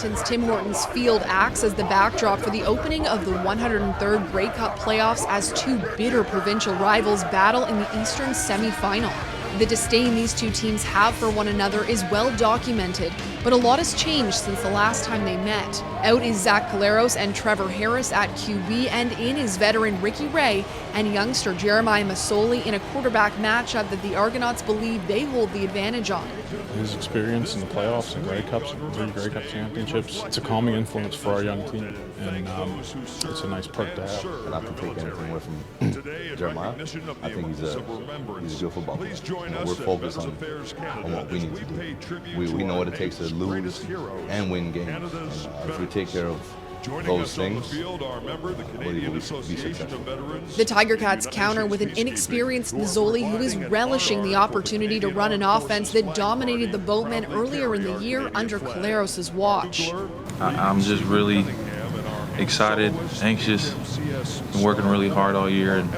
Edmonton's Tim Hortons Field acts as the backdrop for the opening of the 103rd Grey Cup playoffs as two bitter provincial rivals battle in the Eastern semi-final. The disdain these two teams have for one another is well documented, but a lot has changed since the last time they met. Out is Zach Caleros and Trevor Harris at QB, and in is veteran Ricky Ray and youngster Jeremiah Masoli in a quarterback matchup that the Argonauts believe they hold the advantage on. His experience in the playoffs and Grey Cups, 3 Grey Cup championships, it's a calming influence for our young team, and it's a nice perk to have. And I can take anything away from Jeremiah. I think he's a good football player. We're focused on what we need to do. We know what it takes to lose and win games. And if we take care of those things, we'll be successful. The Tiger Cats counter with an inexperienced Mazzoli who is relishing the opportunity to run an offense that dominated the Boatmen earlier in the year under Caleros' watch. I'm just really excited, anxious, been working really hard all year, and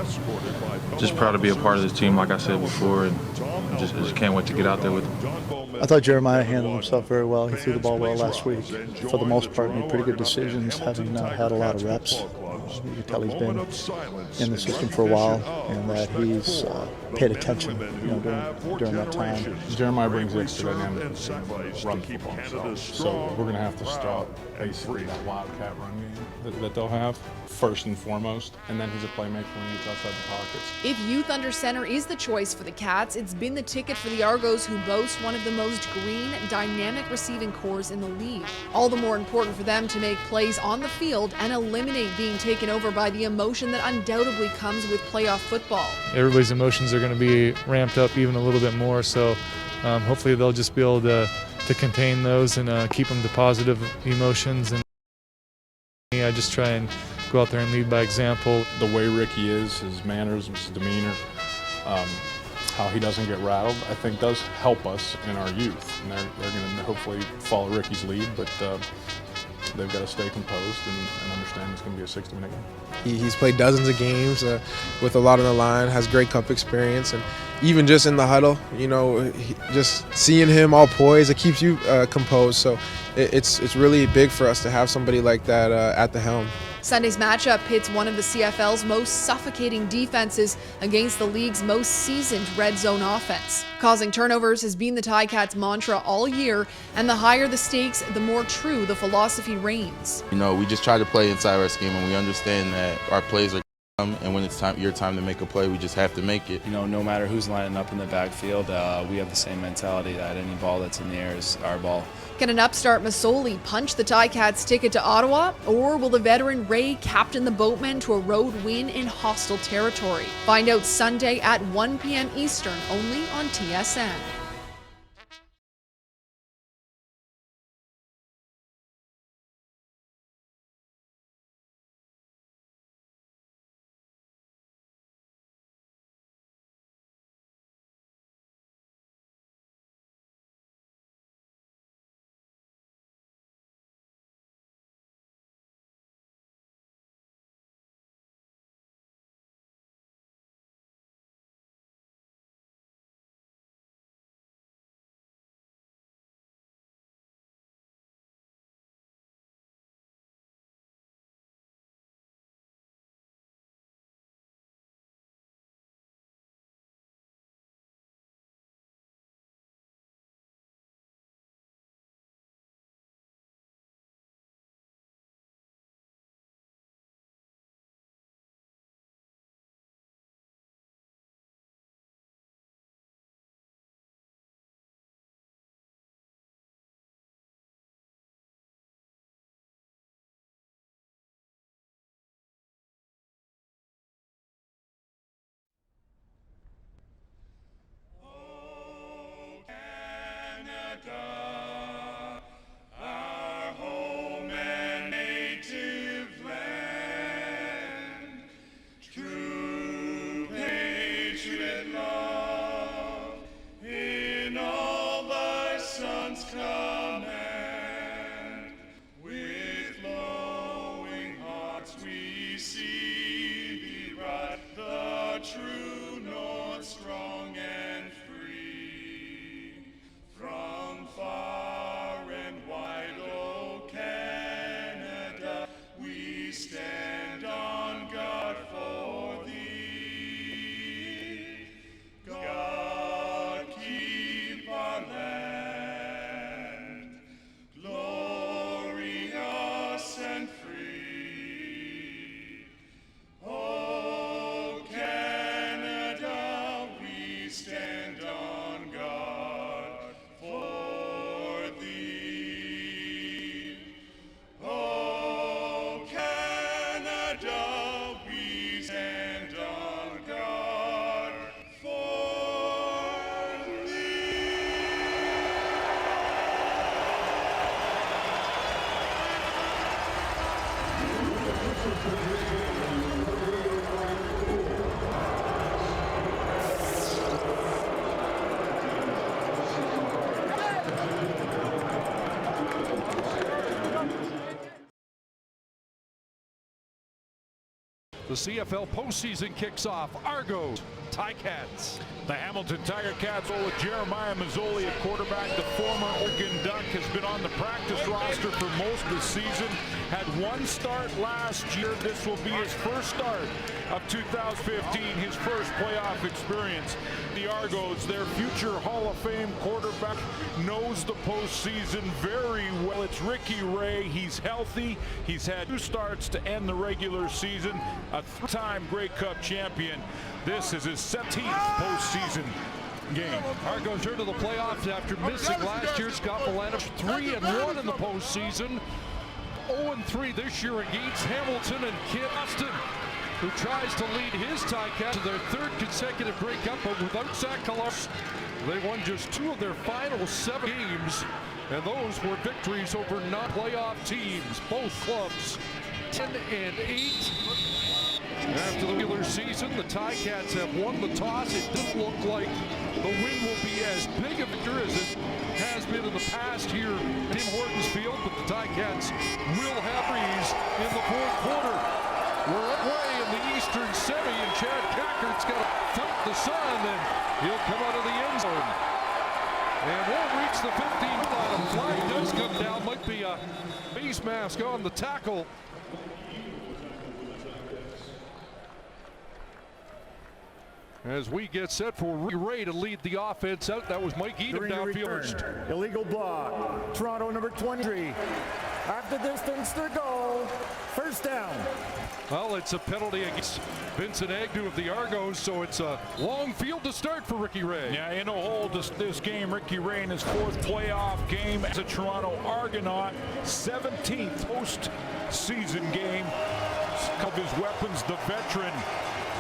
just proud to be a part of this team, like I said before, and just can't wait to get out there with them. I thought Jeremiah handled himself very well. He threw the ball well last week. For the most part, made pretty good decisions, having had a lot of reps. You can tell he's been in the system for a while, and that he's paid attention, during that time. Jeremiah brings the extra dynamic to run football himself, so we're going to have to stop basically that wildcat run game that they'll have first and foremost, and then he's a playmaker when he gets outside the pockets. If youth under center is the choice for the Cats, it's been the ticket for the Argos, who boast one of the most green, dynamic receiving cores in the league. All the more important for them to make plays on the field and eliminate being taken over by the emotion that undoubtedly comes with playoff football. Everybody's emotions are going to be ramped up even a little bit more, so hopefully they'll just be able to contain those and keep them to positive emotions. And I just try and go out there and lead by example. The way Ricky is, his manners, his demeanor, how he doesn't get rattled, I think does help us in our youth. And they're going to hopefully follow Ricky's lead, but they've got to stay composed and understand it's going to be a 60-minute game. He's played dozens of games with a lot on the line, has great cup experience, and even just in the huddle, just seeing him all poised, it keeps you composed. So it's really big for us to have somebody like that at the helm. Sunday's matchup pits one of the CFL's most suffocating defenses against the league's most seasoned red zone offense. Causing turnovers has been the Ticats' mantra all year, and the higher the stakes, the more true the philosophy reigns. We just try to play inside our scheme, and we understand that our plays are and when it's your time to make a play, we just have to make it. No matter who's lining up in the backfield, we have the same mentality that any ball that's in the air is our ball. Can an upstart Masoli punch the Ticats' ticket to Ottawa, or will the veteran Ray captain the Boatmen to a road win in hostile territory? Find out Sunday at 1 p.m. Eastern, only on TSN. True north, strong and free, from far and wide, O stand on God for thee. God keep our land glorious and free. Oh, Canada, we stand on God for thee. Oh, Canada, we stand on God for thee. The CFL postseason kicks off. Argonauts, Ticats. The Hamilton Tiger Cats with Jeremiah Mazzoli at quarterback. The former Oregon Duck has been on the practice roster for most of the season. Had one start last year. This will be his first start of 2015, his first playoff experience. The Argos, their future Hall of Fame quarterback, knows the postseason very well. It's Ricky Ray. He's healthy. He's had 2 starts to end the regular season. A 3-time Grey Cup champion. This is his 17th postseason game. Argos are to the playoffs after missing last year. Scott Milanovic 3-1 in the postseason. 0-3 this year against Hamilton and Kent Austin, who tries to lead his Ticats to their 3rd consecutive Grey Cup, but without Zach Kalos. They won just 2 of their final 7 games, and those were victories over non-playoff teams. Both clubs 10-8. After the regular season, the Ticats have won the toss. It doesn't look like the win will be as big a victory as it has been in the past here at Tim Hortons Field, but the Ticats will have breeze in the 4th quarter. We're away in the Eastern Semi, and Chad Cackert's got to fight the sun, and he'll come out of the end zone. And won't reach the 15 line. A flag does come down. Might be a face mask on the tackle. As we get set for Ray to lead the offense out. That was Mike Edom downfield. Illegal block. Toronto number 23. After distance to goal. First down. Well, it's a penalty against Vincent Agnew of the Argos, so it's a long field to start for Ricky Ray. Yeah, in a hole this game, Ricky Ray in his 4th playoff game as a Toronto Argonaut, 17th postseason game. Of his weapons, the veteran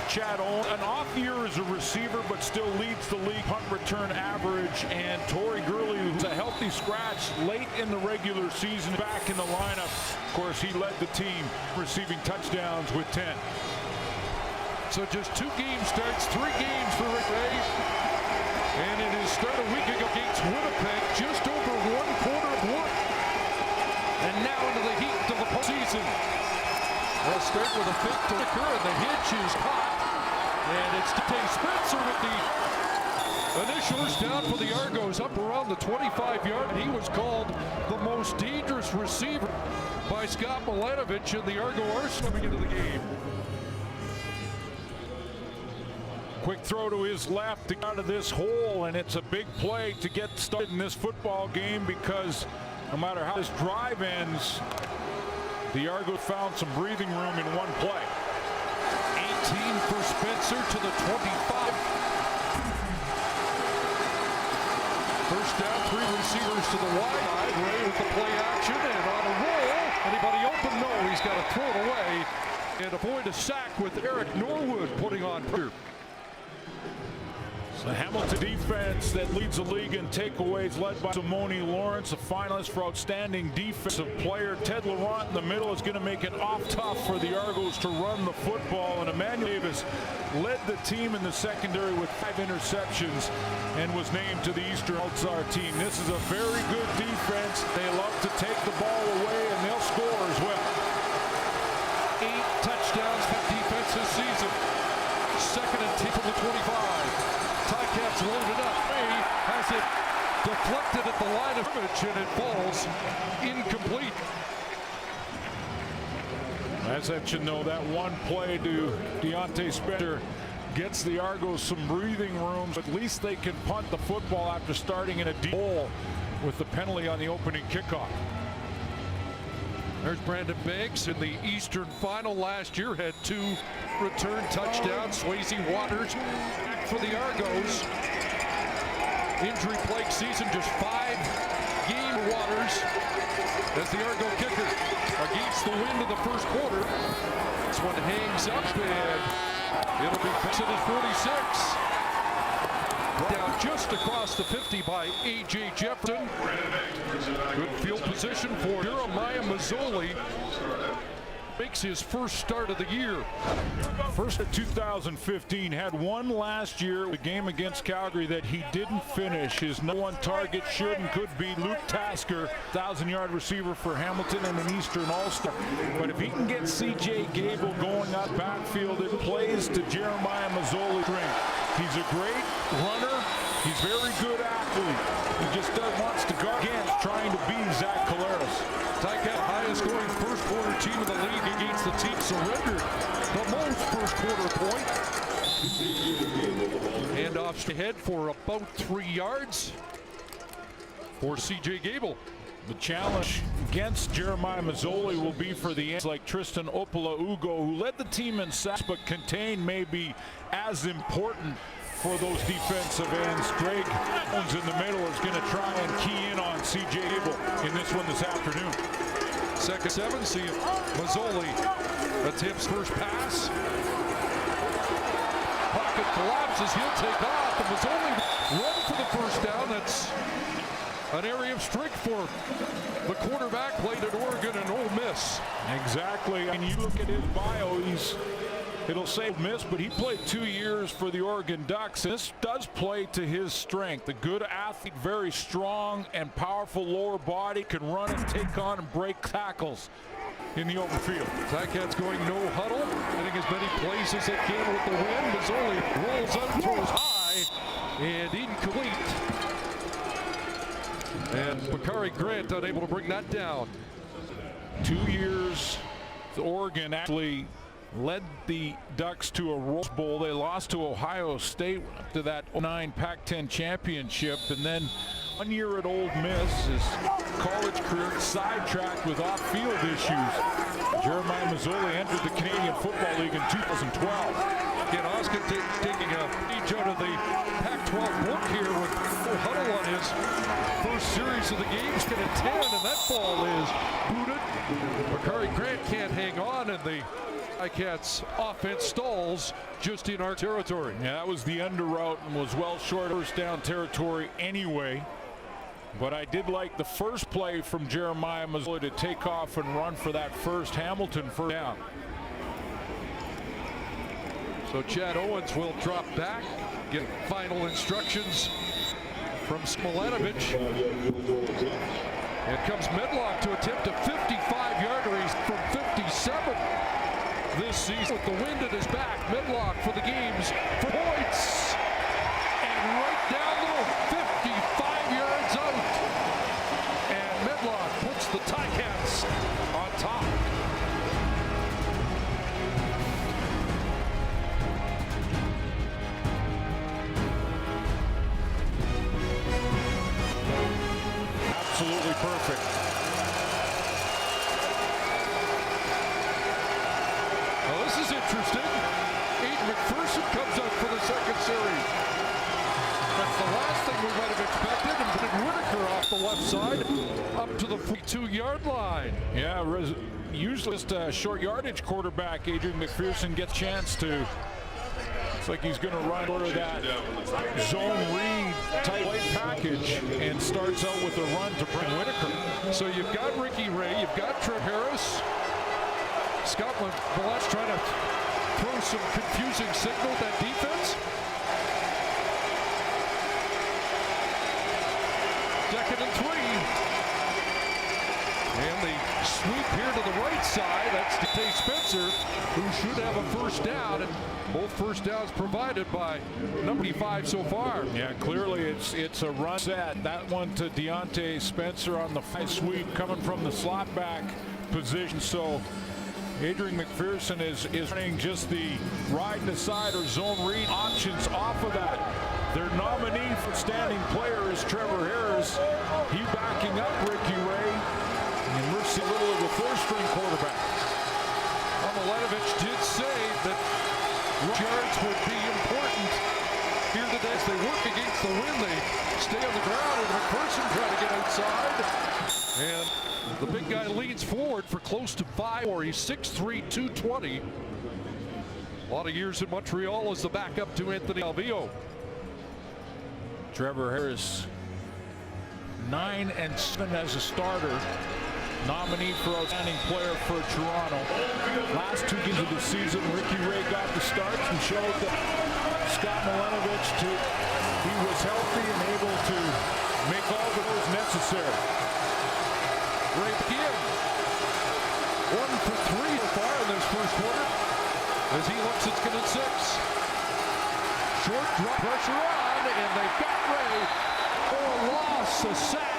Chad Owen, an off year as a receiver, but still leads the league punt return average. And Torrey Gurley, who's a healthy scratch late in the regular season, back in the lineup. Of course, he led the team receiving touchdowns with 10. So just 2 game starts, 3 games for Rick Ray. And it is start a week ago against Winnipeg, just over 1 quarter of work. And now into the heat of the postseason. They'll start with a fake to occur, and the hitch is caught. And it's Dante Spencer with the initial first down for the Argos up around the 25-yard. And he was called the most dangerous receiver by Scott Milanovic, and the Argo are swimming into the game. Quick throw to his left to get out of this hole, and it's a big play to get started in this football game, because no matter how this drive ends, the Argos found some breathing room in one play. 18 for Spencer to the 25. First down, 3 receivers to the wide side. Ray with the play action and on a roll. Anybody open? No, he's got to throw it away and avoid a sack with Eric Norwood putting on pressure. The Hamilton defense that leads the league in takeaways, led by Simone Lawrence, a finalist for outstanding defensive player. Ted Laurent in the middle is going to make it off tough for the Argos to run the football, and Emmanuel Davis led the team in the secondary with 5 interceptions and was named to the Eastern All-Star team. This is a very good defense. They love to take the ball away, and they'll score as well. 8 touchdowns for defense this season. 2nd and 10 from the 25. Ticats loaded up. Ray has it deflected at the line of scrimmage, and it falls incomplete. As that should know, that one play to Deontay Spencer gets the Argos some breathing room. At least they can punt the football after starting in a deep hole with the penalty on the opening kickoff. There's Brandon Banks in the Eastern Final last year, had 2 return touchdowns. Swayze Waters back for the Argos. Injury-plagued season, just 5-game Waters as the Argo kicker against the wind in the first quarter. This one hangs up and it'll be fixed at his 46. Down just across the 50 by A.J. Jefferson. Good field position for Jeremiah Mazzoli. Makes his first start of the year. First of 2015, had one last year, the game against Calgary that he didn't finish. His number 1 target should and could be Luke Tasker, 1,000-yard receiver for Hamilton and an Eastern All-Star. But if he can get C.J. Gable going up backfield, it plays to Jeremiah Mazzoli's strength. He's a great runner. He's a very good athlete. He just wants to guard against trying to beat Zach Collaros. Ticat, highest scoring first quarter team in the league against the team surrendered the most first quarter point. Handoffs ahead for about 3 yards for C.J. Gable. The challenge against Jeremiah Mazzoli will be for the ends like Tristan Opala-Ugo, who led the team in sacks but contained may be as important for those defensive ends. Greg Jones in the middle is going to try and key in on C.J. Gable in this one this afternoon. Second 7, see Mazzoli attempts first pass. Pocket collapses, he'll take off, and Mazzoli run for the first down. That's an area of strength for the quarterback, played at Oregon and Ole Miss. Exactly, and you look at his bio, it'll say Miss, but he played 2 years for the Oregon Ducks. This does play to his strength. A good athlete, very strong and powerful lower body, can run and take on and break tackles in the open field. Ticats going no huddle, getting as many plays as they can with the wind. Mazzoli rolls up, throws high, and incomplete. And Bakari Grant unable to bring that down. 2 years, Oregon actually led the Ducks to a Rose Bowl. They lost to Ohio State to that 09 Pac-10 championship, and then 1 year at Ole Miss. His college career sidetracked with off-field issues. Jeremiah Mazzoli entered the Canadian Football League in 2012. Again, Oscar taking a page out of the Pac-12 book here with full huddle on his first series of the game. He's getting a 10, and that ball is booted. Bakari Grant can't hang on, and the Ticats offense stalls just in our territory. Yeah, that was the under route and was well short of first down territory anyway. But I did like the first play from Jeremiah Mazzoli to take off and run for that first Hamilton first down. So Chad Owens will drop back, get final instructions from Smolanovic. And comes Medlock to attempt a 55-yarder. He's from 57 this season with the wind at his back. Medlock for the games for points. And right down the middle, 55 yards out. And Medlock puts the Ticats on top. Absolutely perfect. Well, this is interesting. Aiden McPherson comes up for the second series. That's the last thing we might have expected. And put Whitaker off the left side up to the 42-yard line. Yeah, usually just a short yardage quarterback, Adrian McPherson, gets a chance to. Looks like he's going to run over that zone read type play package and starts out with a run to bring Whitaker. So you've got Ricky Ray, you've got Trev Harris. Scotland Ballett's trying to throw some confusing signal at that defense. Second and 3. And the sweep here to the right side. That's Deontay Spencer, who should have a first down. And both first downs provided by number 5 so far. Yeah, clearly it's a run set. That one to Deontay Spencer on the high sweep coming from the slot back position. So Adrian McPherson is running just the ride and decide or zone read options off of that. Their nominee for standing player is Trevor Harris. He backing up Ricky Ray. And Mercy Little of the third-string quarterback. Milenovich did say that yards would be important here today as they work against the wind. They stay on the ground, and McPherson trying to get outside. And the big guy leans forward for close to 5, or he's 6'3", 220. A lot of years in Montreal as the backup to Anthony Alvio. Trevor Harris, 9-7 as a starter. Nominee for outstanding player for Toronto. Last 2 games of the season, Ricky Ray got the starts and showed that Scott Milenovich he was healthy and able to make all the moves necessary. Ray again. 1 for 3 so far in this first quarter. As he looks at skin at 6. Short drop pressure on, and they've got Ray for a loss, a sack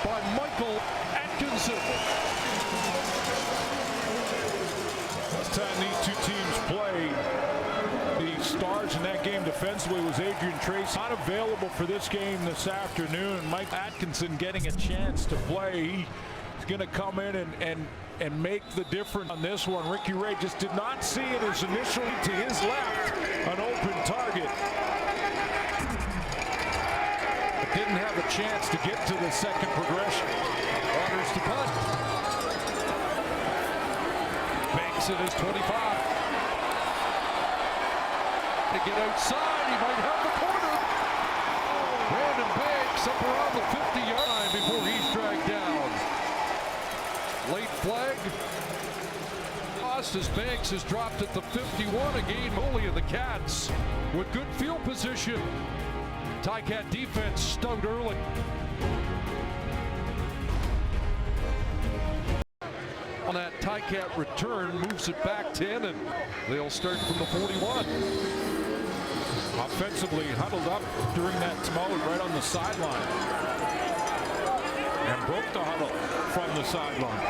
by Michael Atkinson. Last time these two teams played, the stars in that game defensively was Adrian Trace. Not available for this game this afternoon. Mike Atkinson getting a chance to play. He's going to come in and make the difference on this one. Ricky Ray just did not see it as initially to his left, an open target. Didn't have a chance to get to the second progression. Orders to punt. Banks it is 25. To get outside, he might have the corner. Brandon Banks up around the 50-yard line before he's dragged down. Late flag. Lost as Banks is dropped at the 51. A gain only of the Cats with good field position. Ticat defense stung early. On that Ticat return, moves it back 10, and they'll start from the 41. Offensively huddled up during that mode right on the sideline. And broke the huddle from the sideline.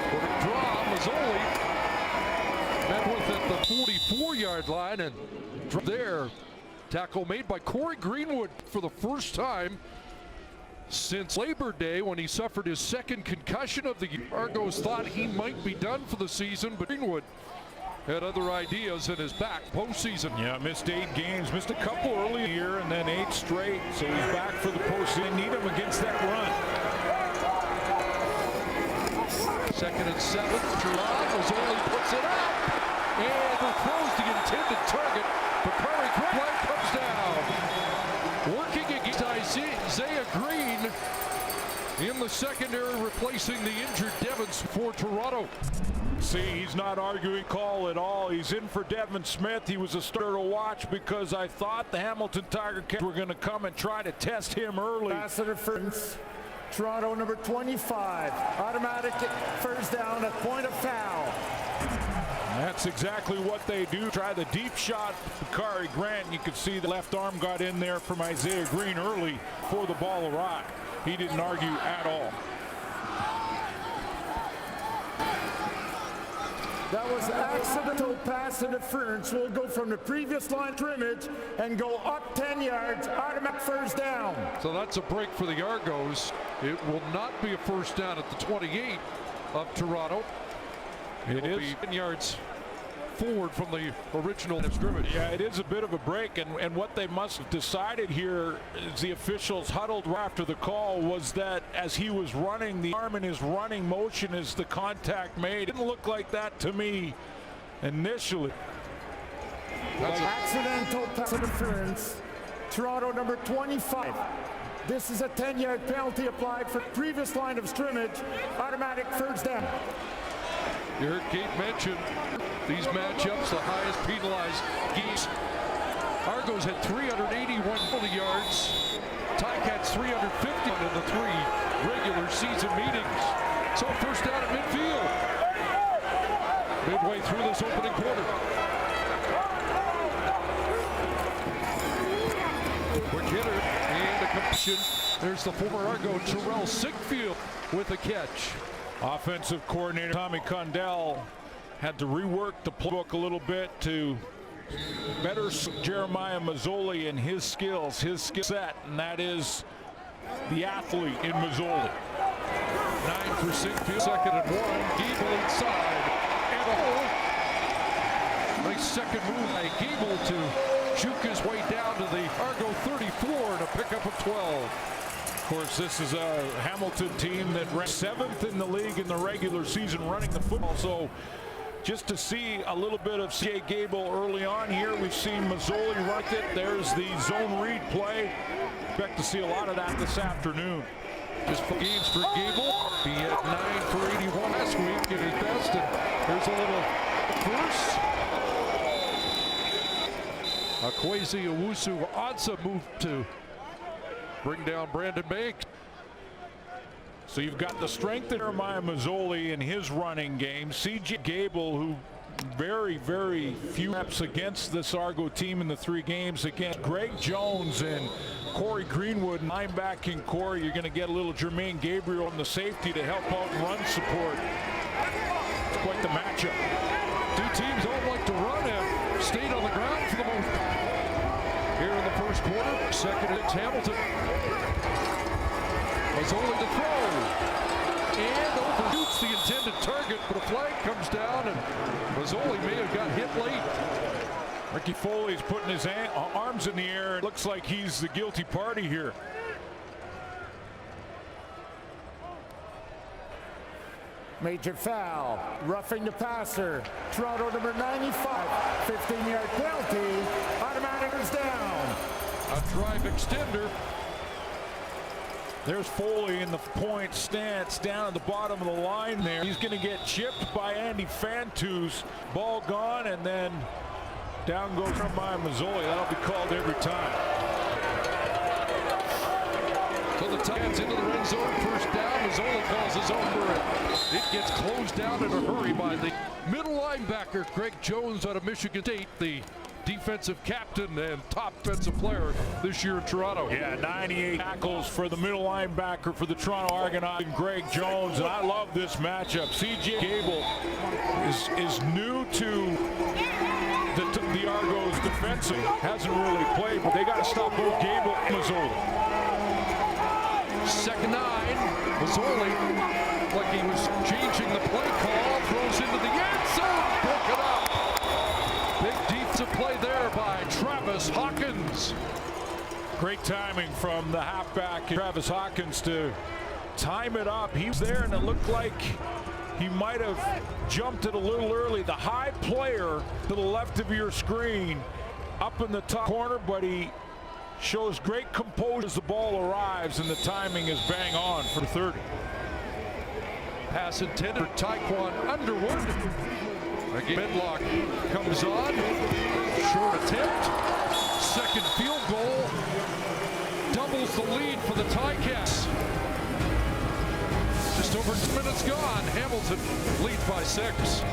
For the draw, Mazzoli met with at the 44-yard line, and there, tackle made by Corey Greenwood for the first time since Labor Day when he suffered his second concussion of the year. Argos thought he might be done for the season, but Greenwood had other ideas and is back postseason. Yeah, missed 8 games, missed a couple early in the year, and then 8 straight. So he's back for the postseason. Need him against that run. 2nd and 7. Gerard Mazzoli puts it up and throws the intended target. Bakari Greenwood comes down. Working against Isaiah Green in the secondary, replacing the injured Devons for Toronto. See, he's not arguing call at all. He's in for Devin Smith. He was a starter to watch because I thought the Hamilton Tiger Cats were going to come and try to test him early. Pass interference. Toronto number 25. Automatic first down at point of foul. That's exactly what they do. Try the deep shot. Bakari Grant, you could see the left arm got in there from Isaiah Green early for the ball arrived. He didn't argue at all. That was accidental pass interference. We'll go from the previous line of scrimmage and go up 10 yards, automatic first down. So that's a break for the Argos. It will not be a first down at the 28 of Toronto. It will be 10 yards forward from the original scrimmage. Yeah, it is a bit of a break, and what they must have decided here is the officials huddled after the call was that as he was running, the arm in his running motion as the contact made. It didn't look like that to me initially. That's accidental pass interference. Toronto number 25. This is a 10-yard penalty applied for previous line of scrimmage. Automatic first down. You heard Kate mention these matchups, the highest penalized games. Argos had 381 yards. Ticats 350 in the 3 regular season meetings. So first down at midfield. Midway through this opening quarter. Quick hitter and a completion There's the former Argo Terrell Sickfield with a catch. Offensive coordinator Tommy Condell had to rework the playbook a little bit to better Jeremiah Mazzoli and his skills, his skill set, and that is the athlete in Mazzoli. 9 for Sickfield, 2nd and 1. Gable inside, and a hole. Nice second move by Gable to juke his way down to the Argo 34 and a pickup of 12. Of course, this is a Hamilton team that ranked 7th in the league in the regular season running the football. So just to see a little bit of C.A. Gable early on here. We've seen Mazzoli run it. There's the zone read play. Expect to see a lot of that this afternoon. Just for games for Gable. He had 9 for 81 last week at his best. And here's a little verse. Akwesi Owusu Ansah moved to bring down Brandon Banks. So you've got the strength of Jeremiah Mazzoli in his running game. C.J. Gable, who very, very few reps against this Argo team in the 3 games against Greg Jones and Corey Greenwood. Linebacking Corey, you're going to get a little Jermaine Gabriel in the safety to help out and run support. It's quite the matchup. 2 teams don't like to run, have stayed on the ground for the most part. Here in the first quarter, second it's Hamilton. Mazzoli to throw. And overshoots the intended target, but a flag comes down, and Mazzoli may have got hit late. Ricky Foley's putting his arms in the air. It looks like he's the guilty party here. Major foul, roughing the passer. Toronto number 95, 15-yard penalty. Automatic is down. A drive extender. There's Foley in the point stance down at the bottom of the line there. He's going to get chipped by Andy Fantus. Ball gone, and then down goes Jeremiah Mazzoli. That'll be called every time. So the Titans into the red zone, first down. Mazzoli calls his own for it. It gets closed down in a hurry by the middle linebacker, Greg Jones out of Michigan State, the defensive captain and top defensive player this year in Toronto. Yeah, 98 tackles for the middle linebacker for the Toronto Argonauts, Greg Jones, and I love this matchup. C.J. Gable is new to the Argos defensive, hasn't really played, but they got to stop both Gable and Mazzoli. 2nd 9, Mazzoli, like he was changing the play call, throws into the end zone, broken up. Big defensive play there by Travis Hawkins. Great timing from the halfback, Travis Hawkins, to time it up. He was there, and it looked like he might have jumped it a little early. The high player to the left of your screen up in the top corner, but he shows great composure as the ball arrives, and the timing is bang on for 30. Pass intended for Tyquan Underwood. Again, Medlock comes on. Short attempt. Second field goal. Doubles the lead for the Ticats. Just over 2 minutes gone. Hamilton leads by 6.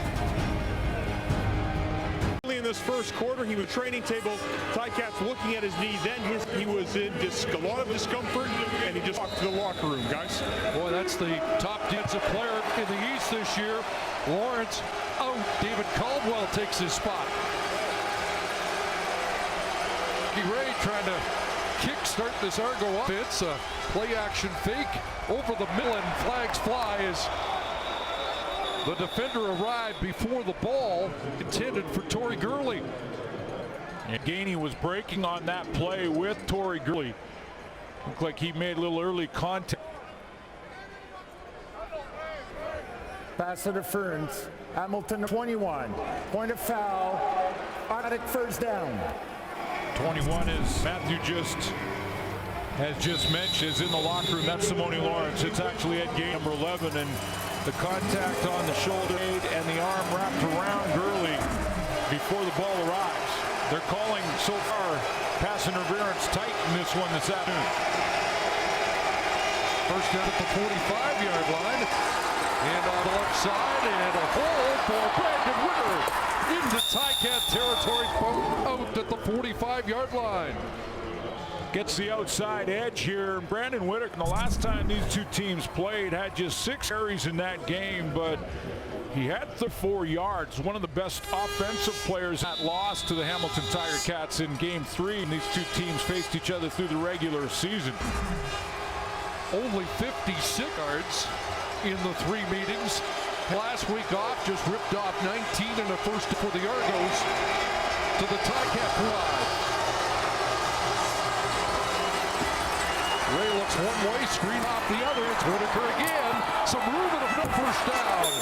In this first quarter, he was training table. Ticats looking at his knee. Then he was in a lot of discomfort, and he just walked to the locker room, guys. Boy, that's the top defensive player in the East this year. Lawrence out. David Caldwell takes his spot. Ray trying to kick-start this Argo offense. A play-action fake over the middle, and flags fly as the defender arrived before the ball intended for Torrey Gurley. And Gainey was breaking on that play with Torrey Gurley. Looked like he made a little early contact. Pass interference. Hamilton 21. Point of foul. Automatic first down. 21 is Matthew has just mentioned is in the locker room. That's Simone Lawrence. It's actually at game number 11, and the contact on the shoulder and the arm wrapped around Gurley before the ball arrives. They're calling so far pass interference tight in this one this afternoon. First down at the 45-yard line. And on the left side, and a hole for Brandon Witter into Ticat territory, out at the 45-yard line. gets the outside edge here. Brandon Whitaker, the last time these two teams played, had just 6 carries in that game, but he had 4 yards. One of the best offensive players that lost to the Hamilton Tiger Cats in Game 3, and these two teams faced each other through the regular season. Only 56 yards in the 3 meetings. Last week off, just ripped off 19 in the first for the Argos to the Ticat drive. Ray looks one way, screen off the other. It's Whitaker again. Some room and a first down.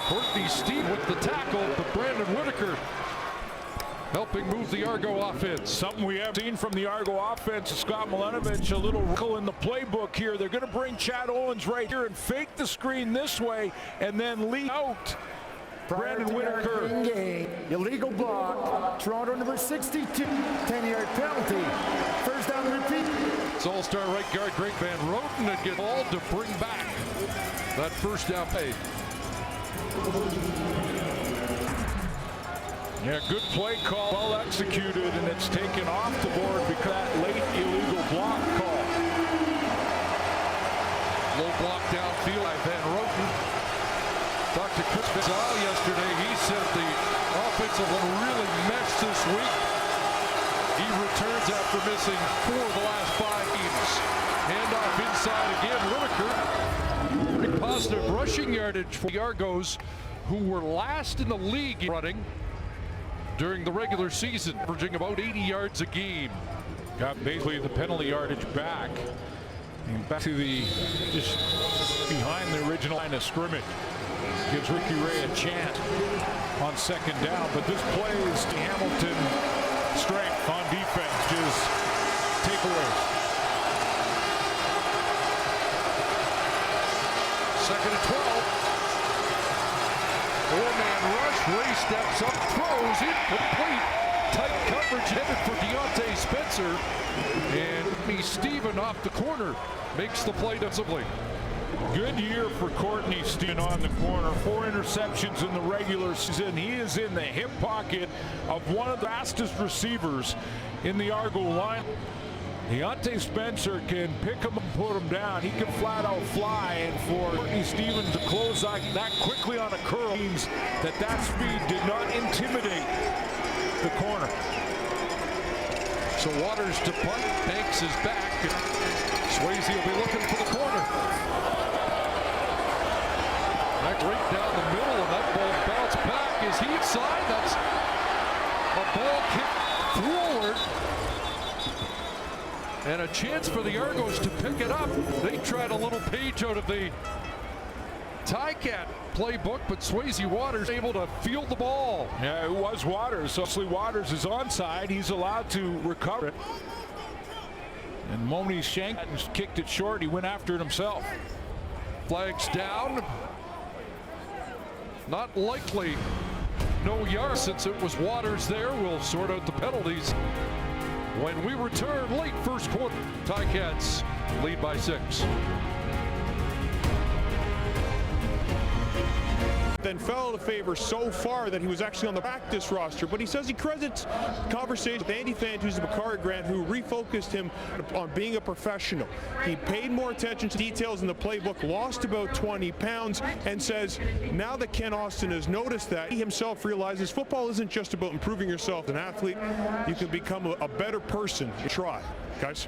Courtney Steve with the tackle, but Brandon Whitaker helping move the Argo offense. Something we have seen from the Argo offense. Scott Milanovic, a little wrinkle in the playbook here. They're going to bring Chad Owens right here and fake the screen this way and then lead out. Brandon Whitaker. Illegal block. Toronto number 62. 10-yard penalty. First down repeat. It's all-star right guard Greg Van Roten to get all to bring back that first down pay. Yeah, good play call, well executed, and it's taken off the board because of that late illegal block call. Low block downfield by Van Roten. Talked to Chris Vizal yesterday. He said the offensive line really meshed this week. He returns after missing 4 of the last 5 games. Handoff inside again. Whitaker. Positive rushing yardage for the Argos, who were last in the league running during the regular season, averaging about 80 yards a game. Got basically the penalty yardage back. And back to the, just behind the original line of scrimmage. Gives Ricky Ray a chance on 2nd down, but this plays to Hamilton strength on defense, just takeaways. 2nd and 12. 4-man rush. Ray steps up, throws incomplete. Tight coverage headed for Deontay Spencer. And Stephen off the corner makes the play defensively. Good year for Courtney Stephen on the corner. 4 interceptions in the regular season. He is in the hip pocket of one of the fastest receivers in the Argo line. Deontay Spencer can pick him and put him down. He can flat out fly, and for Courtney Stevens to close that quickly on a curl means that speed did not intimidate the corner. So Waters to punt. Banks is back. Swayze will be looking for the corner. Back right down the middle, and that ball bounced back. Is he inside? That's a ball kicked forward. And a chance for the Argos to pick it up. They tried a little page out of the Ticat playbook, but Swayze Waters able to field the ball. Yeah, it was Waters. So obviously Waters is onside. He's allowed to recover it. And Moni Shank kicked it short. He went after it himself. Flags down. Not likely. No yards since it was Waters there. We'll sort out the penalties when we return late first quarter. Ticats lead by 6. Then fell out of favor so far that he was actually on the practice roster. But he says he credits conversation with Andy Fantus and Bakari Grant, who refocused him on being a professional. He paid more attention to details in the playbook, lost about 20 pounds, and says now that Ken Austin has noticed that, he himself realizes football isn't just about improving yourself as an athlete. You can become a better person. Try, guys.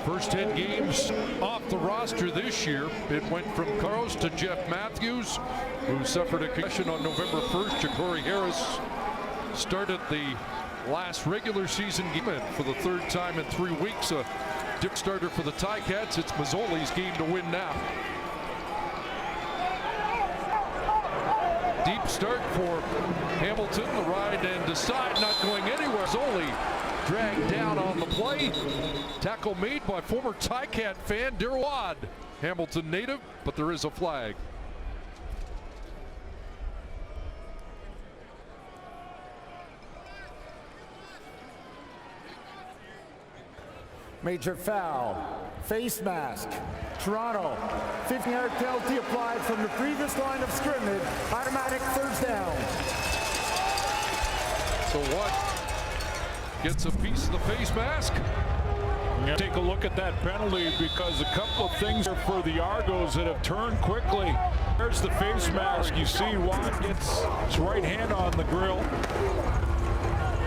First 10 games off the roster this year. It went from Carlos to Jeff Matthews, who suffered a concussion on November 1st. Ja'Cory Harris started the last regular season game for the 3rd time in 3 weeks. A dip starter for the Ticats. It's Mazzoli's game to win now. Deep start for Hamilton. The ride and decide not going anywhere. Mazzoli dragged down on the play. Tackle made by former Ticat fan Daryl Wadd. Hamilton native, but there is a flag. Major foul, face mask. Toronto, 15-yard penalty applied from the previous line of scrimmage. Automatic first down. So what? Gets a piece of the face mask. Take a look at that penalty, because a couple of things are for the Argos that have turned quickly. There's the face mask. You see Watt gets his right hand on the grill.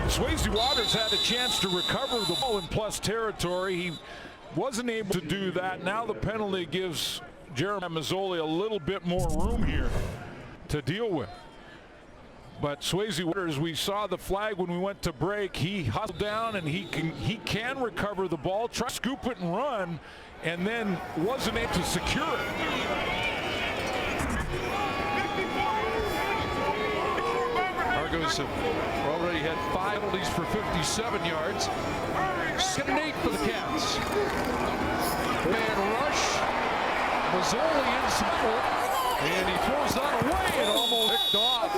Swayze Waters had a chance to recover the ball in plus territory. He wasn't able to do that. Now the penalty gives Jeremiah Mazzoli a little bit more room here to deal with. But Swayze Waters, we saw the flag when we went to break. He hustled down and he can recover the ball, try to scoop it and run, and then wasn't able to secure it. Argos have already had 5 penalties for 57 yards. 2nd and 8 for the Cats. Man rush. Mazzoli in middle, and he throws that away and almost picked off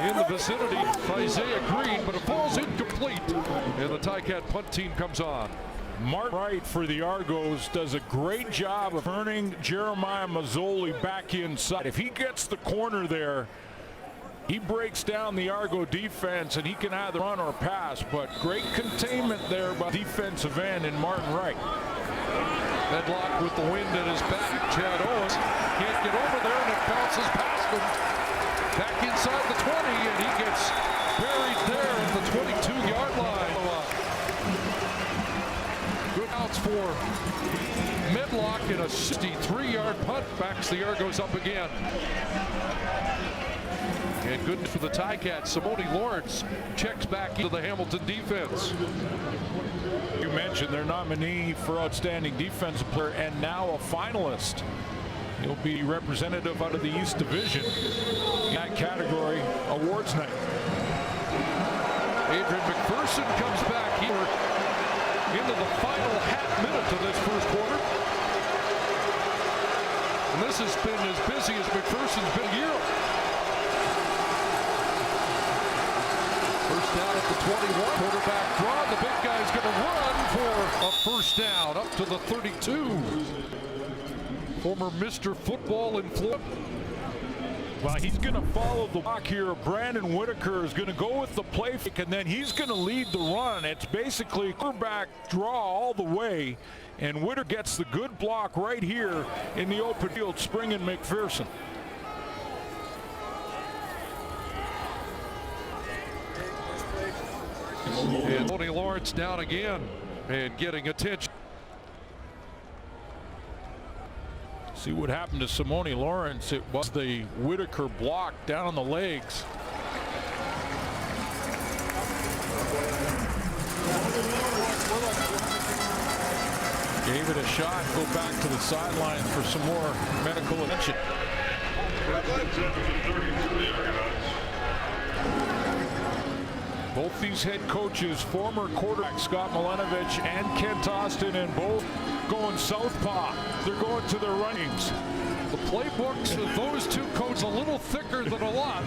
in the vicinity of Isaiah Green, but it falls incomplete, and the Ticat punt team comes on. Mark Wright for the Argos does a great job of turning Jeremiah Mazzoli back inside. If he gets the corner there, he breaks down the Argo defense, and he can either run or pass, but great containment there by defensive end in Martin Wright. Medlock with the wind at his back. Chad Owens can't get over there, and it bounces past him. Back inside the 20, and he gets buried there at the 22-yard line. Good outs for Medlock, and a 63-yard punt backs the Argos up again. And good for the Ticats. Simone Lawrence checks back into the Hamilton defense. You mentioned their nominee for Outstanding Defensive Player and now a finalist. He'll be representative out of the East Division in that category awards night. Adrian McPherson comes back here into the final half minute of this first quarter. And this has been as busy as McPherson's been here. First down at the 21. Quarterback draw. The big guy's going to run for a first down up to the 32. Former Mr. Football in Florida. Well, he's going to follow the block here. Brandon Whitaker is going to go with the play fake, and then he's going to lead the run. It's basically quarterback draw all the way, and Whitaker gets the good block right here in the open field, springing McPherson. And Tony Lawrence down again and getting attention. See what happened to Simone Lawrence. It was the Whitaker block down on the legs. Gave it a shot. Go back to the sideline for some more medical attention. Both these head coaches, former quarterback Scott Milenovich and Kent Austin, and both going southpaw. They're going to their runnings. The playbooks of those two coaches a little thicker than a lot.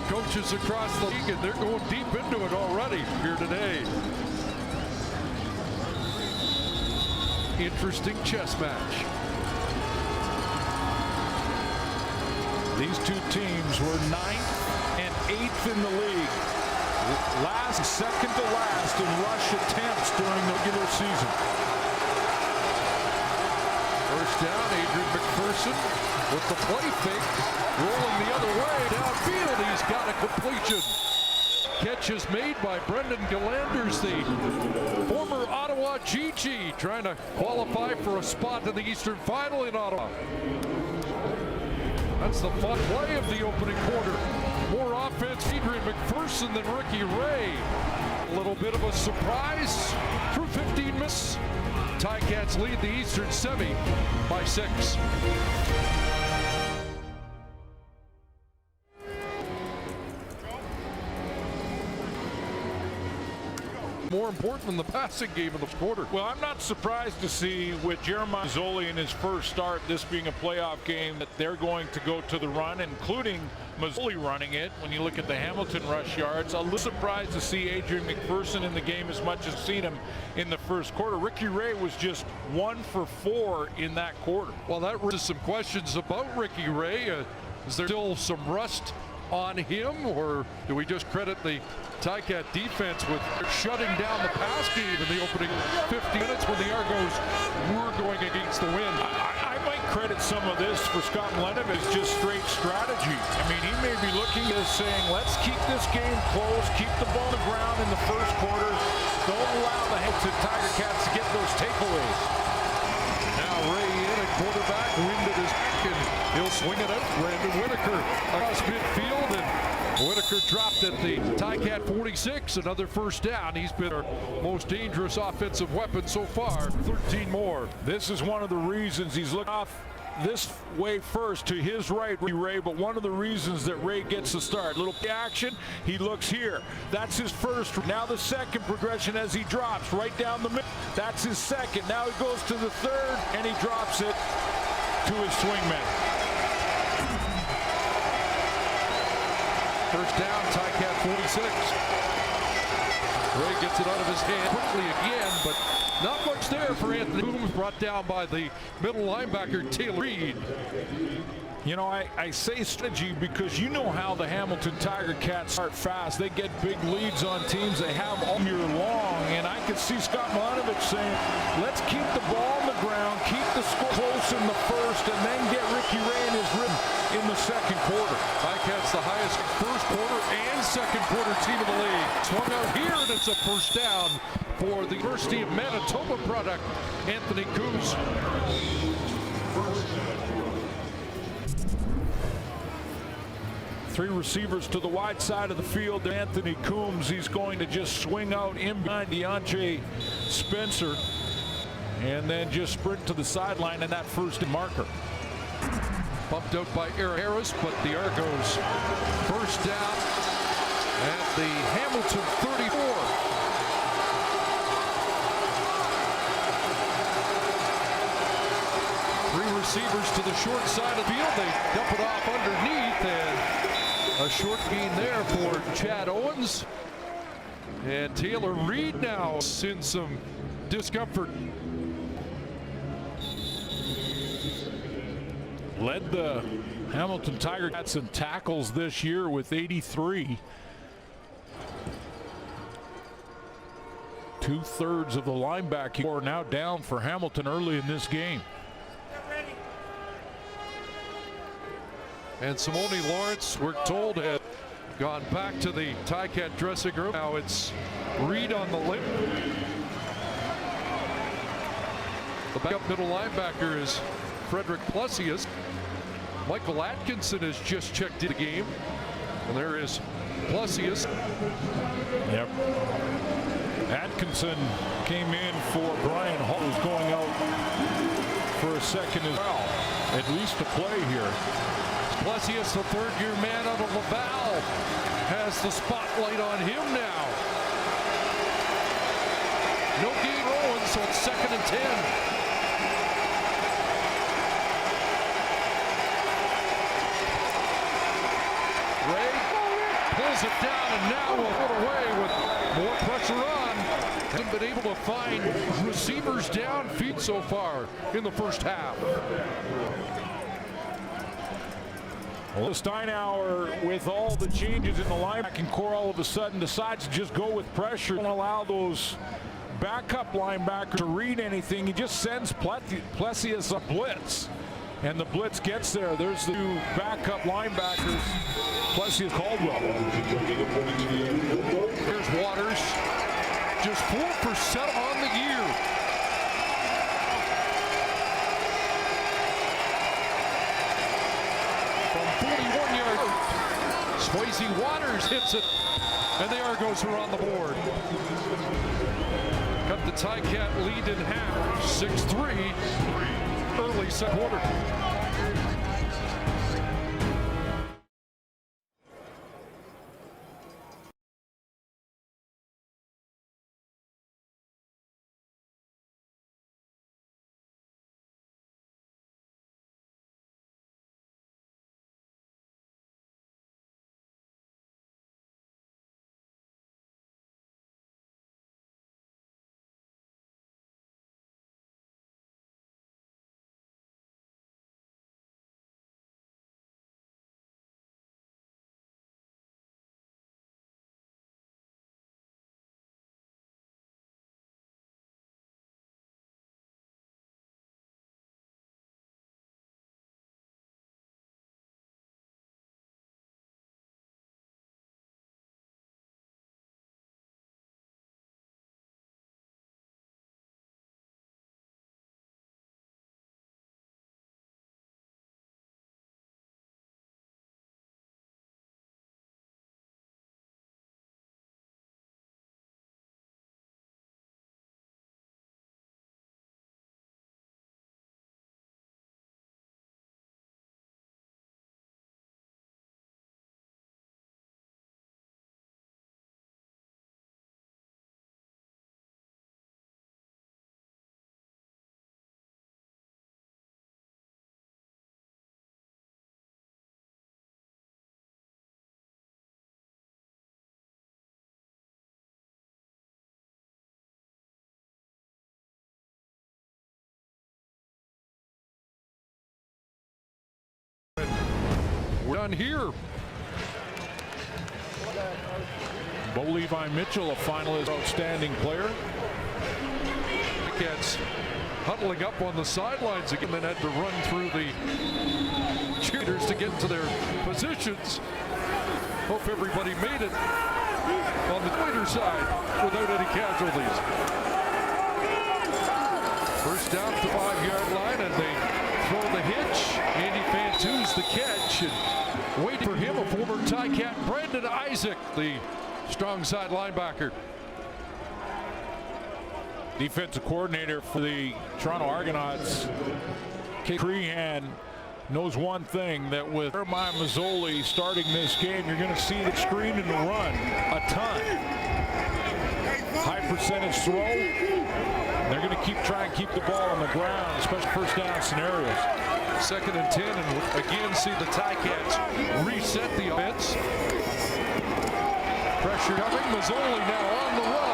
Coaches across the league, and they're going deep into it already here today. Interesting chess match. These two teams were 9th and 8th in the league. Second to last in rush attempts during the regular season. First down, Adrian McPherson with the play fake, rolling the other way downfield. He's got a completion. Catch is made by Brendan Galanders, the former Ottawa GG, trying to qualify for a spot in the Eastern Final in Ottawa. That's the fun play of the opening quarter. More offense, Adrian McPherson than Ricky Ray. A little bit of a surprise through 15 minutes. Ticats lead the Eastern semi by 6. More important than the passing game in the quarter. Well, I'm not surprised to see with Jeremiah Mazzoli in his first start, this being a playoff game, that they're going to go to the run, including Mazzoli running it. When you look at the Hamilton rush yards, a little surprised to see Adrian McPherson in the game as much as seen him in the first quarter. Ricky Ray was just 1 for 4 in that quarter. Well, that raises some questions about Ricky Ray. Is there still some rust on him, or do we just credit the Ticat defense with shutting down the pass game in the opening 50 minutes when the Argos were going against the wind? I might credit some of this for Scott Mladenovich as just straight strategy. I mean, he may be looking at saying, let's keep this game close, keep the ball on the ground in the first quarter, don't allow the Tiger Cats to get those takeaways. Now Ray in at quarterback, winded his and he'll swing it out. Brandon Whitaker across midfield, and Whitaker dropped at the Ticat 46, another first down. He's been our most dangerous offensive weapon so far. 13 more. This is one of the reasons he's looking off this way first to his right, Ray, but one of the reasons that Ray gets the start. Little action, he looks here. That's his first. Now the second progression as he drops right down the middle. That's his second. Now he goes to the third, and he drops it to his swingman. First down, Ticat 46. Ray gets it out of his hand quickly again, but not much there for Anthony Coombs, brought down by the middle linebacker, Taylor Reed. You know, I say strategy because you know how the Hamilton Tiger Cats start fast. They get big leads on teams they have all year long, and I could see Scott Mladenovich saying, let's keep the ball on the ground, keep the score close in the first, and then get Ricky Ray in his rhythm in the second quarter. Ticats the highest first quarter and second quarter team in the league. Swung out here, and it's a first down for the University of Manitoba product, Anthony Coombs. Three receivers to the wide side of the field. Anthony Coombs, he's going to just swing out in behind DeAndre Spencer and then just sprint to the sideline in that first marker. Bumped out by Eric Harris, but the Argos first down at the Hamilton 34. Three receivers to the short side of the field. They dump it off underneath, and a short gain there for Chad Owens. And Taylor Reed now in some discomfort. Led the Hamilton Tiger Cats in tackles this year with 83. 2/3 of the linebackers are now down for Hamilton early in this game. And Simone Lawrence, we're told, had gone back to the Ticat dressing room. Now it's Reed on the limp. The backup middle linebacker is Frederick Plessius. Michael Atkinson has just checked in the game. And there is Plessius. Yep. Atkinson came in for Brian Hall, who's going out for a second as well. At least to play here. Plessius, the third-year man out of Laval, has the spotlight on him now. No gain rolling, so it's 2nd and 10. Ray pulls it down, and now will put away with more pressure on. Hasn't been able to find receivers downfield so far in the first half. Well, Steinauer, with all the changes in the linebacking core, all of a sudden decides to just go with pressure. Don't allow those backup linebackers to read anything. He just sends Plessius a blitz, and the blitz gets there. There's the two backup linebackers, Plessius Caldwell. Here's Waters, just 4% on the year. Swayze Waters hits it, and the Argos are on the board. Cut the Ticat lead in half, 6-3, early second quarter. on here. Bo Levi Mitchell, a finalist, outstanding player. Gets huddling up on the sidelines again, then had to run through the cheerleaders to get into their positions. Hope everybody made it on the Twitter side without any casualties. First down at the 5-yard line, and they throw the hitch. Andy Fantu's the catch, and waiting for him, a former Ticat, Brandon Isaac, the strong side linebacker. Defensive coordinator for the Toronto Argonauts, Kate Crehan, knows one thing, that with Jeremiah Mazzoli starting this game, you're going to see the screen and the run a ton. High percentage throw. They're going to try and keep the ball on the ground, especially first down scenarios. 2nd and 10, and again see the Ticats reset the offense. Pressure coming, Mazzoli now on the run.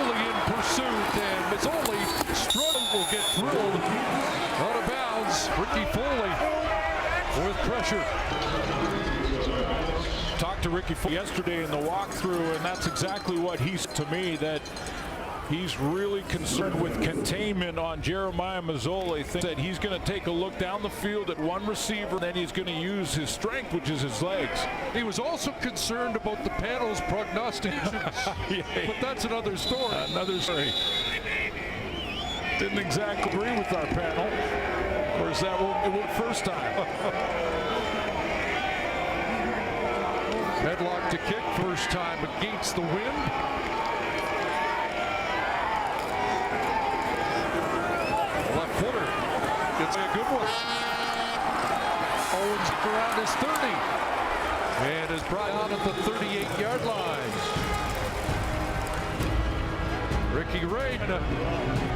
In pursuit, and Mazzoli struggled, will get through. Out of bounds, Ricky Foley with pressure. Talked to Ricky Foley yesterday in the walkthrough, and that's exactly what he's to me, that he's really concerned with containment on Jeremiah Mazzoli. Thinks that he's going to take a look down the field at one receiver, then he's going to use his strength, which is his legs. He was also concerned about the panel's prognostications, but that's another story. Another story. Didn't exactly agree with our panel. Of course, that won't first time. Headlock to kick, first time against the wind. Left footer gets a good one. Owens around his 30 and is brought out at the 38-yard line. Ricky Ray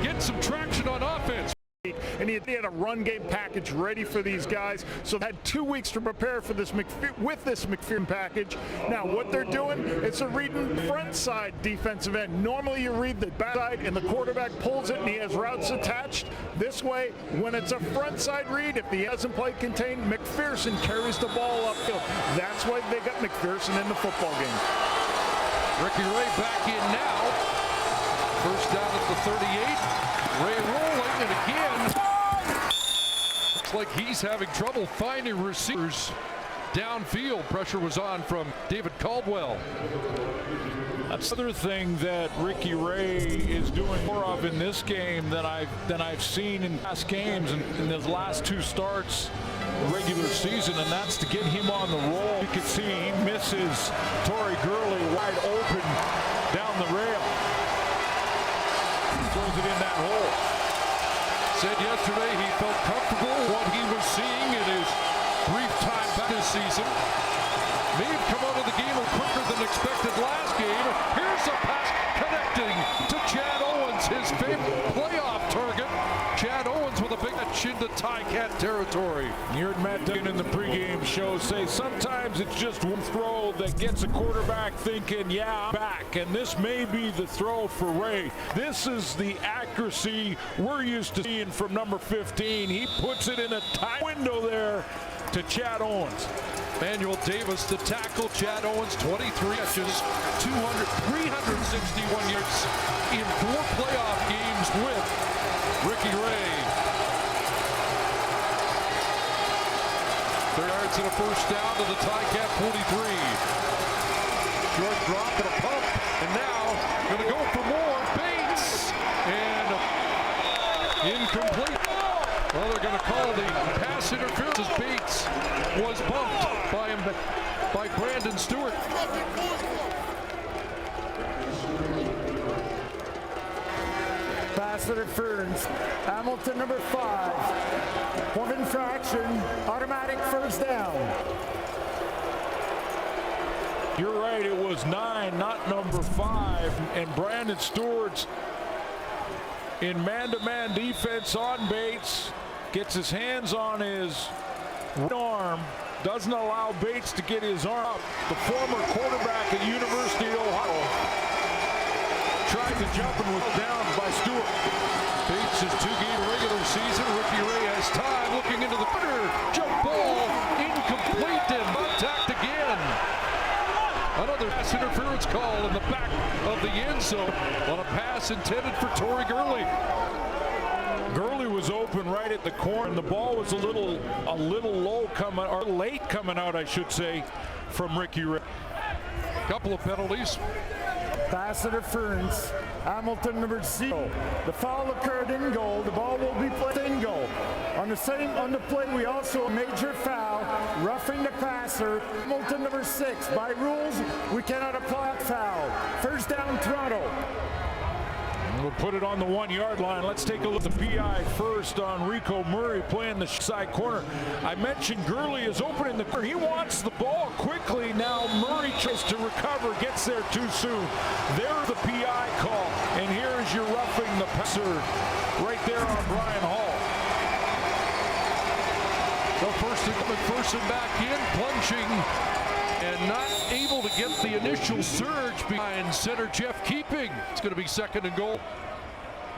getting some traction on offense. And he had a run game package ready for these guys, so they had 2 weeks to prepare for this with this McPherson package. Now what they're doing, it's a reading front side defensive end. Normally you read the back side and the quarterback pulls it and he has routes attached. This way, when it's a front side read, if he hasn't played contained, McPherson carries the ball upfield. That's why they got McPherson in the football game. Ricky Ray back in now. First down at the 38. Ray rolling, and again, looks like he's having trouble finding receivers downfield. Pressure was on from David Caldwell. That's the other thing that Ricky Ray is doing more of in this game than I've seen in past games and in his last 2 starts regular season, and that's to get him on the roll. You can see he misses Torrey Gurley wide open down the rail. Throws it in that hole. Said yesterday he felt comfortable with what he was seeing in his brief time back this season. May have come out of the game quicker than expected last game. Here's a pass connecting to Chad Owens, his favorite playoff target. Chad Owens with a big catch into Ticat territory. You heard Matt Duggan in the pregame show say sometimes it's just one throw that gets a quarterback thinking, yeah, I'm back. And this may be the throw for Ray. This is the accuracy we're used to seeing from number 15. He puts it in a tight window there to Chad Owens. Manuel Davis the tackle. Chad Owens 23 catches, 361 yards in 4 playoff games with Ricky Ray. 3 yards and a first down to the Ticat 43. Short drop and a pump, and now going to go for more. Bates, and incomplete. Well, they're going to call the pass interference as Bates was bumped by Brandon Stewart. Pass interference. Hamilton, number 5. Point of infraction. Automatic first down. You're right, it was 9, not number 5. And Brandon Stewart's in man-to-man defense on Bates. Gets his hands on his arm. Doesn't allow Bates to get his arm up. The former quarterback at University of Ohio tried to jump and was down by Stewart. Bates' 2-game regular season. Ricky Ray has time, looking into the corner. Jump ball, incomplete. Austin, contact again. Another pass interference call in the back of the end zone on a pass intended for Torrey Gurley. Gurley was open right at the corner, and the ball was a little low coming, or late coming out, I should say, from Ricky Ray. Couple of penalties. Pass interference. Hamilton, number 0. The foul occurred in goal. The ball will be played in goal. On the play, we also a major foul, roughing the passer. Hamilton, number 6. By rules, we cannot apply a foul. First down, Toronto. We'll put it on the 1-yard line. Let's take a look at the PI first on Rico Murray playing the side corner. I mentioned Gurley is opening the corner. He wants the ball quickly. Now Murray tries to recover, gets there too soon. There's the PI call. And here is your roughing the passer right there on Brian Hall. The first and back in, plunging. And not able to get the initial surge behind center Jeff Keeping. It's going to be 2nd and goal.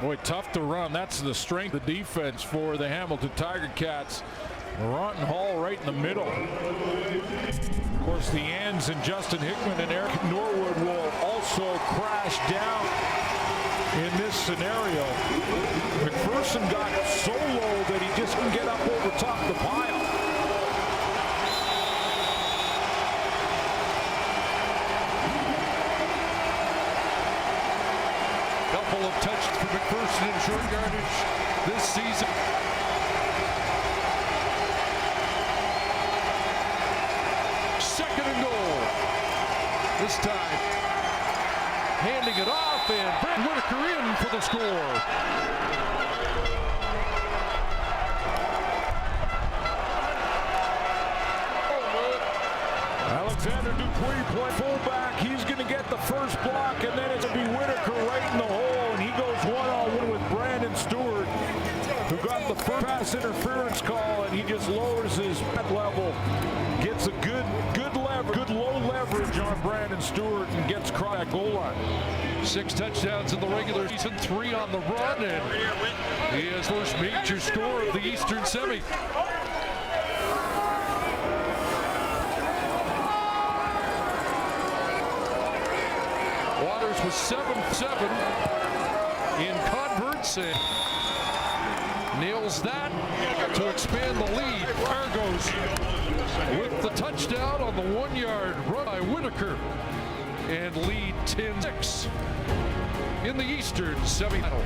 Boy, tough to run. That's the strength of defense for the Hamilton Tiger Cats. Ronton Hall right in the middle. Of course, the ends and Justin Hickman and Eric Norwood will also crash down in this scenario. McPherson got so low that he just couldn't get up over top of the pile. Couple of touches for McPherson in short yardage this season. Second and goal. This time, handing it off, and Brent Whitaker in for the score. Alexander Dupuis play fullback. He's going to get the first block, and then it's going to be Whitaker right in the hole, and he goes one-on-one with Brandon Stewart, who got the first pass interference call, and he just lowers his level, gets a good low leverage on Brandon Stewart, and gets across that goal line. 6 touchdowns in the regular season, 3 on the run, and he has first major score of the Eastern Semi. Waters was 7-7 in converts and nails that to expand the lead. Argos with the touchdown on the 1-yard run by Whitaker and lead 10-6 in the Eastern semifinal.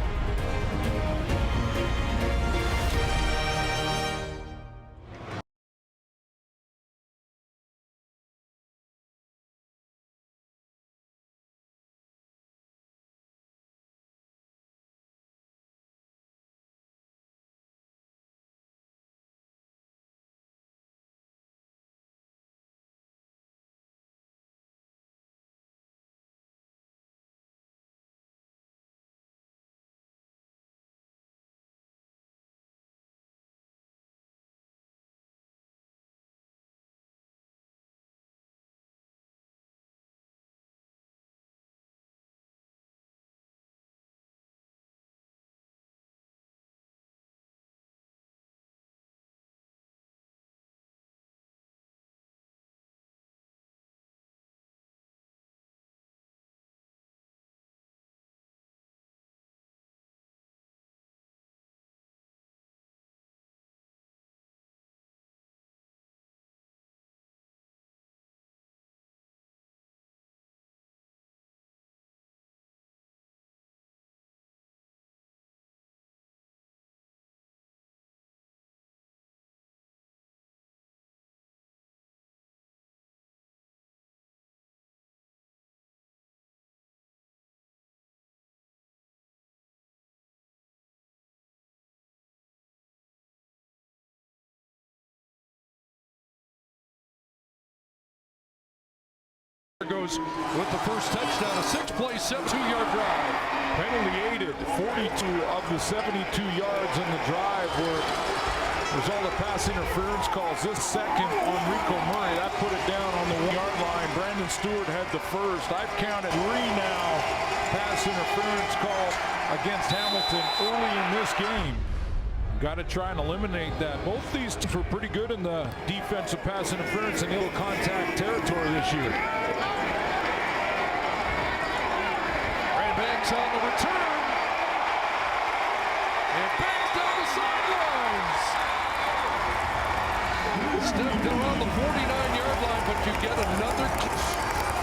Goes with the first touchdown, a 6-play, 72-yard drive. Penalty aided, 42 of the 72 yards in the drive were result of pass interference calls. This second on Rico Murray, that put it down on the 1-yard line. Brandon Stewart had the first. I've counted 3 now pass interference calls against Hamilton early in this game. Got to try and eliminate that. Both these teams were pretty good in the defensive pass interference and illegal contact territory this year. Brandon Banks on the return. And Banks down the sidelines. Stepped around the 49-yard line, but you get another kiss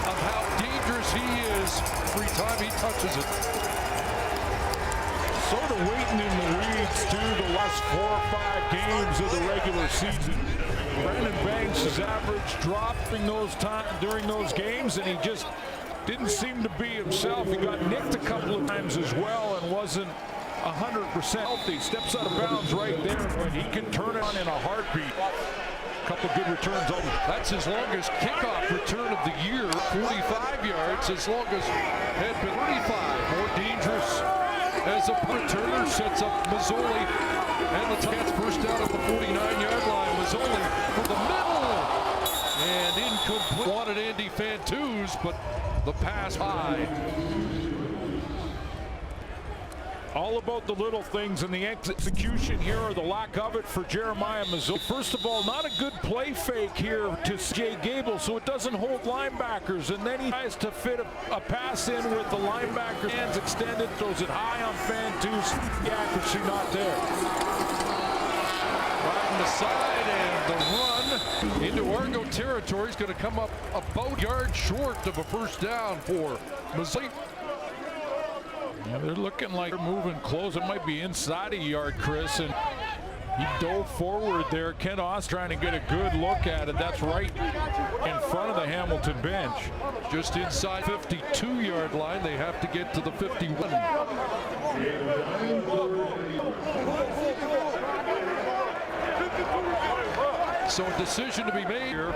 of how dangerous he is every time he touches it. Sort of waiting in the weeds too the last 4 or 5 games of the regular season. Brandon Banks' average dropping during those games, and he just didn't seem to be himself. He got nicked a couple of times as well and wasn't 100% healthy. Steps out of bounds right there, but he can turn it on in a heartbeat. Couple good returns over. That's his longest kickoff return of the year, 45 yards. His longest had been 35. More dangerous as a returner, sets up Mazzoli, and the Titans first down at the 49-yard line. Mazzoli for the middle, and incomplete. Wanted Andy Fantuz, but the pass high. All about the little things and the execution here, or the lack of it, for Jeremiah Mazzoli. First of all, not a good play fake here to Jay Gable, so it doesn't hold linebackers, and then he tries to fit a pass in with the linebacker hands extended, throws it high on Fantuz. The accuracy not there. Right on the side, and the run into Argo territory is going to come up about a yard short of a first down for Mazzoli. Yeah, they're looking like they're moving close. It might be inside a yard, Chris, and he dove forward there. Ken Oss trying to get a good look at it. That's right in front of the Hamilton bench. Just inside 52-yard line. They have to get to the 51. So a decision to be made here.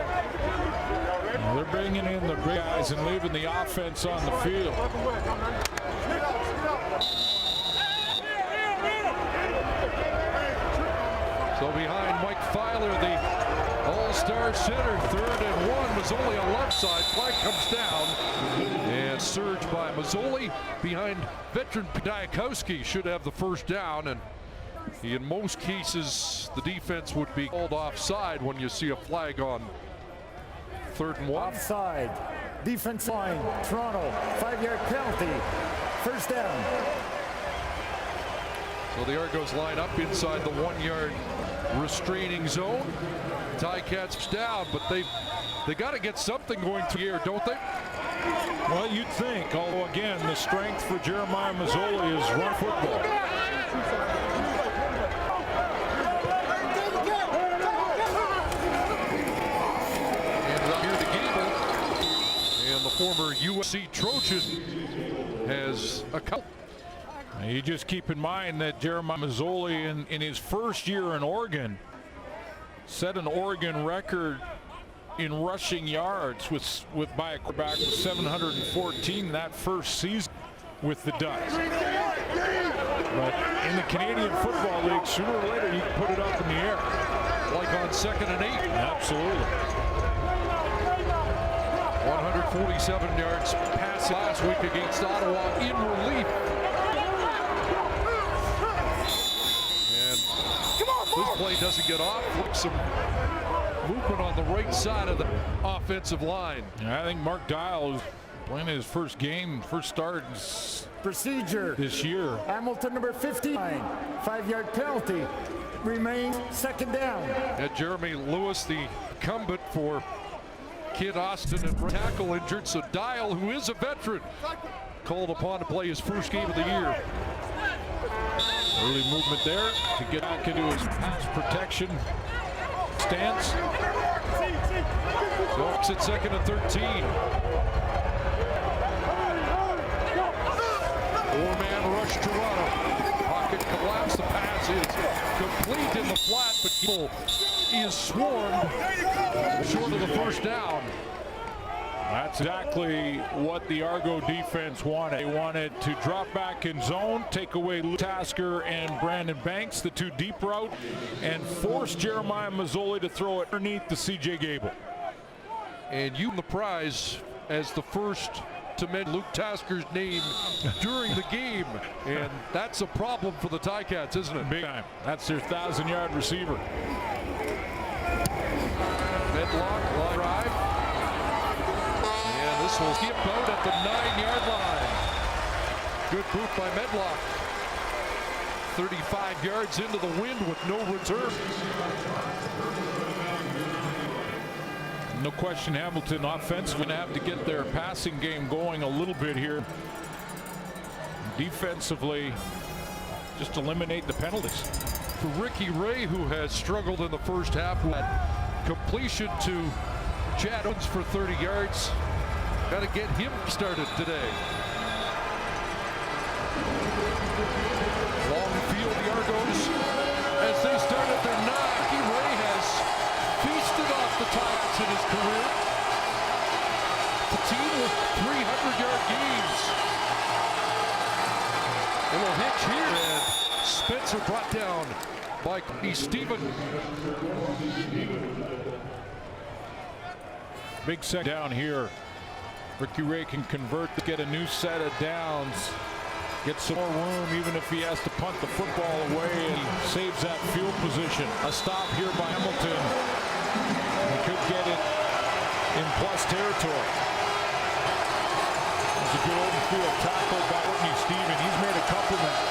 They're bringing in the big guys and leaving the offense on the field. So behind Mike Filer, the all-star center, 3rd and 1. Mazzoli on left side. Flag comes down. And surge by Mazzoli behind veteran Diakowski. Should have the first down. And in most cases, the defense would be called offside when you see a flag on 3rd and 1. Offside. Defense line. Toronto. 5-yard penalty. First down. So the Argos line up inside the 1-yard restraining zone. Ticats down, but they got to get something going through here, don't they? Well, you'd think, although again, the strength for Jeremiah Mazzoli is run football. And the former USC Trojan has a couple. You just keep in mind that Jeremiah Mazzoli in his first year in Oregon set an Oregon record in rushing yards by a quarterback with 714 that first season with the Ducks. But in the Canadian Football League, sooner or later you can put it up in the air. Like on 2nd and 8. Absolutely. 147 yards pass last week against Ottawa in relief. This play doesn't get off. Look, some movement on the right side of the offensive line. I think Mark Dial is playing his first start procedure this year. Hamilton number 59, 5-yard penalty. Remains 2nd down. And Jeremy Lewis, the incumbent for Kid Austin, and tackle injured. So Dial, who is a veteran, called upon to play his first game of the year. Early movement there to get back into his pass protection stance. Looks at 2nd and 13. 4-man rush Toronto. Pocket collapse. The pass is complete in the flat, but Gable is swarmed short of the first down. That's exactly what the Argo defense wanted. They wanted to drop back in zone, take away Tasker and Brandon Banks, the 2 deep route, and force Jeremiah Mazzoli to throw it underneath the CJ Gable. And you win the prize as the first to mention Luke Tasker's name during the game, and that's a problem for the Ticats, isn't it? Big time. That's their 1,000-yard receiver. Medlock, long drive. And this will skip out at the 9-yard line. Good boot by Medlock. 35 yards into the wind with no return. No question, Hamilton offensively going to have to get their passing game going a little bit here. Defensively, just eliminate the penalties. For Ricky Ray, who has struggled in the first half, had completion to Chad Owens for 30 yards. Got to get him started today. Long field, the Argonauts, as they start at their 9. Ricky Ray has feasted off the Ticats in his career. The team with 300-yard games. A little hitch here, and Spencer brought down by Stephen. Big set down here. Ricky Ray can convert to get a new set of downs. Get some more room even if he has to punt the football away, and he saves that field position. A stop here by Hamilton. He could get it in plus territory. It's a good open field tackle by Whitney Stephen. He's made a couple now.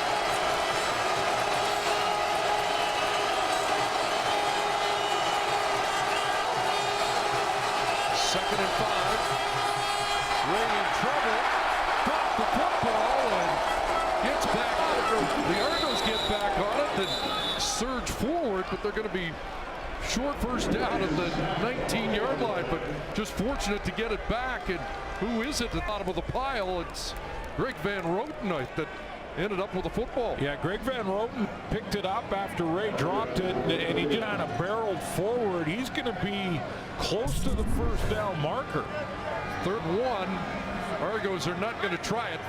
Second and 5. Ray in trouble. Got the football and gets back. The Argonauts get back on it and surge forward, but they're going to be short first down at the 19-yard line, but just fortunate to get it back. And who is it at the bottom of the pile? It's Greg Van Roten that ended up with the football. Yeah, Greg Van Roten picked it up after Ray dropped it, and he just kind of barreled forward. He's going to be close to the first down marker. 3rd and 1. Argos are not going to try it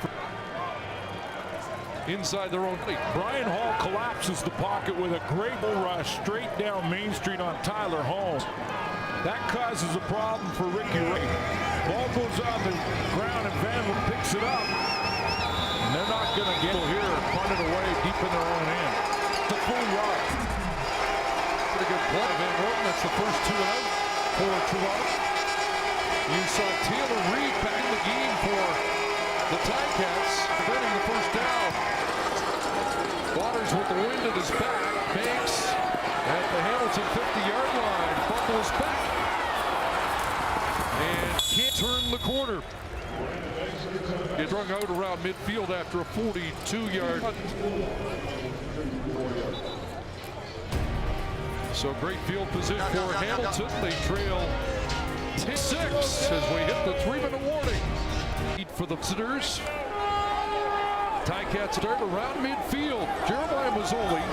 inside their own league. Brian Hall collapses the pocket with a great bull rush straight down Main Street on Tyler Holmes. That causes a problem for Ricky Ray. Ball goes on the ground and Van Roten picks it up. And they're not going to get it here, punt it away deep in their own end. The full yard. Pretty good play, Van Roten. That's the first 2 out for Toronto. You saw Taylor Reed back in the game for the Ticats, defending the first down. Waters with the wind at his back. Banks at the Hamilton 50-yard line. Buckles back. And can't turn the corner. It drug out around midfield after a 42-yard punt. So great field position for Hamilton. They trail 10-6 as we hit the 3-minute warning. For the visitors. Ticats start around midfield. Jeremiah Mazzoli,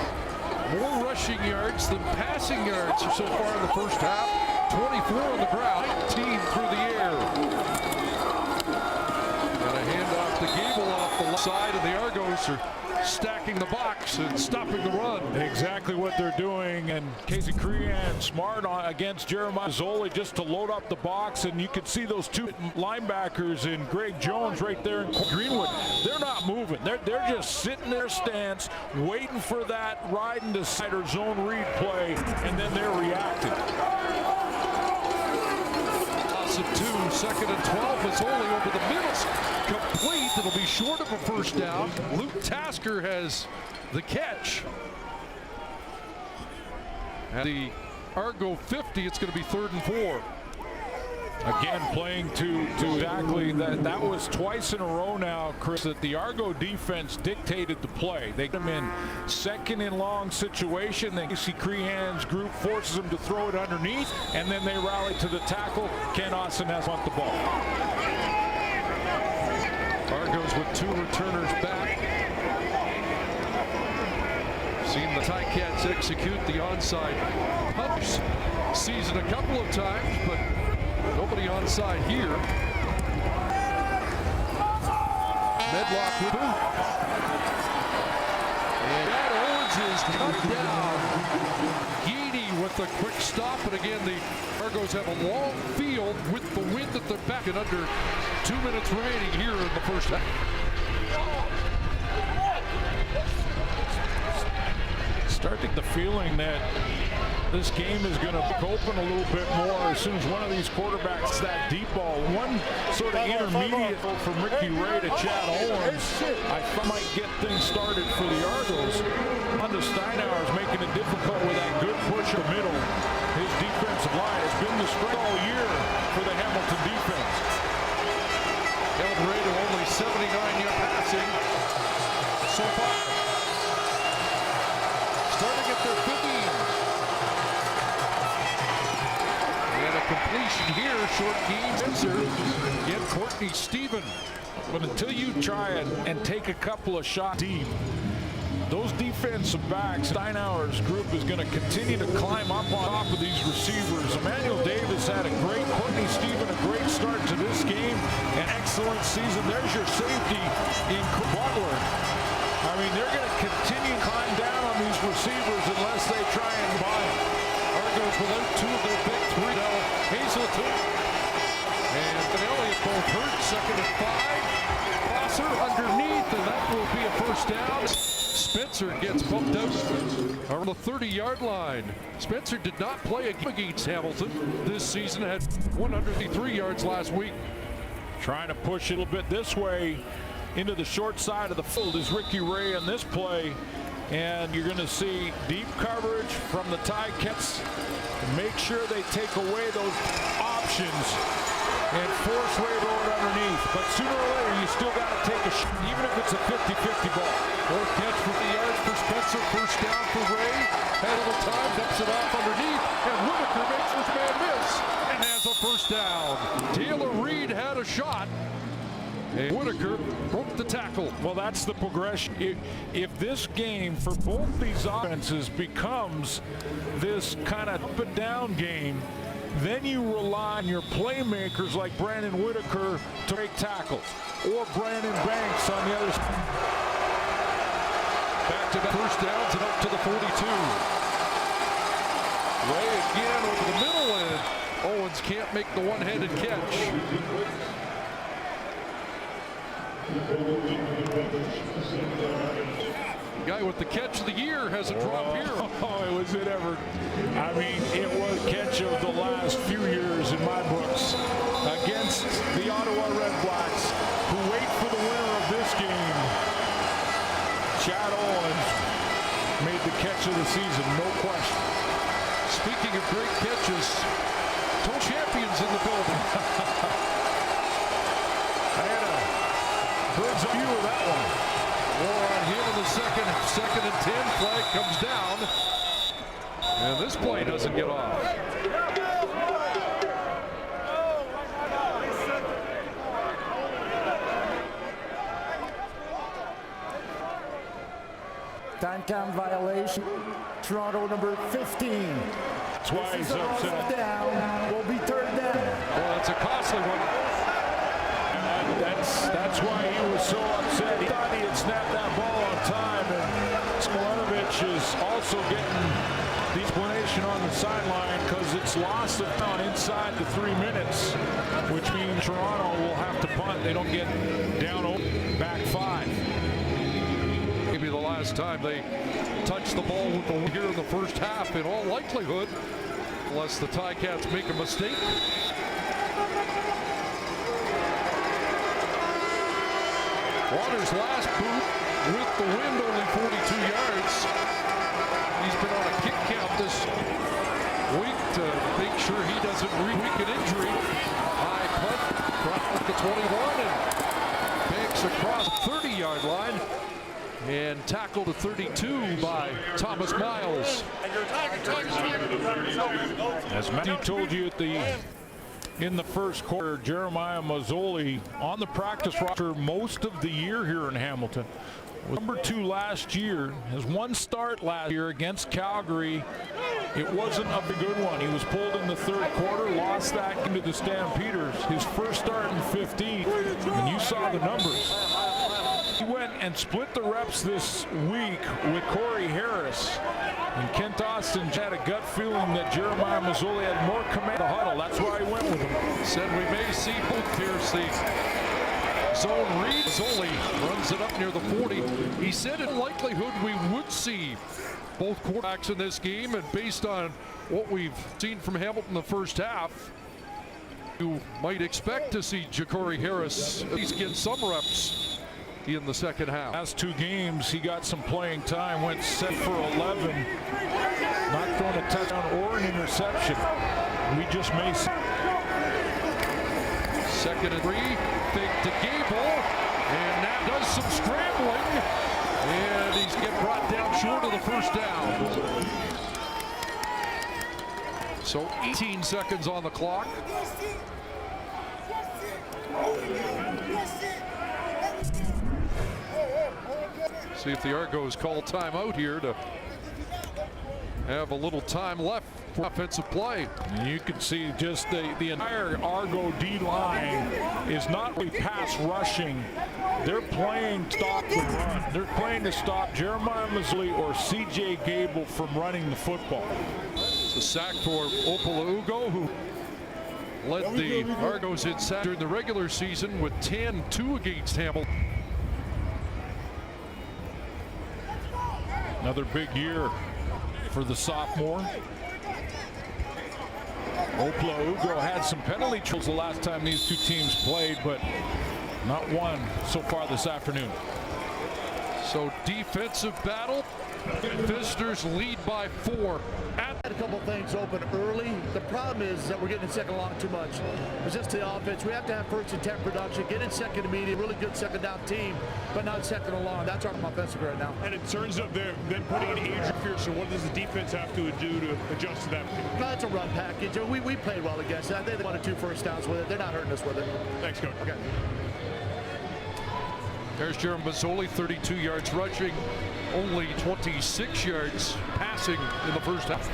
more rushing yards than passing yards so far in the first half. 24 on the ground, 19 through the air. And a handoff to Gable off the left side, and the Argos are stacking the box and stopping the run. Exactly what they're doing, and Casey Crean smart against Jeremiah Mazzoli just to load up the box, and you can see those 2 linebackers in Greg Jones right there in Greenwood. They're not moving. They're just sitting their stance, waiting for that riding the side or zone read play, and then they're reacting. Loss of 2, 2nd and 12. Mazzoli over the middle. Complete. It'll be short of a first down. Luke Tasker has the catch. At the Argo 50, it's going to be 3rd and 4. Again, playing to exactly that. That was twice in a row now, Chris, that the Argo defense dictated the play. They get them in 2nd and long situation. Then Casey Crean's group forces them to throw it underneath, and then they rally to the tackle. Ken Austin has want the ball. Argos with 2 returners back. Seen the Ticats execute the onside punch season a couple of times, but nobody onside here. Medlock with boot. And that Owens is cut down. Geedy with a quick stop, and again the Argos have a long field with the wind at their back, and under 2 minutes remaining here in the first half. Starting the feeling that this game is going to open a little bit more as soon as one of these quarterbacks, that deep ball, one sort of intermediate from Ricky Ray to Chad Owens, I might get things started for the Argos. Under Steinauer is making it difficult with that good push in the middle. His defensive line has been the strength all year for the Hamilton defense. Held Ray to only 79-yard passing so far. Starting at their 15. And a completion here, short game. Spencer, again, Courtney Stephen. But until you try and take a couple of shots deep, those defensive backs, Steinauer's group is going to continue to climb up on top of these receivers. Emmanuel Davis had a great, Courtney Stephen, a great start to this game. An excellent season. There's your safety in Butler. I mean, they're going to continue to climb down on these receivers unless they try and buy them. Argos without two of their big three now. Hazelton and Elliott both hurt. Second and 5. Crosser underneath, and that will be a first down. Spencer gets bumped out on the 30-yard line. Spencer did not play against Hamilton this season. Had 103 yards last week. Trying to push it a little bit this way into the short side of the field is Ricky Ray in this play. And you're going to see deep coverage from the Ticats. Make sure they take away those options and force Ray to it underneath. But sooner or later, you still got to take a shot, even if it's a 50-50 ball. Fourth catch for the yards for Spencer. First down for Ray. Had a little time, dumps it off underneath, and Whitaker makes this man miss and has a first down. Taylor Reed had a shot. And Whitaker broke the tackle. Well, that's the progression. If this game for both these offenses becomes this kind of up and down game, then you rely on your playmakers like Brandon Whitaker to make tackles, or Brandon Banks on the other side. Back to the first downs and up to the 42. Ray again over the middle, and Owens can't make the one-handed catch. The guy with the catch of the year has a drop here. Oh, was it ever? I mean, it was catch of the last few years in my books against the Ottawa Red Blacks, who wait for the winner of this game. Chad Owens made the catch of the season, no question. Speaking of great catches, two champions in the building. I had a bird's eye view of that one. More on him in the second and 10. Flag comes down. And this play doesn't get off. Time count violation. Toronto number 15. That's why he's upset. Down will be third down. Well, that's a costly one. That's why he was so upset. He thought he had snapped that ball on time, and Smolanovic is also getting the explanation on the sideline because it's loss of down inside the 3 minutes, which means Toronto will have to punt. They don't get down back 5. Maybe the last time they touched the ball with the here in the first half, in all likelihood, unless the Ticats make a mistake. Waters' last boot with the wind, only 42 yards. He's been on a kick count this week to make sure he doesn't weaken injury. High punt, across the 21, and Banks across the 30-yard line. And tackled to 32 by Thomas Miles. As Matthew told you in the first quarter, Jeremiah Mazzoli on the practice roster most of the year here in Hamilton. Number 2 last year, has one start last year against Calgary. It wasn't a good one. He was pulled in the third quarter, lost that into the Stampeders. His first start in 15, and you saw the numbers. He went and split the reps this week with Corey Harris. And Kent Austin had a gut feeling that Jeremiah Mazzoli had more command of the huddle. That's why he went with him. Said we may see both Pierce the zone read. Mazzoli runs it up near the 40. He said in likelihood we would see both quarterbacks in this game, and based on what we've seen from Hamilton the first half, you might expect to see Ja'Cory Harris at least get some reps in the second half. Last 2 games, he got some playing time, went set for 11, not throwing a touchdown or an interception. We just may see. 2nd and 3, fake to Gable, and that does some scrambling, and he's get brought down short of the first down. So 18 seconds on the clock. See if the Argos call timeout here to have a little time left for offensive play. And you can see just the entire Argo D-line is not really pass rushing. They're playing stop the run. They're playing to stop Jeremiah Mazzoli or C.J. Gable from running the football. It's a sack for Opala-Ugo, who led the Argos in sack during the regular season with 10-2 against Hamilton. Another big year for the sophomore. Opala-Ugo had some penalty troubles the last time these 2 teams played, but not one so far this afternoon. So defensive battle. Visitors lead by 4. Had a couple things open early. The problem is that we're getting in second long too much. It's just the offense. We have to have 1st and 10 production, get in second immediate, really good second down team, but not second and long. That's our offensive right now. And in terms of them putting in Adrian Pearson, what does the defense have to do to adjust to that? No, it's a run package. We played well against that. They wanted 2 first downs with it. They're not hurting us with it. Thanks, Coach. Okay. There's Jeremiah Mazzoli, 32 yards rushing, only 26 yards passing in the first half.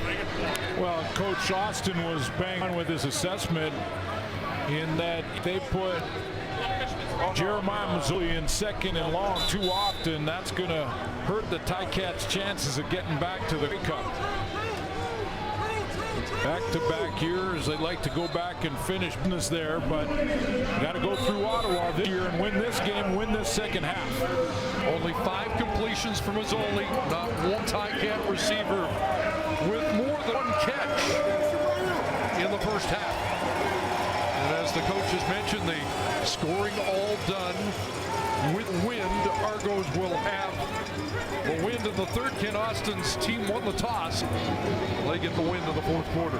Well, Coach Austin was bang on with his assessment in that they put Jeremiah Mazzoli in 2nd and long too often. That's going to hurt the Ticats' chances of getting back to the Cup. Back-to-back years, they like to go back and finish business there, but got to go through Ottawa this year and win this game, win this second half. Only 5 completions from Mazzoli, not one Ticat receiver with more than 1 catch in the first half. And as the coaches mentioned, the scoring all done with wind. Argos will have the wind in the 3rd. Ken Austin's team won the toss. They get the wind in the 4th quarter.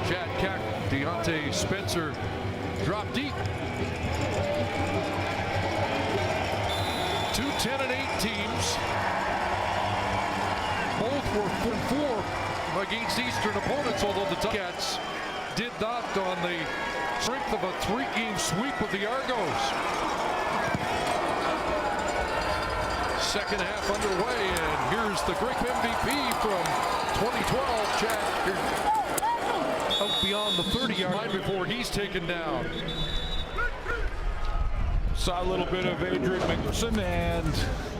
Chad Keck, Deontay Spencer drop deep. 2 10-8 teams. Both were 4 against Eastern opponents, although the Ticats did not on the strength of a 3-game sweep with the Argos. Second half underway, and here's the great MVP from 2012, Chad, out beyond the 30-yard line before he's taken down. Saw a little bit of Adrian McPherson, and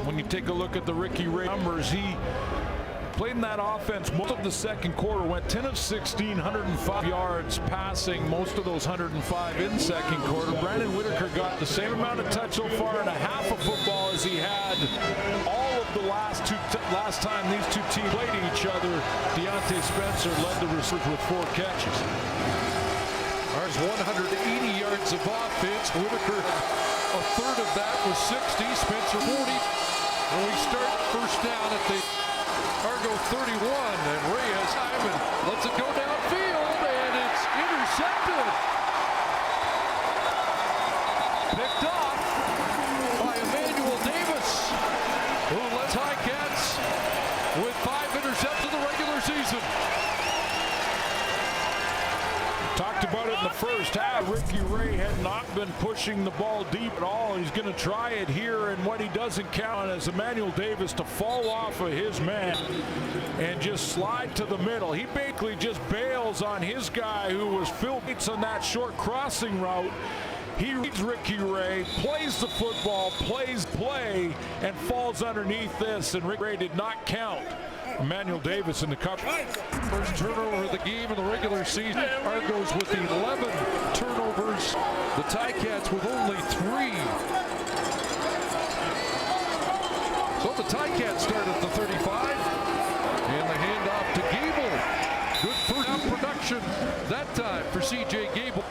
when you take a look at the Ricky Ray numbers, he played in that offense most of the second quarter, went 10 of 16, 105 yards passing, most of those 105 in second quarter. Brandon Whitaker got the same amount of touch so far in a half of football as he had all of the last time these 2 teams played each other. Deontay Spencer led the receivers with 4 catches. There's 180 yards of offense. Whitaker, a third of that was 60. Spencer 40. And we start first down at the Argo 31, and Reyes Hyman lets it go downfield, and it's intercepted. Picked off by Emmanuel Davis, who led Ticats with 5 interceptions in the regular season. Talked about it in the first half. Ricky Ray had not been pushing the ball deep at all. He's going to try it here, and what he doesn't count on is Emmanuel Davis to fall off of his man and just slide to the middle. He basically just bails on his guy who was filled on that short crossing route, He reads Ricky Ray, plays the football, plays play, and falls underneath this, and Ricky Ray did not count. Emmanuel Davis in the cover. First turnover of the game in the regular season. Argos with 11 turnovers. The Ticats with only 3. So the Ticats start at the 35. And the handoff to Gable. Good first down production that time for C.J. Gable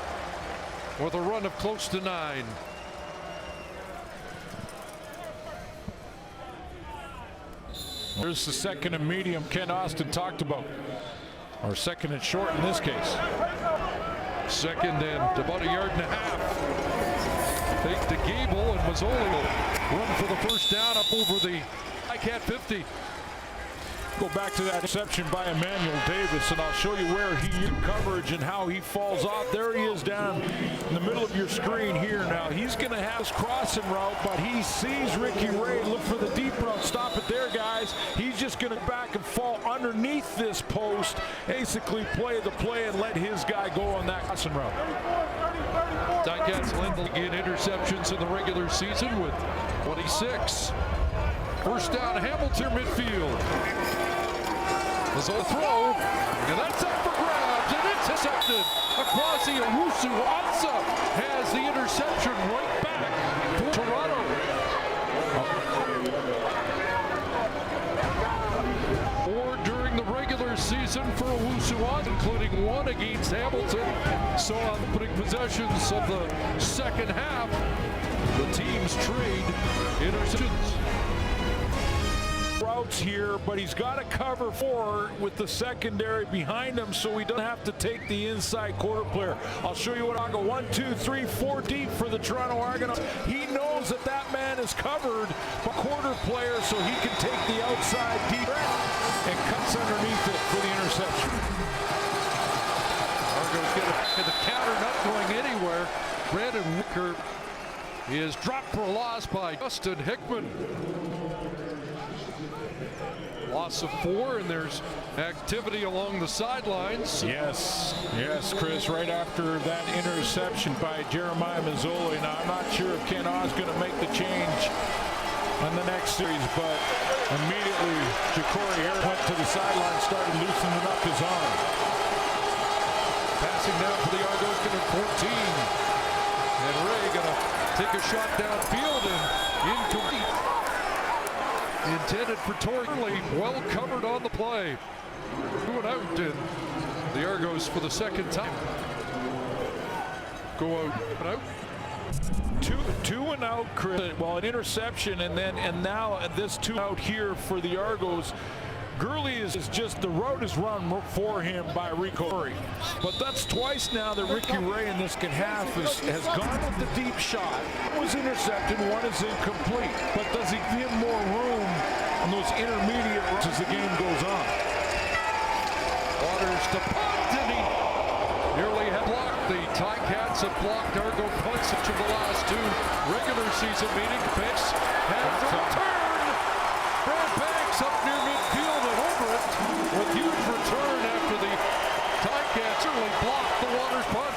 with a run of close to 9. Here's the second and medium Ken Austin talked about. Or second and short in this case. Second and about 1.5 yards. Fake to Gable, and Mazzoli will run for the first down up over the Ticat 50. Go back to that interception by Emmanuel Davis, and I'll show you where he in coverage and how he falls off. There he is down in the middle of your screen here. Now he's going to have his crossing route, but he sees Ricky Ray. Look for the deep route. Stop it there, guys. He's just going to back and fall underneath this post, basically play the play and let his guy go on that crossing route. Ticats led the league in interceptions in the regular season with 26. First down, Hamilton midfield. Mazzoli throw, and that's up for grabs, and it's intercepted. Akwasi Owusu-Ansah has the interception right back for Toronto. Or during the regular season for Owusu-Ansah, including one against Hamilton. So on the opening possessions of the second half, the teams trade interceptions. Routes here, but he's got to cover 4 with the secondary behind him, so he doesn't have to take the inside quarter player. I'll show you what I'll go. 1, 2, 3, 4 deep for the Toronto Argonauts. He knows that that man is covered by quarter player, so he can take the outside deep and cuts underneath it for the interception. Argos get the counter, not going anywhere. Brandon Wicker is dropped for a loss by Justin Hickman. Loss of 4, and there's activity along the sidelines. Yes, Chris, right after that interception by Jeremiah Mazzoli. Now, I'm not sure if Ken Oz is going to make the change in the next series, but immediately Ja'Cory Harris went to the sideline, started loosening up his arm. Passing down for the Argos, going to 14. And Ray going to take a shot downfield and incomplete. Intended for Torley, well covered on the play. 2 and out, and the Argos for the second time go out and out. Two and out, Chris. Well, an interception, and now this 2 out here for the Argos. Gurley is just, the road is run for him by Rico Curry. But that's twice now that Ricky Ray in this second half has gone with the deep shot. One was intercepted, one is incomplete. But does he give more room on those intermediate runs as the game goes on? Waters to punt, and he nearly had blocked. The Ticats have blocked Argo punts each of the last 2 regular season meetings. Banks has the return. Brad Banks up near midfield and over it with huge return after the Ticats early blocked the Waters punt.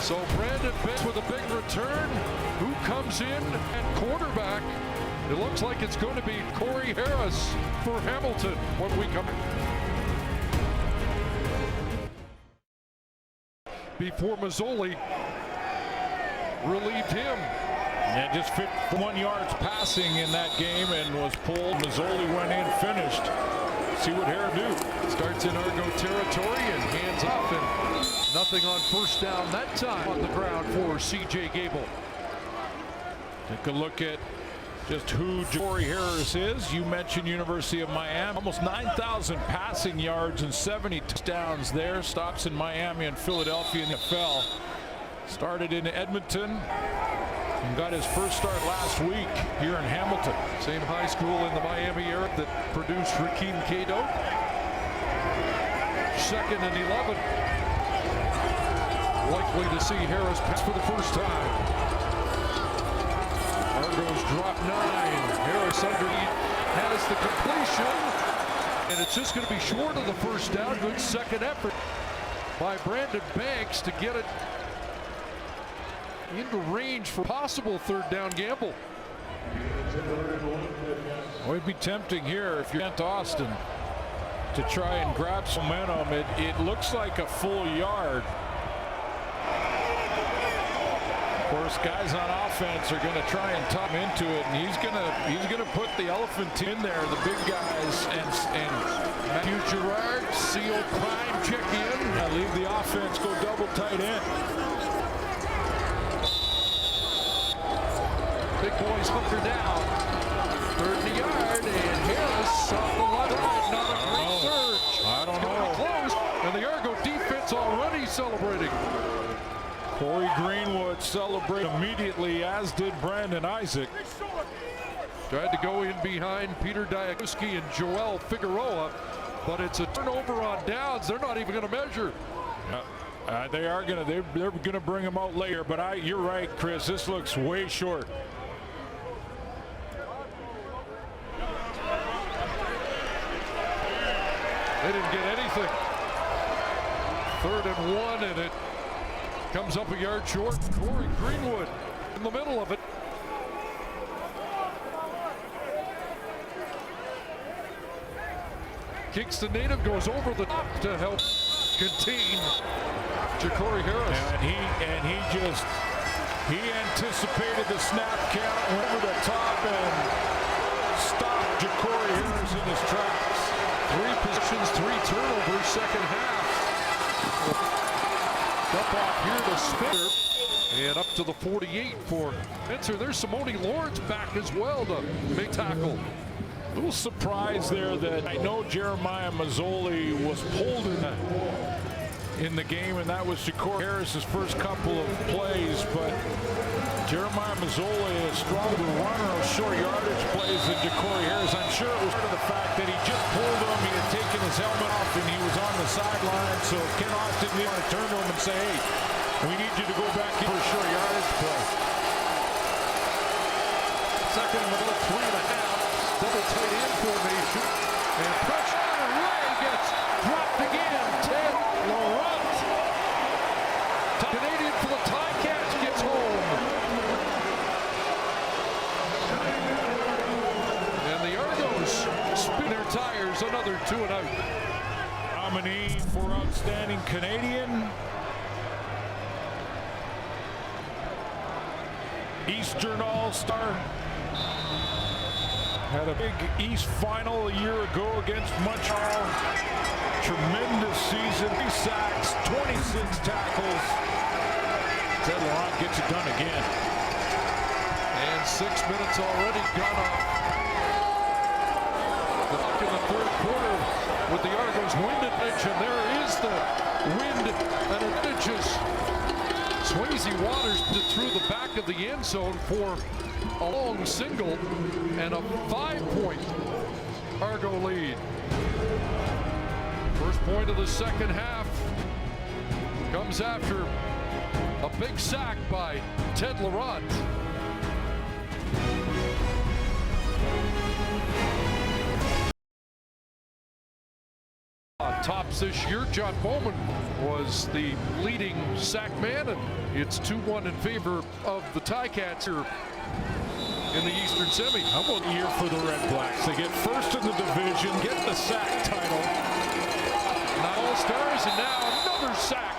So Brandon Banks with a big return. Who comes in at quarterback? It looks like it's going to be Corey Harris for Hamilton when we come before Mazzoli relieved him. And just 51 yards passing in that game and was pulled. Mazzoli went in, finished. See what Harris do. Starts in Argo territory and hands off, and nothing on first down that time on the ground for C.J. Gable. Take a look at just who Ja'Cory Harris is. You mentioned University of Miami. Almost 9,000 passing yards and 70 touchdowns there. Stops in Miami and Philadelphia in the NFL. Started in Edmonton and got his first start last week here in Hamilton. Same high school in the Miami area that produced Rakeem Cato. 2nd and 11. Likely to see Harris pass for the first time. Argos drop 9. Harris underneath has the completion. And it's just going to be short of the first down. Good second effort. by Brandon Banks to get it into range for possible third down gamble. Well, it'd be tempting here if you're Kent Austin to try and grab some momentum. It looks like a full yard. Of course, guys on offense are going to try and tuck him into it, and he's gonna put the elephant team in there, the big guys, and Matthew Gerard, CO Prime check in. Leave the offense, go double tight end. Big boys hunker down. Third and a yard, and Harris off the line. Not a great surge. I don't know. Close, and the Argo defense already celebrating. Corey Greenwood celebrated immediately, as did Brandon Isaac. Tried to go in behind Peter Diakowski and Joel Figueroa, but it's a turnover on downs. They're not even going to measure. They are going to. They're going to bring him out later. But you're right, Chris. This looks way short. They didn't get anything. 3rd and 1, and it comes up a yard short. Corey Greenwood in the middle of it. Kingston native goes over the top to help contain Ja'Cory Harris. And he anticipated the snap count, went over the top and stopped Ja'Cory Harris in his tracks. 3 possessions, 3 turnovers, second half. Up off here to Spinner, and up to the 48 for Spencer. There's Simone Lawrence back as well to make tackle. A little surprise there that I know Jeremiah Mazzoli was pulled in the game, and that was Ja'Cory Harris's first couple of plays, but Jeremiah Mazzoli, a stronger runner of short yardage plays than Ja'Cory Harris. I'm sure it was part of the fact that he just pulled him, he had taken his helmet off, and he was on the sideline, so Ken Austin didn't want to turn to him and say, hey, we need you to go back in for a short yardage play. Second and about 3.5. Double tight end formation, and pressure on Ray gets dropped again. Ted Laurent, Canadian for the Ticats, gets home. And the Argos spin their tires, another 2 and out. Nominee for Outstanding Canadian. Eastern All-Star. Had a big East final a year ago against Montreal. Tremendous season. 3 sacks, 26 tackles. Ted Laurent gets it done again. And 6 minutes already gone off. Back in the 3rd quarter with the Argos wind advantage, and there is the wind advantages. Swayze Waters through the back of the end zone for a long single and a 5-point Argo lead. First point of the second half comes after a big sack by Ted Laurent. Tops this year, John Bowman was the leading sack man, and it's 2-1 in favor of the Ticats here in the Eastern Semi. How about a year for the Red Blacks? They get first in the division, get the sack title. 9 All-Stars, and now another sack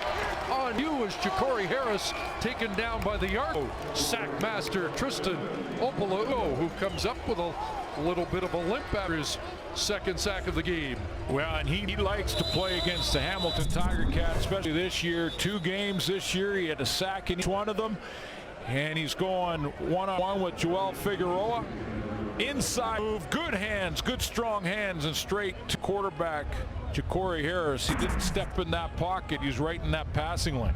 on you as Ja'Cory Harris taken down by the Argo sack master Tristan Opolugo, who comes up with a little bit of a limp after his second sack of the game. Well, and he likes to play against the Hamilton Tiger Cats, especially this year. 2 games this year, he had a sack in each one of them. And he's going one-on-one with Joel Figueroa. Inside move, good hands, good strong hands, and straight to quarterback Ja'Cory Harris. He didn't step in that pocket. He's right in that passing lane.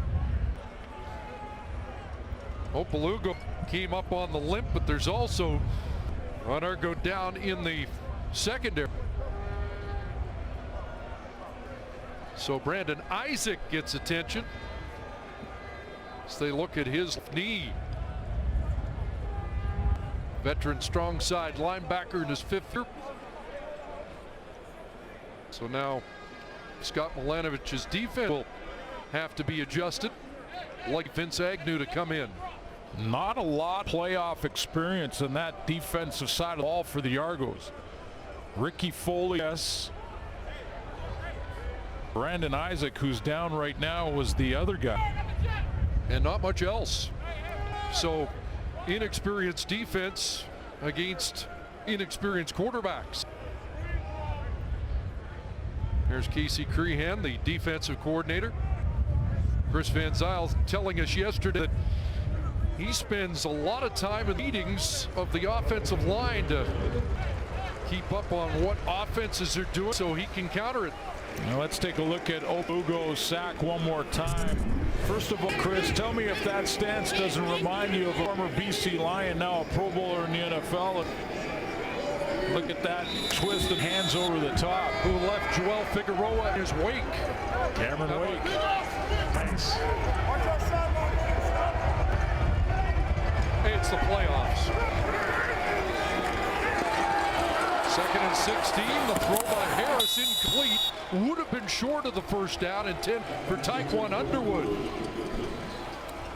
Opolugo came up on the limp, but there's also an Argo down in the secondary. So Brandon Isaac gets attention as they look at his knee. Veteran strong side linebacker in his 5th year. So now Scott Milanovic's defense will have to be adjusted, like Vince Agnew to come in. Not a lot of playoff experience in that defensive side of the ball for the Argos. Ricky Foley, yes. Brandon Isaac, who's down right now, was the other guy. And not much else. So inexperienced defense against inexperienced quarterbacks. There's Casey Crehan, the defensive coordinator. Chris Van Zyl telling us yesterday that he spends a lot of time in meetings of the offensive line to keep up on what offenses are doing so he can counter it. Now let's take a look at Ugo's sack one more time. First of all, Chris, tell me if that stance doesn't remind you of a former BC Lion, now a Pro Bowler in the NFL. Look at that twist of hands over the top. Who left Joel Figueroa in his wake? Cameron Wake. Nice. It's the playoffs. 2nd and 16. The throw by Harris incomplete. Would have been short of the first down, and 10 for Taekwon Underwood.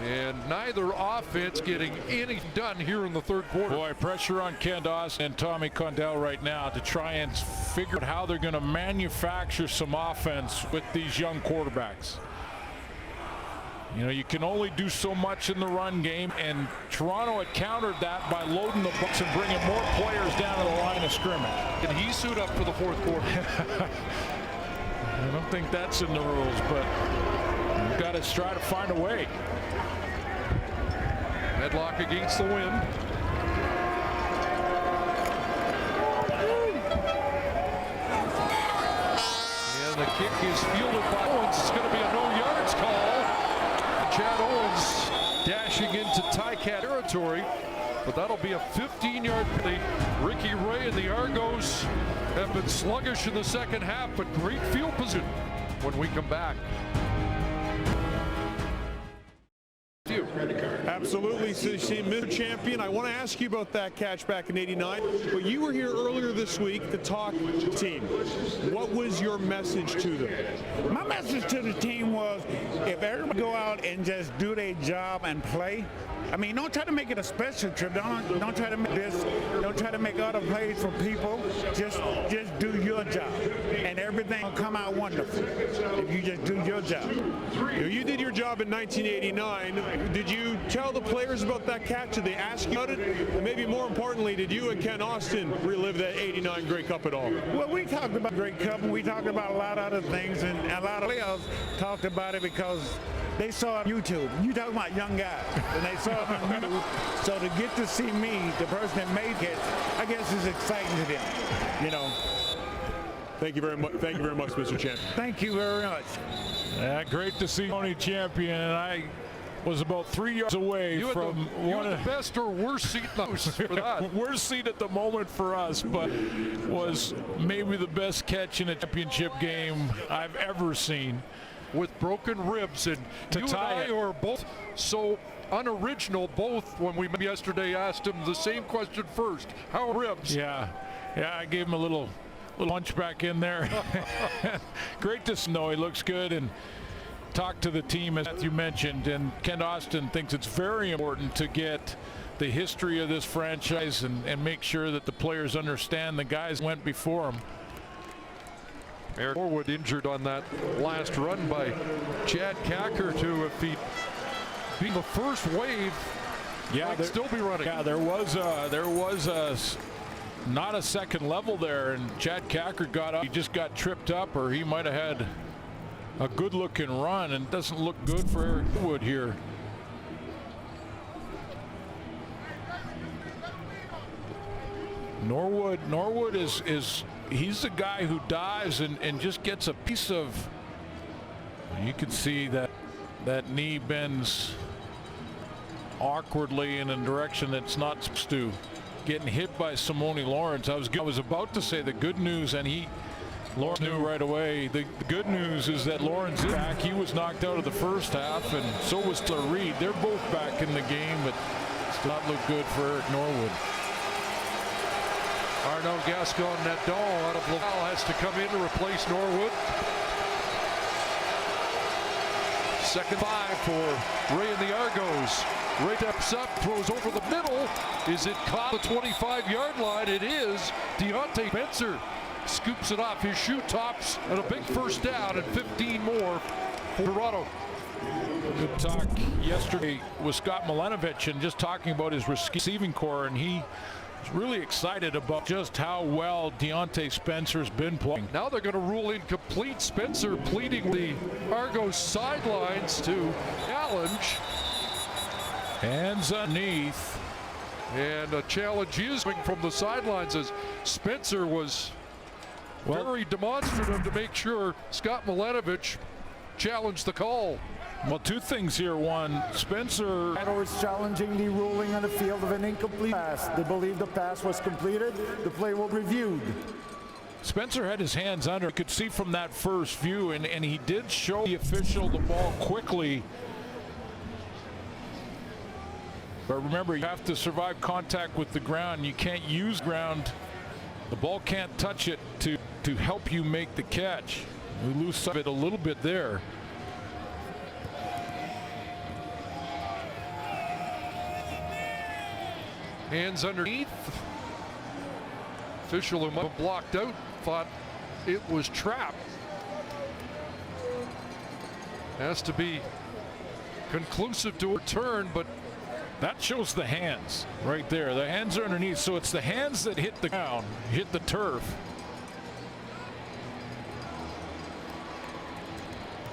And neither offense getting any done here in the third quarter. Boy, pressure on Ken Dawson and Tommy Condell right now to try and figure out how they're going to manufacture some offense with these young quarterbacks. You know, you can only do so much in the run game, and Toronto had countered that by loading the books and bringing more players down to the line of scrimmage. Can he suit up for the fourth quarter? I don't think that's in the rules, but you've got to try to find a way. Headlock against the wind. And the kick is fielded by Owens. It's going to be a no yards call. Chad Owens dashing into Ticat territory, but that'll be a 15-yard penalty. Ricky Ray and the Argos have been sluggish in the second half, but great field position when we come back. Absolutely, Mr. Champion. I want to ask you about that catch back in '89, but you were here earlier this week to talk to the team. What was your message to them? My message to the team was, if everybody go out and just do their job and play, I mean, don't try to make it a special trip. Don't try to make this. Don't try to make other plays for people. Just do your job, and everything will come out wonderful if you just do your job. You did your job in 1989. Did you tell the players about that catch? Did they ask you about it? And maybe more importantly, did you and Ken Austin relive that '89 Grey Cup at all? Well, we talked about Grey Cup, and we talked about a lot of other things, and a lot of players talked about it because they saw it on YouTube. You talking about young guys, and they saw it on YouTube. So to get to see me, the person that made it, I guess is exciting to them, you know. Thank you very much. Thank you very much, Mr. Champion. Thank you very much. Yeah, great to see Tony Champion, and I was about 3 yards away from one of the best or worst seat for that. Worst seat at the moment for us, but was maybe the best catch in a championship game I've ever seen. With broken ribs, and to you tie and I are both so unoriginal. Both, when we met yesterday, asked him the same question first. How are ribs? Yeah, I gave him a little lunch back in there. Great to know he looks good, and talk to the team, as Matthew mentioned, and Ken Austin thinks it's very important to get the history of this franchise and make sure that the players understand the guys went before them. Eric Norwood injured on that last run by Chad Kacker, too. If he beat the first wave, might still be running. Yeah, there was not a second level there, and Chad Kacker got up. He just got tripped up, or he might have had a good-looking run, and it doesn't look good for Eric Norwood here. Norwood is he's the guy who dives and just gets a piece of. You can see that knee bends awkwardly in a direction that's not supposed to. Getting hit by Simone Lawrence. I was about to say the good news, and Lawrence knew right away. The good news is that Lawrence is back. He was knocked out of the first half, and so was Taylor Reed. They're both back in the game, but it's not look good for Eric Norwood. Arnaud Gascon-Nadon out of Laval has to come in to replace Norwood. Second 5 for Ray and the Argos. Ray steps up, throws over the middle. Is it caught the 25-yard line? It is. Deontay Spencer scoops it off his shoe tops and a big first down and 15 more for Toronto. Good talk yesterday with Scott Milanovich and just talking about his receiving core, and he was really excited about just how well Deontay Spencer's been playing. Now they're going to rule incomplete. Spencer pleading the Argos sidelines to challenge. Hands underneath. And a challenge is coming from the sidelines as Spencer was very demonstrative to make sure Scott Milanovich challenged the call. Well, two things here. One, Spencer is challenging the ruling on the field of an incomplete pass. They believe the pass was completed. The play will be reviewed. Spencer had his hands under. You could see from that first view, and he did show the official the ball quickly. But remember, you have to survive contact with the ground. You can't use ground. The ball can't touch it to help you make the catch. We lose sight of it a little bit there. Hands underneath. Official who might have blocked out thought it was trapped. Has to be conclusive to a return, but that shows the hands right there. The hands are underneath, so it's the hands that hit the ground, hit the turf.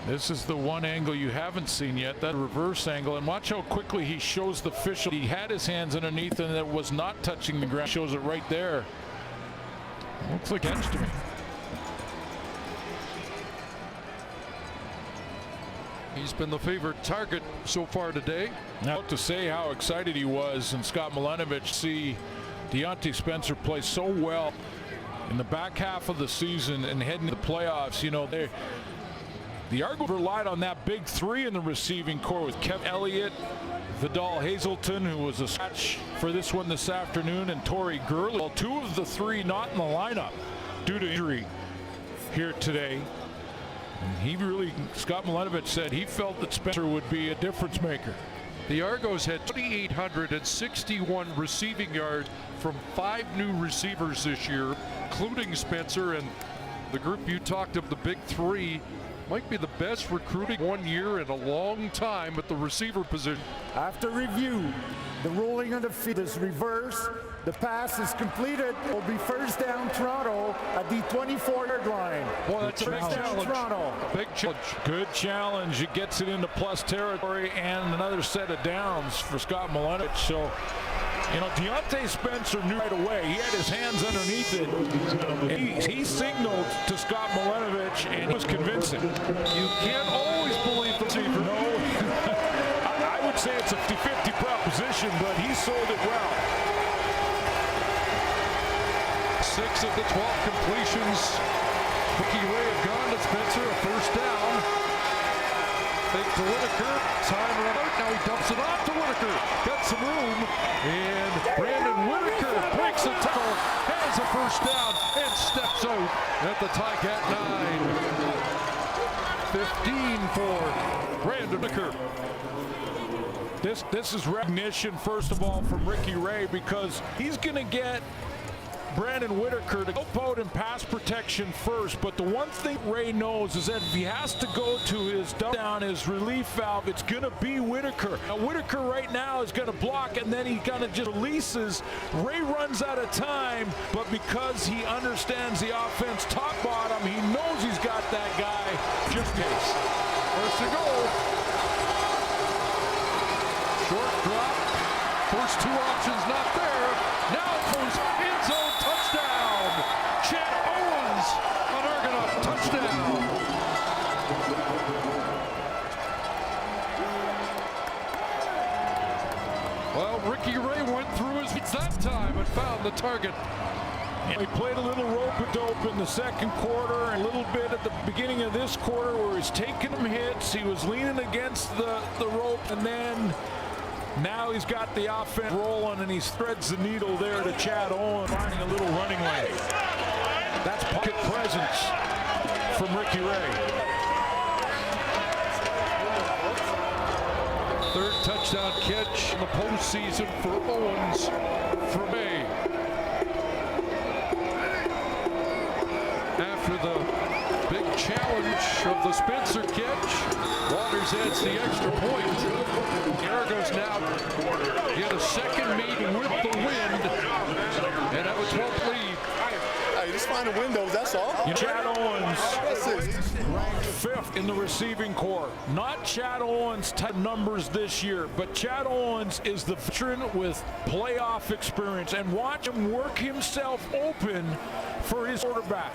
This is the one angle you haven't seen yet, that reverse angle. And watch how quickly he shows the official. He had his hands underneath and it was not touching the ground. Shows it right there. Looks like edge to me. He's been the favorite target so far today. Now to say how excited he was, and Scott Milanovich see Deontay Spencer play so well in the back half of the season and heading to the playoffs. You know, the Argos relied on that big three in the receiving core with Kevin Elliott, Vidal Hazelton, who was a scratch for this one this afternoon, and Torrey Gurley. Well, two of the three not in the lineup due to injury here today. And Scott Milanovich said he felt that Spencer would be a difference maker. The Argos had 2,861 receiving yards from 5 new receivers this year, including Spencer, and the group you talked of, the big three, might be the best recruiting 1 year in a long time at the receiver position. After review, the ruling on the field is reversed. The pass is completed. It will be first down Toronto at the 24-yard line. Boy, that's a big challenge. Toronto. Big challenge. Good challenge. It gets it into plus territory and another set of downs for Scott Milanovich. So, you know, Deontay Spencer knew right away. He had his hands underneath it. He signaled to Scott Milanovich, and he was convincing. You can't always believe the receiver. No. I would say it's a 50-50 proposition, but he sold it well. 6 of the 12 completions. Ricky Ray have gone to Spencer, a first down. Fake to Whitaker, time run out, now he dumps it off to Whitaker. Got some room, and Brandon Whitaker breaks a tackle, has a first down, and steps out at the tie at 9. 15 for Brandon Whitaker. This is recognition, first of all, from Ricky Ray, because he's going to get Brandon Whitaker to help out in pass protection first. But the one thing Ray knows is that if he has to go to his dump down, his relief valve, it's going to be Whitaker. Now, Whitaker right now is going to block, and then he kind of just releases. Ray runs out of time, but because he understands the offense top bottom, he knows he's got that guy just in case. First to go. Short drop. First two options not there. Now it goes end zone touchdown. Chad Owens, an Argonaut touchdown. Well, Ricky Ray went through his feet that time and found the target. He played a little rope-a-dope in the second quarter, and a little bit at the beginning of this quarter where he's taking him hits. He was leaning against the rope, and then now he's got the offense rolling, and he threads the needle there to Chad Owen, finding a little running lane. That's pocket presence from Ricky Ray. touchdown catch in the postseason for Owens from A. After the big challenge of the Spencer catch, Waters adds the extra point. Argonauts now get a second meeting with the wind and have a 12th lead. Hey, just find the windows, that's all. Chad Owens ranked 5th in the receiving corps. Not Chad Owens type numbers this year, but Chad Owens is the veteran with playoff experience, and watch him work himself open for his quarterback.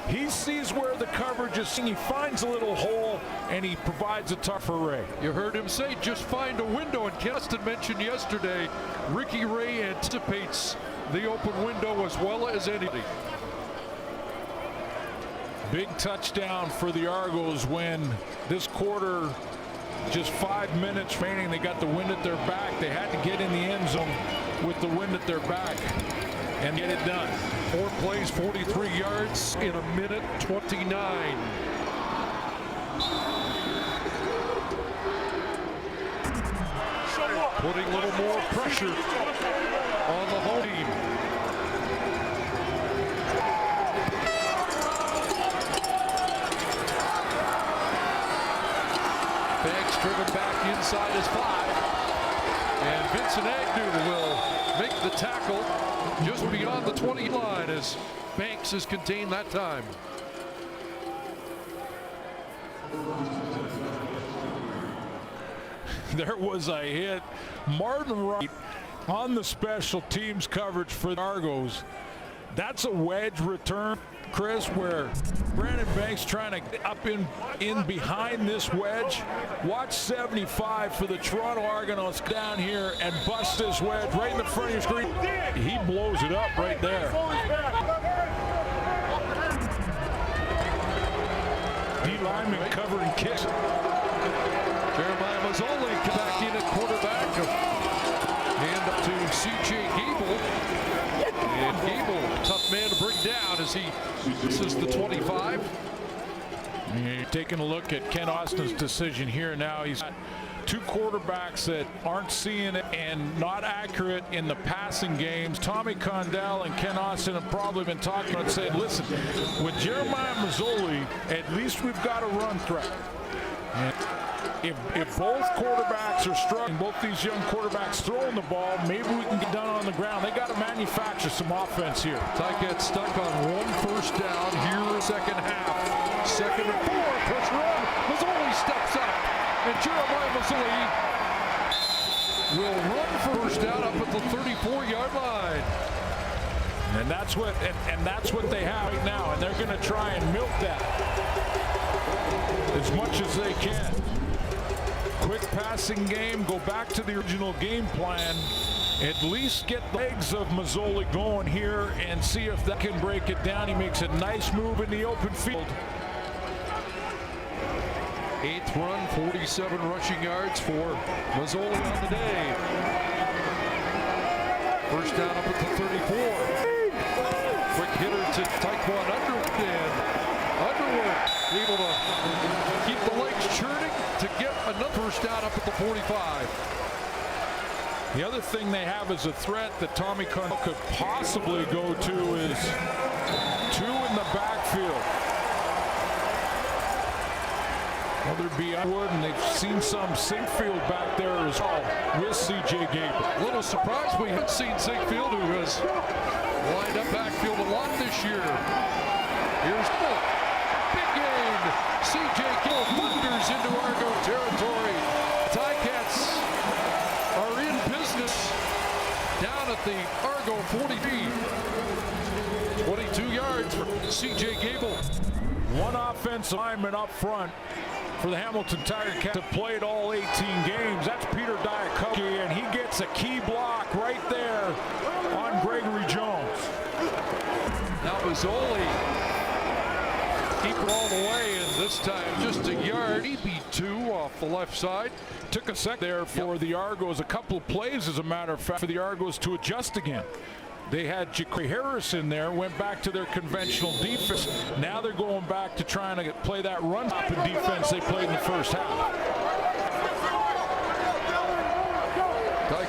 He sees where the coverage is, he finds a little hole, and he provides a tough array. You heard him say, just find a window, and Keston mentioned yesterday, Ricky Ray anticipates the open window as well as anybody. Big touchdown for the Argos when this quarter, just 5 minutes remaining, they got the wind at their back. They had to get in the end zone with the wind at their back and get it done. 4 plays, 43 yards in 1:29. Putting a little more pressure on the home team. Banks driven back inside his 5. And Vincent Agnew will make the tackle just beyond the 20 line as Banks is contained that time. There was a hit. Martin Wright on the special teams coverage for the Argos. That's a wedge return, Chris, where Brandon Banks trying to get up in behind this wedge. Watch 75 for the Toronto Argonauts down here and bust this wedge right in the front of your screen. He blows it up right there. D lineman covering kicks. Jeremiah Mazzoli back in at quarterback. Hand up to C.J. Gable. And Gable, tough man to bring down as this is the 25. You're taking a look at Ken Austin's decision here now. He's got 2 quarterbacks that aren't seeing it and not accurate in the passing games. Tommy Condell and Ken Austin have probably been talking and said, listen, with Jeremiah Mazzoli, at least we've got a run threat. And if both quarterbacks are struggling, both these young quarterbacks throwing the ball, maybe we can get done on the ground. They got to manufacture some offense here. Ticats stuck on 1 first down here, second half. 2nd and 4, push run. Mazzoli steps up, and Jeremiah Mazzoli will run first down up at the 34-yard line. And that's what they have right now, and they're going to try and milk that as much as they can. Quick passing game, go back to the original game plan, at least get the legs of Mazzoli going here and see if that can break it down. He makes a nice move in the open field. 8th run, 47 rushing yards for Mazzoli on the day. First down up at the 34. Quick hitter to Taekwon Underwood, and Underwood able to keep the legs churning to get another first down up at the 45. The other thing they have as a threat that Tommy Condell could possibly go to is 2 in the backfield. Whether it be Underwood, and they've seen some Sinkfield back there as well with C.J. Gable. A little surprised we haven't seen Sinkfield, who has lined up backfield a lot this year. Here's the big game. C.J. Gable thunders into Argo territory. Ticats are in business down at the Argo 40 feet. 22 yards for C.J. Gable. One offensive lineman up front for the Hamilton Tiger Cats have played all 18 games. That's Peter Diakoski, and he gets a key block right there on Gregory Jones. Now Mazzoli keep it all the way, and this time just a yard. He beat 2 off the left side. Took a sec there for the Argos. A couple of plays, as a matter of fact, for the Argos to adjust again. They had Ja'Cory Harris in there, went back to their conventional defense. Now they're going back to trying to play that run-stopping defense they played in the first half.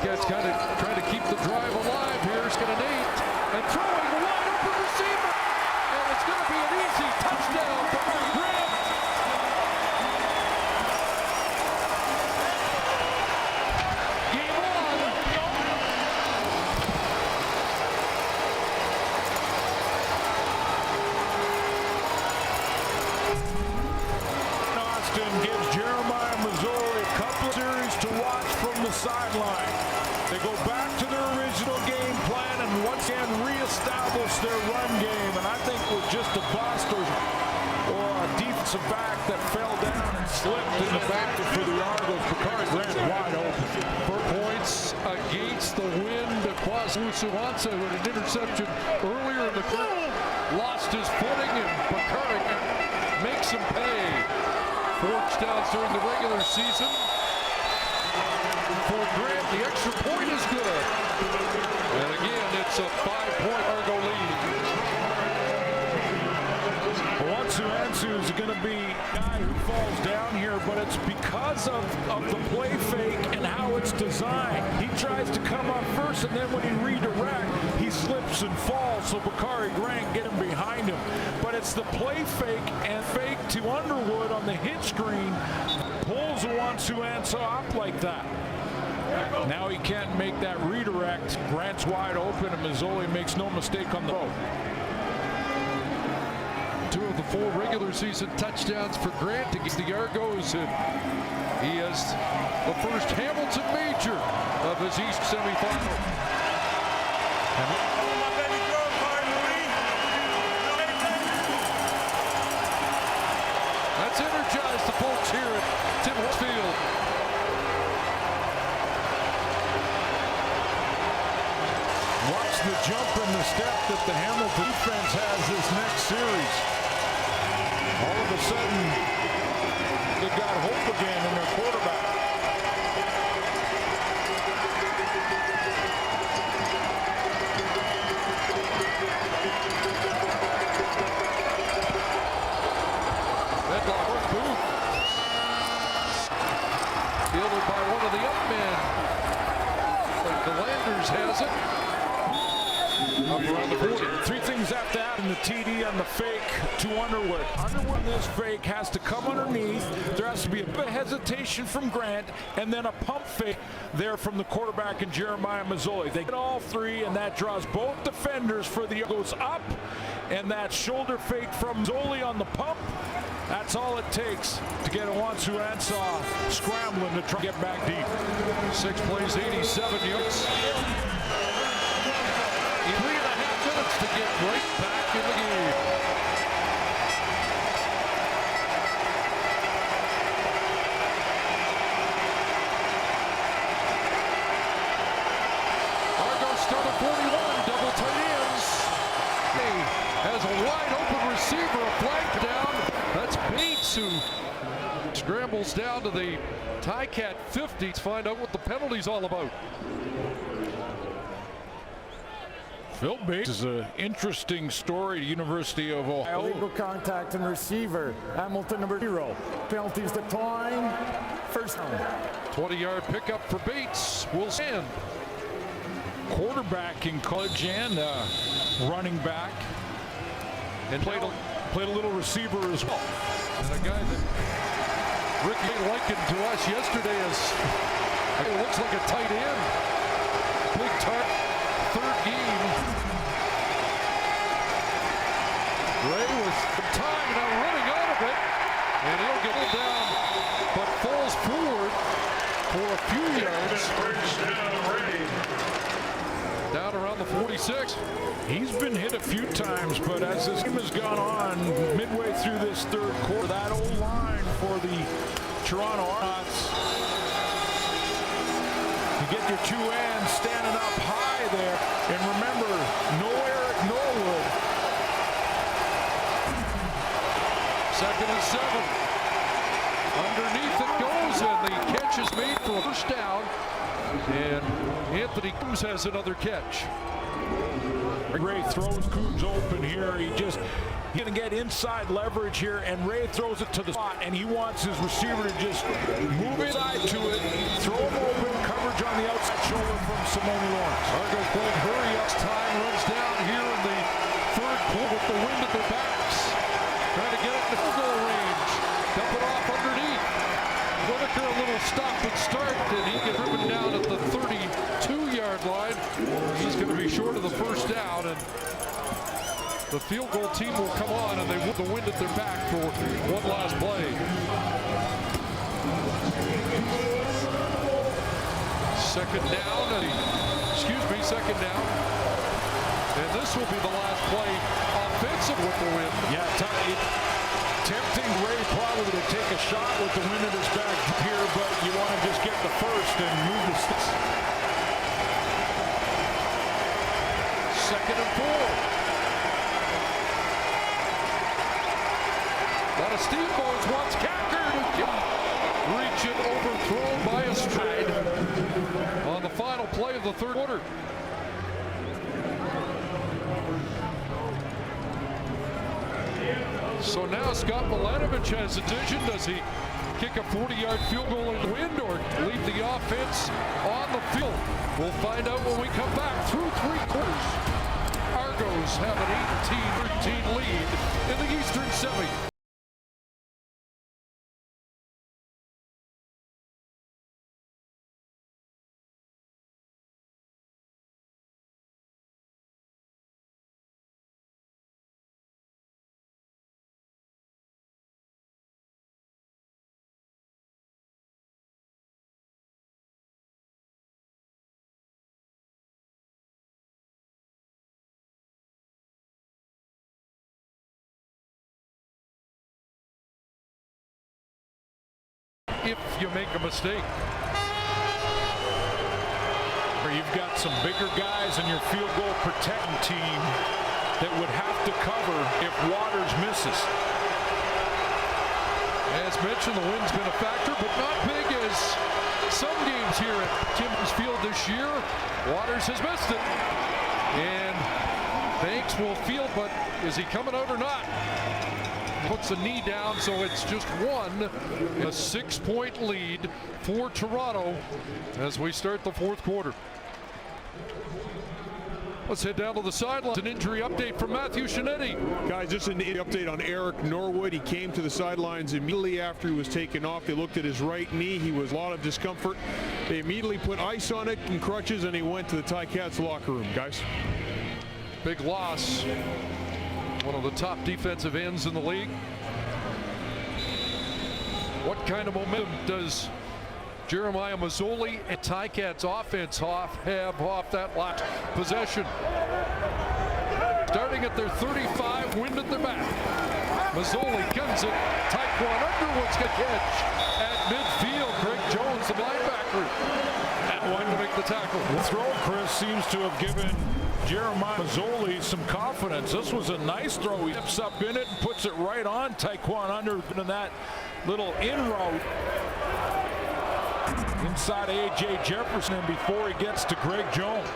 Ticats kind of trying to keep the drive alive here. It's going to Nate. And throwing the wide open receiver. And it's going to be an easy touchdown for Grant. Game on. Austin gives Jeremiah Mazzoli a couple of series to watch from the sideline. They go back to their original game plan and once again reestablish their run game. And I think with just a bust or a defensive back that fell down and slipped in the back for the Argonauts, Bakari Grant wide open. For points against the wind across Lusuwansa with an interception earlier in the quarter. Lost his footing and Bakari makes him pay. 4 touchdowns during the regular season. For Grant, the extra point is good. And again, it's a 5-point Argo lead. Ansu is going to be a guy who falls down here, but it's because of the play fake and how it's designed. He tries to come up first, and then when he redirects, he slips and falls, so Bakari Grant get him behind him. But it's the play fake and fake to Underwood on the hit screen pulls Ansu up like that. Now he can't make that redirect. Grant's wide open, and Mazzoli makes no mistake on the throw. 2 of the 4 regular season touchdowns for Grant against the Argos, and he has the first Hamilton major of his East semifinal. That's energized the folks here at Tim Hortons Field. Watch the jump and the step that the Hamilton defense has this next series. All of a sudden, they've got hope again in their quarterback. Headlock, boom. Fielded by one of the up men. But the Landers has it. Up around the 40. 3 things have to happen. The TD on the fake to Underwood. Underwood in this fake has to come underneath. There has to be a bit of hesitation from Grant, and then a pump fake there from the quarterback and Jeremiah Mazzoli. They get all 3, and that draws both defenders for the goes up, and that shoulder fake from Mazzoli on the pump. That's all it takes to get Ansu scrambling to try to get back deep. 6 plays, 87 yards. 3.5 minutes to get right back in the game. Argos start at 41, double tight ends. He has a wide open receiver, a flank down. That's Bates who scrambles down to the Ticat 50 to find out what the penalty's all about. Phil Bates is an interesting story at University of Ohio. Illegal contact and receiver. Hamilton number 0. Penalties decline. First down. 20-yard pickup for Bates. Will stand. Quarterback in college and running back. And played a little receiver as well. And a guy that Ricky likened to us yesterday as it looks like a tight end. Big tart. 3rd game. Ray with some time now running out of it. And he'll get it down, but falls forward for a few yards. Down around the 46. He's been hit a few times, but as this game has gone on, midway through this 3rd quarter, that old line for the Toronto Argonauts. You get your 2 ends standing up high there, and remember, no Eric Norwood. 2nd and 7. Underneath it goes, and the catch is made for a first down. And Anthony Coombs has another catch. Ray throws Coombs open here. He's going to get inside leverage here, and Ray throws it to the spot, and he wants his receiver to just move inside to it, throw him open, cover coverage on the outside shoulder from Simone Lawrence. Argos playing hurry up. Time runs down here in the third quarter with the wind at their backs. Trying to get it in the field goal range. Dump it off underneath. Whitaker a little stop and start, and he gets driven down at the 32-yard line. He's going to be short of the first down, and the field goal team will come on, and they want the wind at their back for one last play. Second down, second down. And this will be the last play offensive with the wind. Yeah, tempting Ray probably to take a shot with the wind at his back here, but you want to just get the first and move the sticks. Second and 4. A lot of steamboats once Cackard. Reach it, overthrown by a stride on the final play of the third quarter. So now Scott Milanovich has a decision. Does he kick a 40-yard field goal in the wind or leave the offense on the field? We'll find out when we come back through 3 quarters. Argos have an 18-13 lead in the Eastern Semi. If you make a mistake. Or you've got some bigger guys in your field goal protecting team that would have to cover if Waters misses. As mentioned, the wind's been a factor, but not big as some games here at Timbers Field this year. Waters has missed it. And Banks will field, but is he coming out or not? Puts a knee down, so it's just one. A 6-point lead for Toronto as we start the fourth quarter. Let's head down to the sidelines. An injury update from Matthew Shinetti. Guys, just an update on Eric Norwood. He came to the sidelines immediately after he was taken off. They looked at his right knee. He was a lot of discomfort. They immediately put ice on it and crutches, and he went to the Ticats locker room. Guys. Big loss. One of the top defensive ends in the league. What kind of momentum does Jeremiah Mazzoli and Ticats offense have off that last possession? Starting at their 35, wind at their back. Mazzoli guns it. Taekwon Underwood's got catch at midfield. Greg Jones, the linebacker, at one to make the tackle. The throw, Chris, seems to have given Jeremiah Mazzoli some confidence. This was a nice throw. He steps up in it and puts it right on Taekwon Underwood in that little in route inside A.J. Jefferson before he gets to Greg Jones.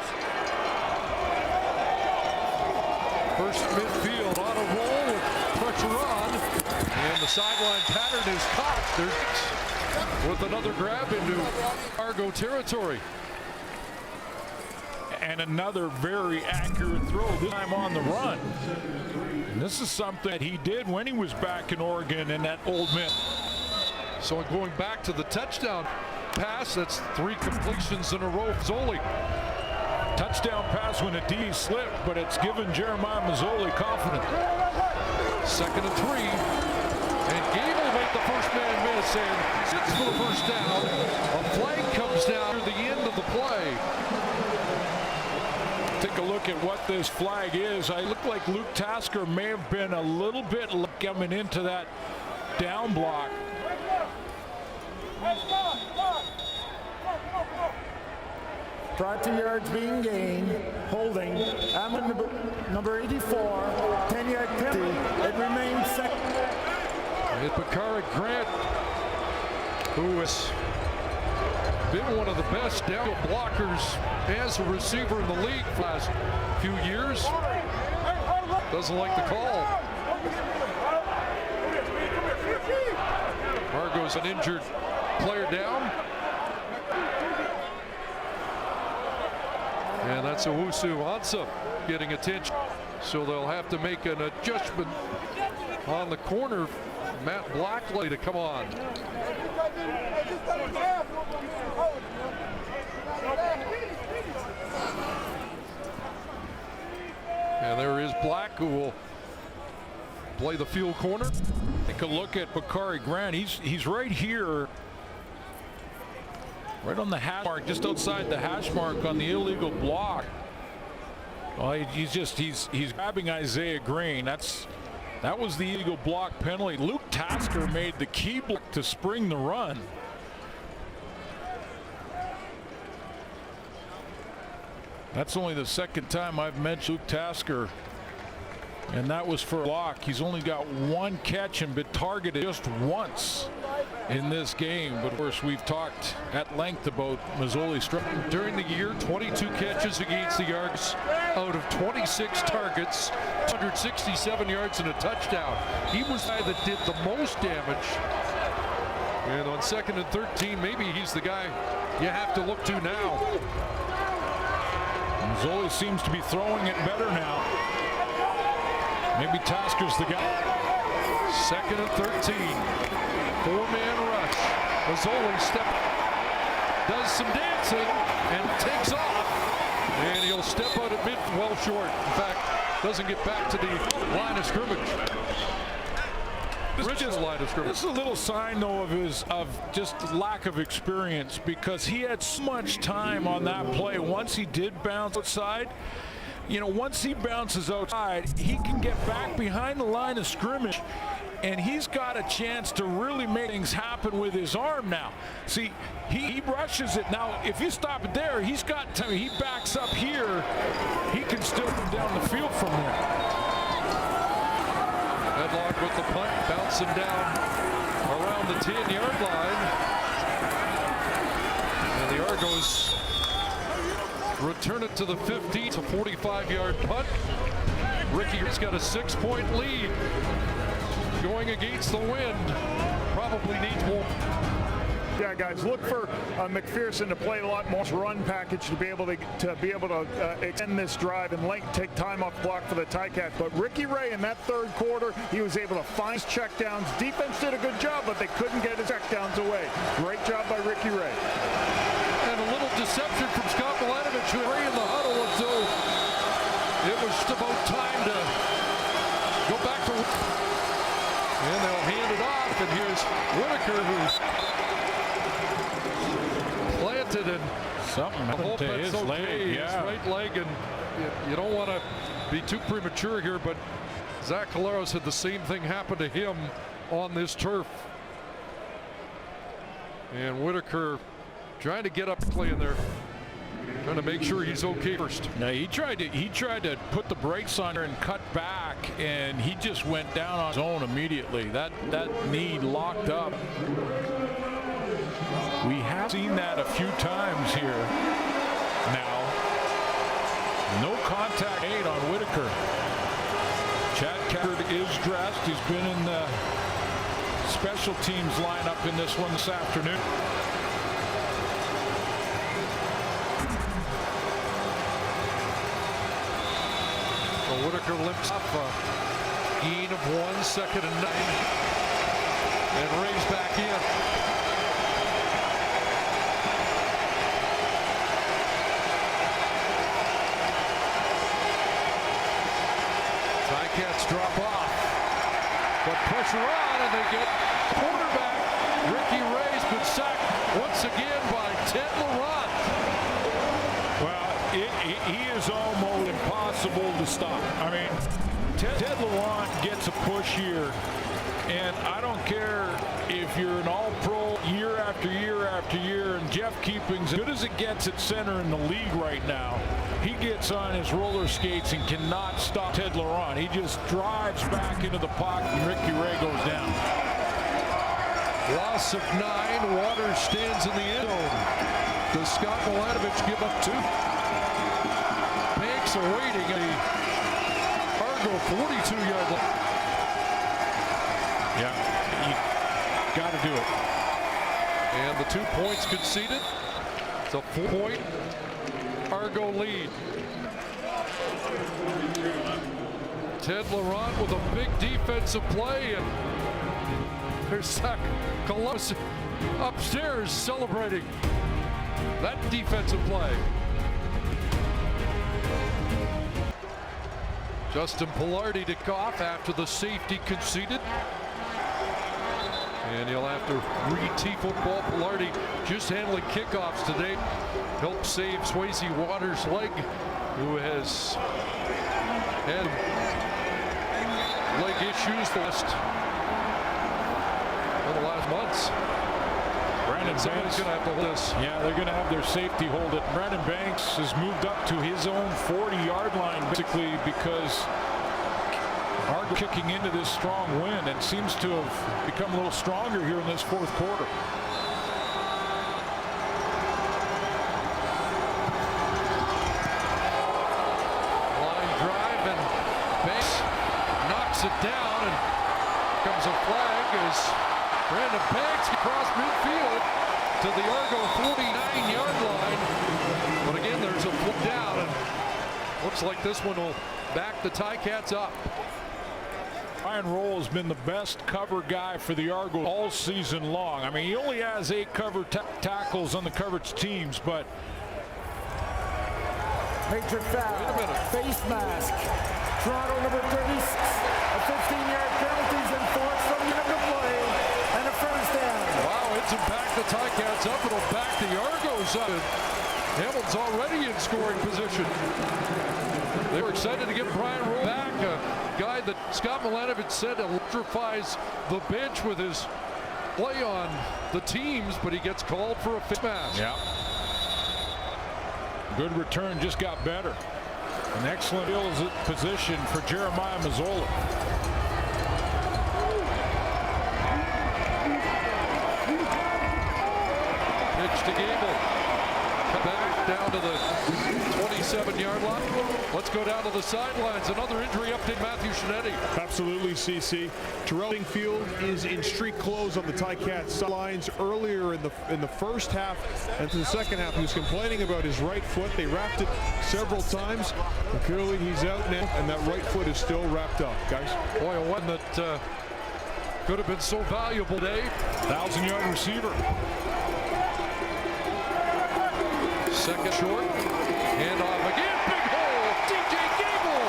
First midfield on a roll with pressure on, and the sideline pattern is caught. There's with another grab into Argo territory. And another very accurate throw, this time on the run. And this is something that he did when he was back in Oregon in that Old Miss. So going back to the touchdown pass, that's 3 completions in a row. Mazzoli. Touchdown pass when a D slipped, but it's given Jeremiah Mazzoli confidence. Second and 3. And Gable made the first man miss and sits for the first down. A flag comes down near the end of the play. Take a look at what this flag is. I look like Luke Tasker may have been a little bit coming into that down block. Prior to yards being gained, holding, number 84, 10-yard penalty. It remains second. It's Bakari Grant, who has been one of the best down blockers as a receiver in the league for the last few years. Doesn't like the call. Argo's an injured player down. And that's Owusu Ansah getting attention. So they'll have to make an adjustment on the corner. Matt Blackley to come on. And there is Black, who will play the field corner. Take a look at Bakari Grant. He's right here, right on the hash mark, just outside the hash mark on the illegal block. Well, he's grabbing Isaiah Green. That was the illegal block penalty. Luke Tasker made the key block to spring the run. That's only the second time I've mentioned Luke Tasker, and that was for a block. He's only got one catch and been targeted just once in this game. But of course, we've talked at length about Mazzoli. During the year, 22 catches against the Argonauts out of 26 targets, 167 yards and a touchdown. He was the guy that did the most damage. And on 2nd and 13, maybe he's the guy you have to look to now. Mazzoli seems to be throwing it better now. Maybe Tasker's the guy. 2nd and 13. 4-man rush. Mazzoli does some dancing and takes off. And he'll step out at mid, well short. In fact, doesn't get back to the line of scrimmage. This is a little sign, though, of just lack of experience, because he had so much time on that play. Once he did bounce outside, you know, once he bounces outside, he can get back behind the line of scrimmage, and he's got a chance to really make things happen with his arm now. See, he rushes it. Now, if you stop it there, he's got time. He backs up here. He can still come down the field from there. Headlock with the punt, bouncing down around the 10-yard line. And the Argos return it to the 15. It's a 45-yard punt. Ricky's got a 6-point lead going against the wind. Probably needs more. Yeah, guys, look for McPherson to play a lot more run package to be able to extend this drive and take time off block for the Ticats. But Ricky Ray in that third quarter, he was able to find his checkdowns. Defense did a good job, but they couldn't get his checkdowns away. Great job by Ricky Ray. And a little deception from Scott Milanovich, who Ray in the huddle until it was just about time to go back to. And they'll hand it off, and here's Whitaker, who's planted, and something happened to his leg. Yeah. His right leg, and you don't want to be too premature here, but Zach Collaros had the same thing happen to him on this turf. And Whitaker trying to get up playing there, trying to make sure he's okay first. No, he tried to put the brakes on her and cut back, and he just went down on his own immediately. That knee locked up. We have seen that a few times here now. No contact made on Whitaker. Chad Cafford is dressed. He's been in the special teams lineup in this one this afternoon. So Whitaker limps up a gain of 1, 2nd and 9, and Ray's back in. Ticats drop off, but pressure on, and they get quarterback. Ricky Ray's been sacked once again by Ted Laurent. Well, he is almost impossible to stop. I mean, Ted Laurent gets a push here, and I don't care if you're an all-pro year after year after year, and Jeff Keeping's as good as it gets at center in the league right now. He gets on his roller skates and cannot stop Ted Laurent. He just drives back into the pocket, and Ricky Ray goes down. Loss of 9. Waters stands in the end zone. Does Scott Milanovich give up 2? Banks awaiting a Argo 42-yard line. Yeah, you got to do it. And the 2 points conceded. It's a 4-point Argo lead. Ted Laurent with a big defensive play, and there's Zach Columbus upstairs celebrating that defensive play. Justin Pilardi to Goff after the safety conceded. And he'll have to re-tee football. Pilardi just handling kickoffs today. Helped save Swayze Waters' leg, who has had leg issues for the last months. Brandon Somebody's going to have to hold this. Yeah, they're going to have their safety hold it. Brandon Banks has moved up to his own 40-yard line, basically, because Argo kicking into this strong wind and seems to have become a little stronger here in this fourth quarter. Line drive, and Banks knocks it down, and comes a flag as Brandon Banks across midfield to the Argo 49-yard line. But again, there's a flip down, and looks like this one will back the Ticats up. Ryan Roll has been the best cover guy for the Argos all season long. I mean, he only has 8 cover tackles on the coverage teams, but major foul, face mask. Toronto number 36, a 15-yard penalties enforced from the end of play, and a first down. Wow, it's back the Ticats up. It'll back the Argos up. Hamilton's already in scoring position. They were excited to get Brian Roll back, a guy that Scott Milanovich said electrifies the bench with his play on the teams, but he gets called for a face mask. Yeah. Good return, just got better. An excellent position for Jeremiah Mazzola. Pitch to Gable. Come back down to the 27-yard line. Let's go down to the sidelines. Another injury update, Matthew Shinetti. Absolutely, CC. Terrell Wingfield is in street clothes on the Ticats sidelines. Earlier in the first half and to the second half, he was complaining about his right foot. They wrapped it several times. And clearly, he's out now, and that right foot is still wrapped up, guys. Boy, a one that could have been so valuable today. 1,000-yard receiver. Second short. Hand off again. Big hole. DJ Gable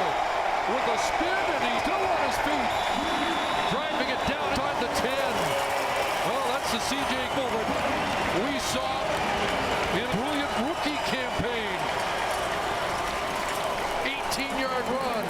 with a spin, and he's still on his feet. Driving it down inside the 10. Well, that's the CJ Gable that we saw in a brilliant rookie campaign. 18-yard run.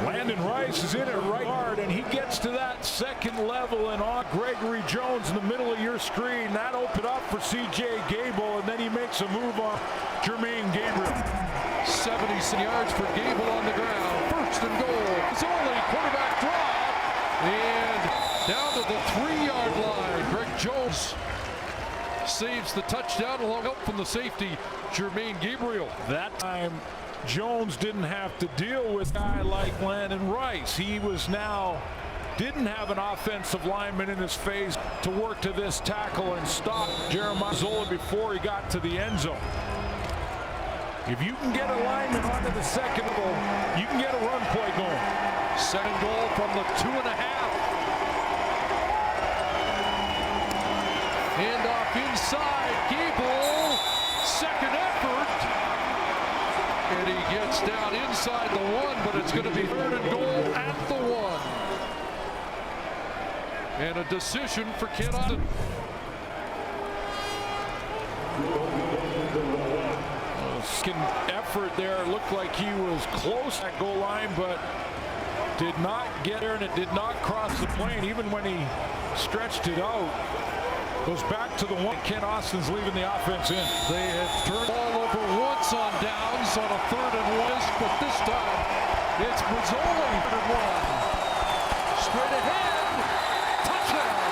Landon Rice is in at right guard, and he gets to that second level and on Gregory Jones in the middle of your screen. That opened up for C.J. Gable, and then he makes a move on Jermaine Gabriel. 70 yards for Gable on the ground. First and goal. It's only quarterback draw. And down to the 3-yard line. Greg Jones saves the touchdown along help from the safety, Jermaine Gabriel. That time, Jones didn't have to deal with a guy like Landon Rice. He didn't have an offensive lineman in his face to work to this tackle and stop Jeremiah Zola before he got to the end zone. If you can get a lineman onto the second goal, you can get a run play going. Second goal from the 2.5. Hand off inside, Gable, second effort. And he gets down inside the 1, but it's going to be third and goal at the 1. And a decision for Ken Austin. Second effort there. It looked like he was close at goal line, but did not get there, and it did not cross the plane. Even when he stretched it out, goes back to the 1. Ken Austin's leaving the offense in. They have turned the ball over once on downs on a 3rd and 1, but this time it's Mazzoli 3rd and 1. Straight ahead, touchdown.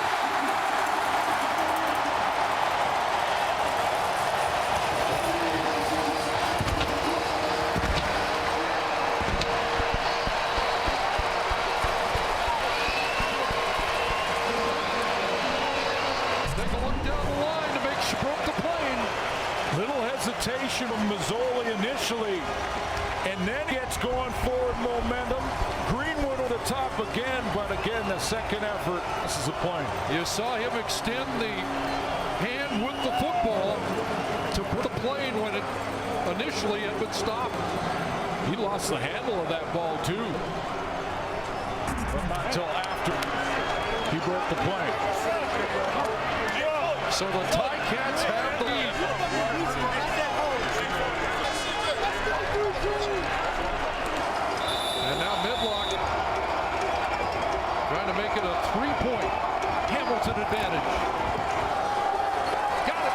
hesitation of Mazzoli initially, and then gets going forward momentum. Greenwood at the top again, but again, the second effort, this is a point. You saw him extend the hand with the football to put the plane when it initially had been stopped. He lost the handle of that ball too, but not until after he broke the play. So the Ticats have the lead. And now Midlock trying to make it a 3-point Hamilton advantage. Got it.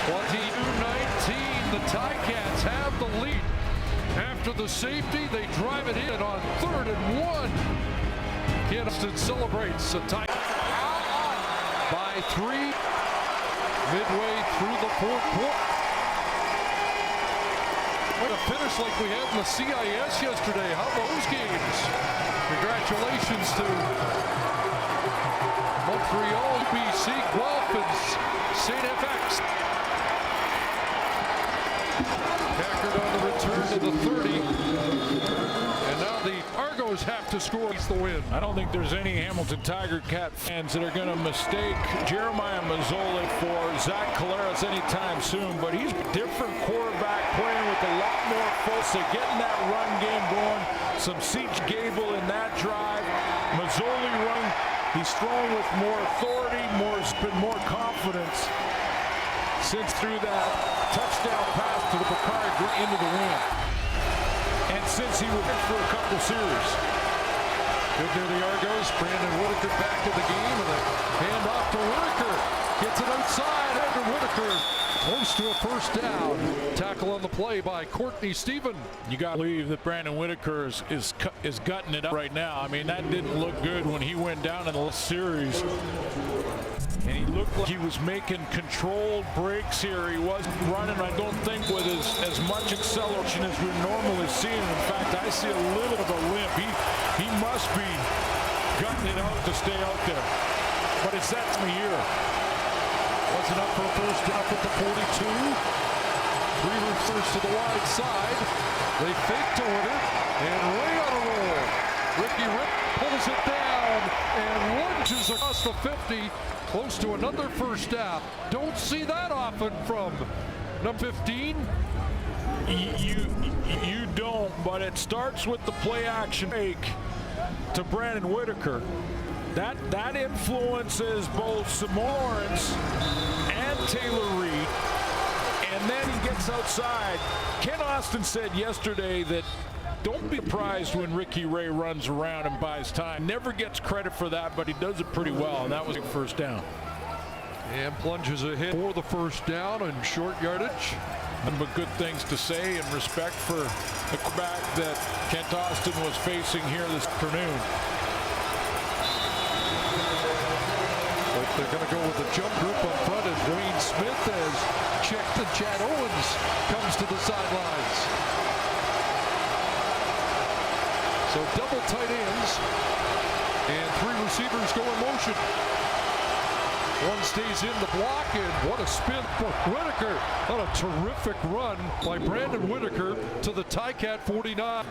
22-19. The Ticats have the lead. After the safety, they drive it in on 3rd and 1. Kinston celebrates a tie by 3 midway through the 4th quarter. What a finish like we had in the CIS yesterday. How about those games? Congratulations to Montreal, BC, Guelph, and St. FX. Packard on the return to the 30. And now the Argos have to score the win. I don't think there's any Hamilton Tiger Cat fans that are going to mistake Jeremiah Mazzoli for Zach Collaros anytime soon, but he's a different quarterback playing with a lot more force, getting that run game going. Some Siege Gable in that drive. Mazzoli running. He's throwing with more authority, more confidence since through that touchdown pass to the Picard into the wind. And since he was in for a couple series. Good near the Argos. Brandon Whitaker back to the game, and a hand off to Whitaker. Gets it outside. Andrew Whitaker close to a first down. Tackle on the play by Courtney Stephen. You got to believe that Brandon Whitaker is gutting it up right now. I mean, that didn't look good when he went down in the last series. And he looked like he was making controlled breaks here. He wasn't running, I don't think, with as much acceleration as we're normally seeing. In fact, I see a little bit of a limp. He must be gutting it out to stay out there. But it's that time of year. Wasn't up for a first down at the 42. Reaver first to the wide side. They fake to Winter, and Ray on a roll. Ricky Rick pulls it down and lunges across the 50. Close to another first down. Don't see that often from number 15. You don't, but it starts with the play action fake to Brandon Whitaker. That influences both Lawrence and Taylor Reed, and then he gets outside. Ken Austin said yesterday that don't be surprised when Ricky Ray runs around and buys time. Never gets credit for that, but he does it pretty well, and that was a first down. And plunges ahead for the first down and short yardage. But good things to say in respect for the quarterback that Kent Austin was facing here this afternoon. But they're going to go with the jump group up front as Wayne Smith has checked, and Chad Owens comes to the sidelines. So double tight ends and 3 receivers go in motion. One stays in the block, and what a spin for Whitaker. What a terrific run by Brandon Whitaker to the Ticat 49.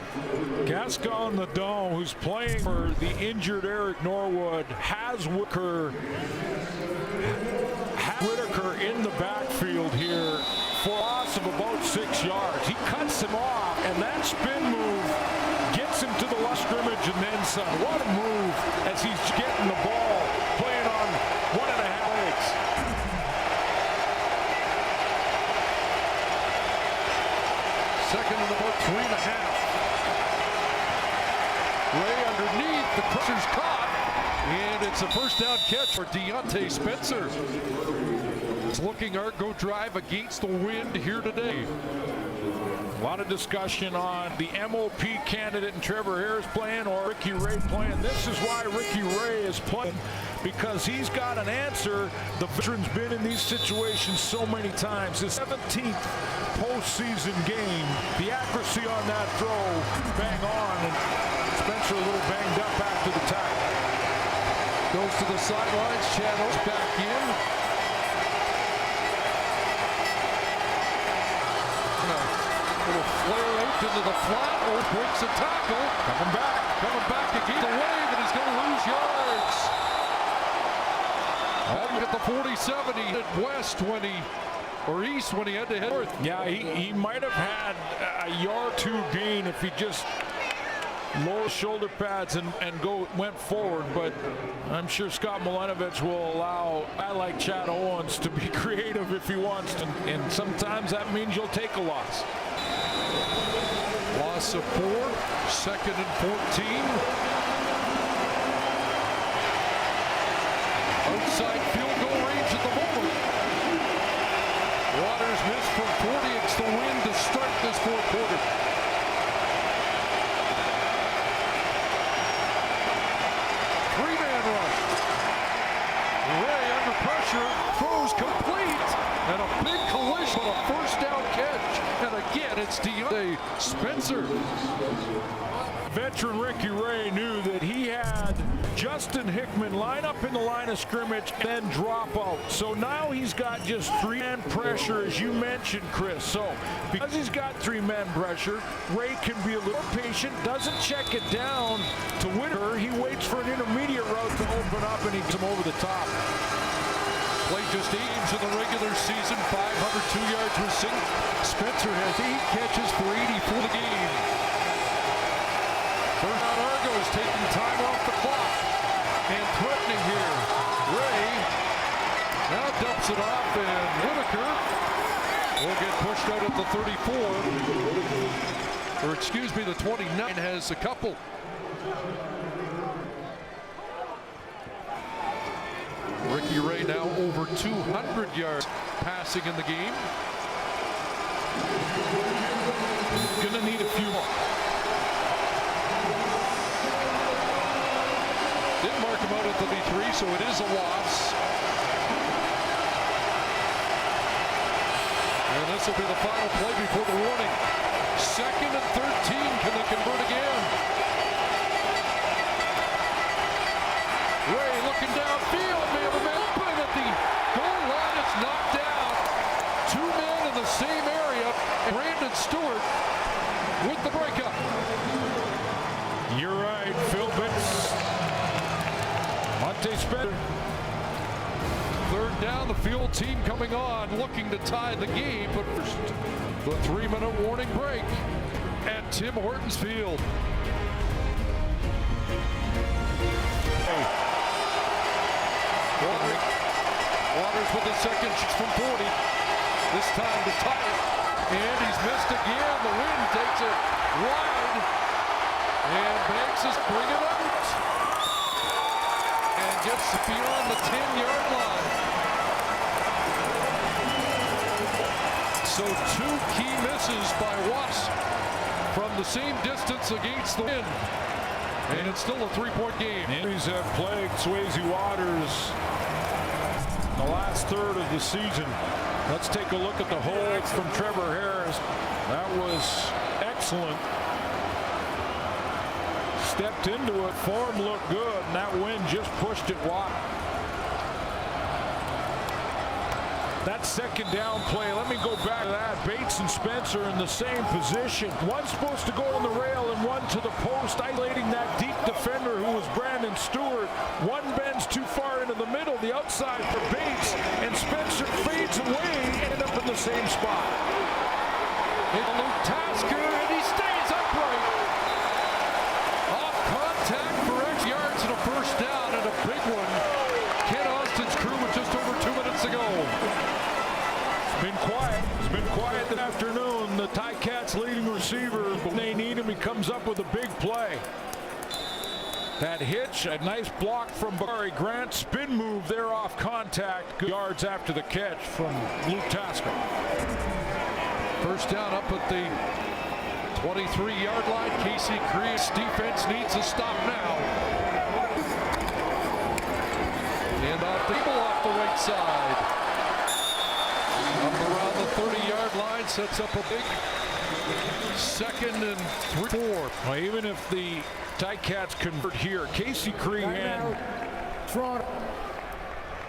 Gascon the Dome, who's playing for the injured Eric Norwood, has Whitaker in the backfield here for a loss of about 6 yards. He cuts him off, and that spin move gets him to the left scrimmage and then some. What a move as he's getting the ball, playing on 1.5 legs. Second and about 3.5. Ray underneath, the pressure's caught, and it's a first down catch for Deontay Spencer. It's looking Argo drive against the wind here today. A lot of discussion on the MOP candidate and Trevor Harris playing or Ricky Ray playing. This is why Ricky Ray is playing, because he's got an answer. The veteran's been in these situations so many times. His 17th postseason game. The accuracy on that throw, bang on, and Spencer a little banged up after the tackle. Goes to the sidelines. Chad Owens back in. will flare out into the flat. Oh, breaks a tackle. Coming back again. The wave, and he's going to lose yards. Back at the 47, he hit west when he, or east when he had to hit north. Yeah, he might have had a yard or two gain if he just lower shoulder pads and went forward, but I'm sure Scott Milanovic will allow a guy like Chad Owens to be creative if he wants to, and sometimes that means you'll take a loss. Loss of 4, 2nd and 14. Outside field goal range at the moment. Waters missed from 40. It's the win to start this fourth quarter. Throws complete, and a big collision, but a first down catch. And again, it's Deontay Spencer. Veteran Ricky Ray knew that he had Justin Hickman line up in the line of scrimmage and then drop out. So now he's got just 3-man pressure, as you mentioned, Chris. So because he's got 3-man pressure, Ray can be a little patient, doesn't check it down to Whitaker. He waits for an intermediate route to open up, and he gets him over the top. Played just 8 games in the regular season, 502 yards received. Spencer has 8 catches for 80 for the game. First down, Argonauts taking time off the clock and threatening here. Ray now dumps it off, and Whitaker will get pushed out at the 34. Or excuse me, the 29 has a couple. Ricky Ray now over 200 yards passing in the game. Gonna need a few more. Didn't mark him out at the B3, so it is a loss. And this will be the final play before the warning. 2nd and 13. Can they convert again? Ray looking downfield. May have a man open at the goal line. It's knocked down. 2 men in the same area. And Brandon Stewart with the breakup. You're right, Phil Bitts. Monte Spencer. 3rd down, the field team coming on, looking to tie the game, but first, the 3-minute warning break at Tim Hortons Field. Waters with the second shot from 40. This time to tie it. And he's missed again. The wind takes it wide. And Banks is bringing it out. And gets beyond the 10-yard line. So 2 key misses by Watts from the same distance against the wind. And it's still a 3-point game. Injuries have plagued Swayze Waters the last third of the season. Let's take a look at the hold from Trevor Harris. That was excellent. Stepped into it, form looked good, and that wind just pushed it wide. That 2nd down play, let me go back to that. Bates and Spencer in the same position. One supposed to go on the rail and one to the post, isolating that deep defender who was Brandon Stewart. One bends too far into the middle, the outside for Bates, and Spencer fades away, ended up in the same spot. It's Luke Tasker, and he stays upright. Off contact for X yards and a first down, and a big one. Ken Austin's crew with just over 2 minutes to go. It's been quiet this afternoon. The Ticats leading receiver, but when they need him, he comes up with a big play. That hitch, a nice block from Barry Grant. Spin move there off contact. Good yards after the catch from Luke Tasker. First down up at the 23-yard line. Casey Creed's defense needs to stop now. And off the right side. Up around the 30-yard line, sets up a big 2nd and 3, 4. Well, even if the Ticats convert here, Casey Creed and Toronto.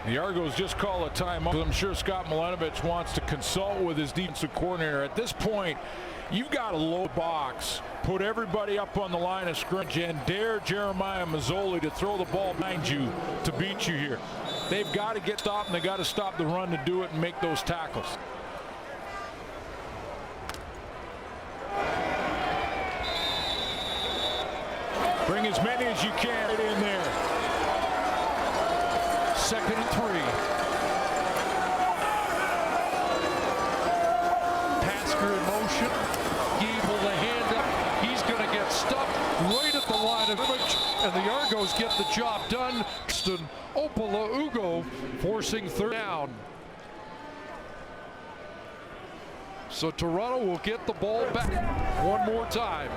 The Argos just call a timeout. I'm sure Scott Milanovich wants to consult with his defensive coordinator. At this point, you've got to load box, put everybody up on the line of scrimmage, and dare Jeremiah Mazzoli to throw the ball behind you to beat you here. They've got to get stopped, and they've got to stop the run to do it and make those tackles. Bring as many as you can in there. 2nd and 3. Tasker in motion. Gable the hand up. He's going to get stuck right at the line of scrimmage, and the Argos get the job done. Opala Ugo forcing 3rd down. So Toronto will get the ball back one more time.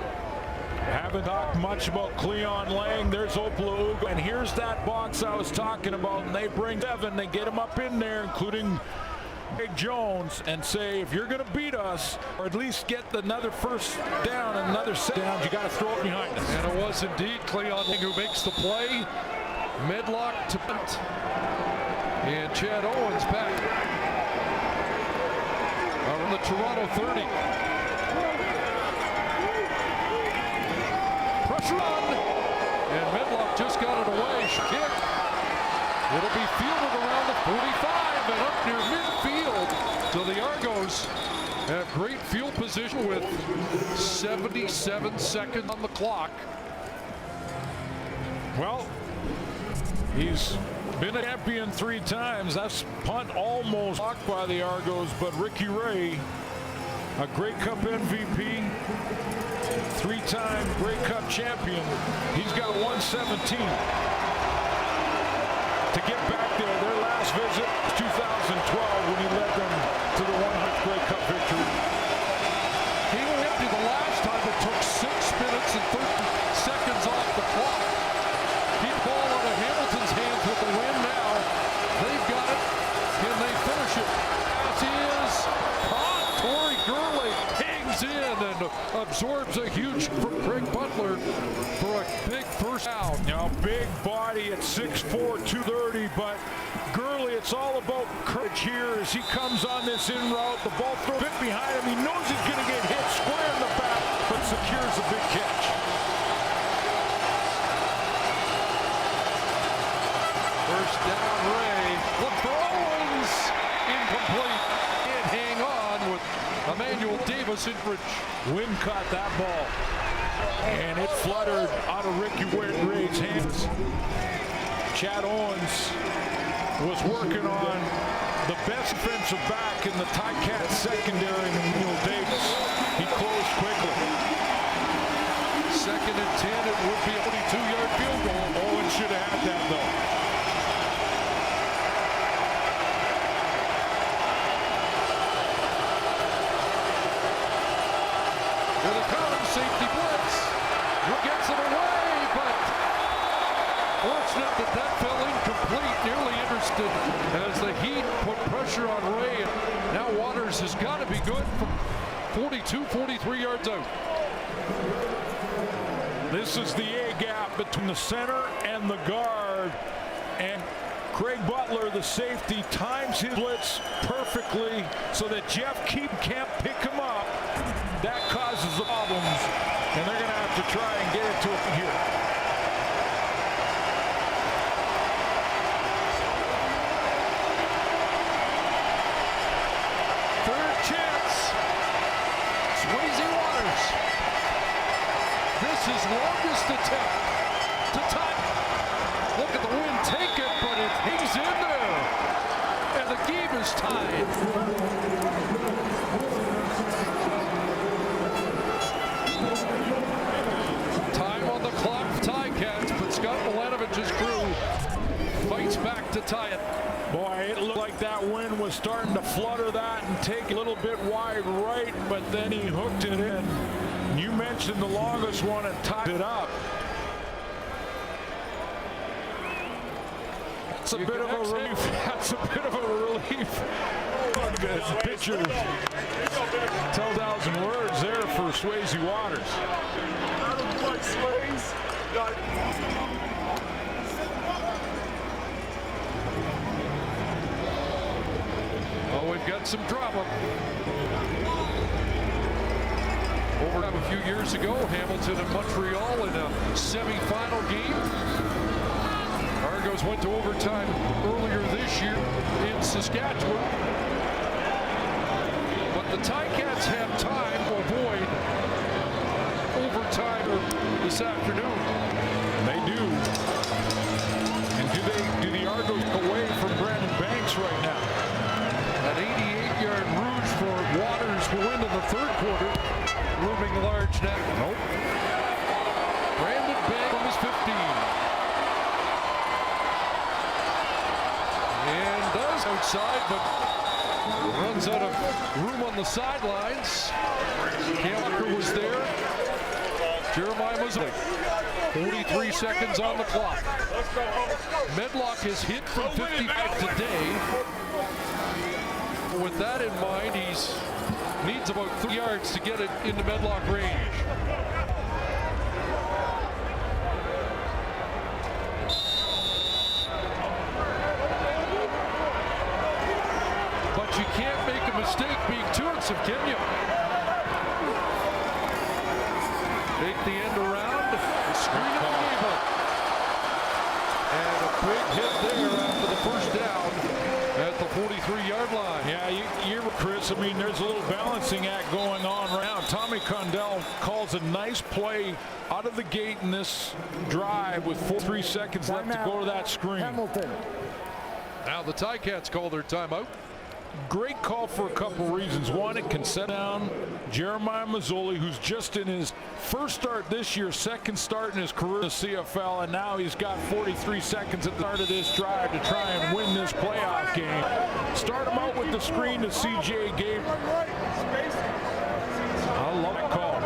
Haven't talked much about Cleon Lang. There's Opala Ugo. And here's that box I was talking about. And they bring 7. They get him up in there, including Big Jones, and say, if you're going to beat us, or at least get another 1st down and another 2nd down, you got to throw it behind us. And it was indeed Cleon Lang who makes the play. Medlock to punt. And Chad Owens back around the Toronto 30. Pressure on, and Medlock just got it away. Kick. It'll be fielded around the 45 and up near midfield. So the Argos have great field position with 77 seconds on the clock. Well, he's been a champion 3 times. That's punt almost blocked by the Argos, but Ricky Ray, a Grey Cup MVP, 3-time Grey Cup champion. He's got 117 to get back there. Their last visit was 2012 when he led them to the 100th Grey Cup victory. He went empty the last time. It took 6 minutes and 30 seconds off the clock. Keep ball out of Hamilton's hands with the win now. They've got it. Can they finish it? As he is caught. Torrey Gurley hangs in and absorbs a huge from Craig Butler for a big 1st down. Now, big body at 6'4", 230, but Gurley, it's all about courage here as he comes on this in route. The ball throws a bit behind him. He knows he's going to get hit square in the back, but secures a big catch. First down, Ray. Look for Owens. Incomplete. Can't hang on with Emmanuel Davis in bridge. Wynn caught that ball, and it fluttered out of Ricky Ray's hands. Chad Owens was working on the best defensive back in the Ticat secondary, Emmanuel Davis. He closed quickly. 2nd and 10. It would be a 42-yard field goal. Owens should have had that, though. Safety blitz. Who gets it away, but fortunate that fell incomplete. Nearly interested as the Heat put pressure on Ray. And now Waters has got to be good from 42, 43 yards out. This is the A gap between the center and the guard. And Craig Butler, the safety, times his blitz perfectly so that Jeff Keep can't pick him up. That causes the problems, and they're going to have to try and get it to him here. Third chance. Swayze Waters. This is longest attempt to tie. Look at the wind take it, but it hangs in there. And the game is tied. Time on the clock, Ticats, but Scott Milanovich's crew fights back to tie it. Boy, it looked like that wind was starting to flutter that and take a little bit wide right, but then he hooked it in. You mentioned the longest one and tied it up. That's a bit of a relief. That's a bit of a relief. As the pitcher tells 1,000 words there for Swayze Waters. we've got some drama. Overtime a few years ago, Hamilton and Montreal in a semifinal game. Argos went to overtime earlier this year in Saskatchewan. But the Ticats have time to avoid overtime this afternoon. They do. And do the Argos away from Brandon Banks right now? An 88-yard Rouge for Waters will win in the third quarter. Looming large now. Nope. Brandon Banks from his 15. And does outside, but runs out of room on the sidelines. Walker was there. Jeremiah Mosley. 43 seconds on the clock. Medlock is hit from 55 today. With that in mind, he's needs about 3 yards to get it into Medlock range. But you can't make a mistake being too aggressive, can you? Take the end around, the screen of the gable. And a big hit there after the first down at the 43-yard line. Yeah, you're Chris. I mean, there's a little balancing act going on right now. Tommy Condell calls a nice play out of the gate in this drive with 3 seconds left to go to that screen. Hamilton. Now the Ticats call their timeout. Great call for a couple reasons. One, it can set down Jeremiah Mazzoli, who's just in his first start this year, second start in his career in the CFL, and now he's got 43 seconds at the start of this drive to try and win this playoff game. Start him out with the screen to CJ Gabriel. I love that call.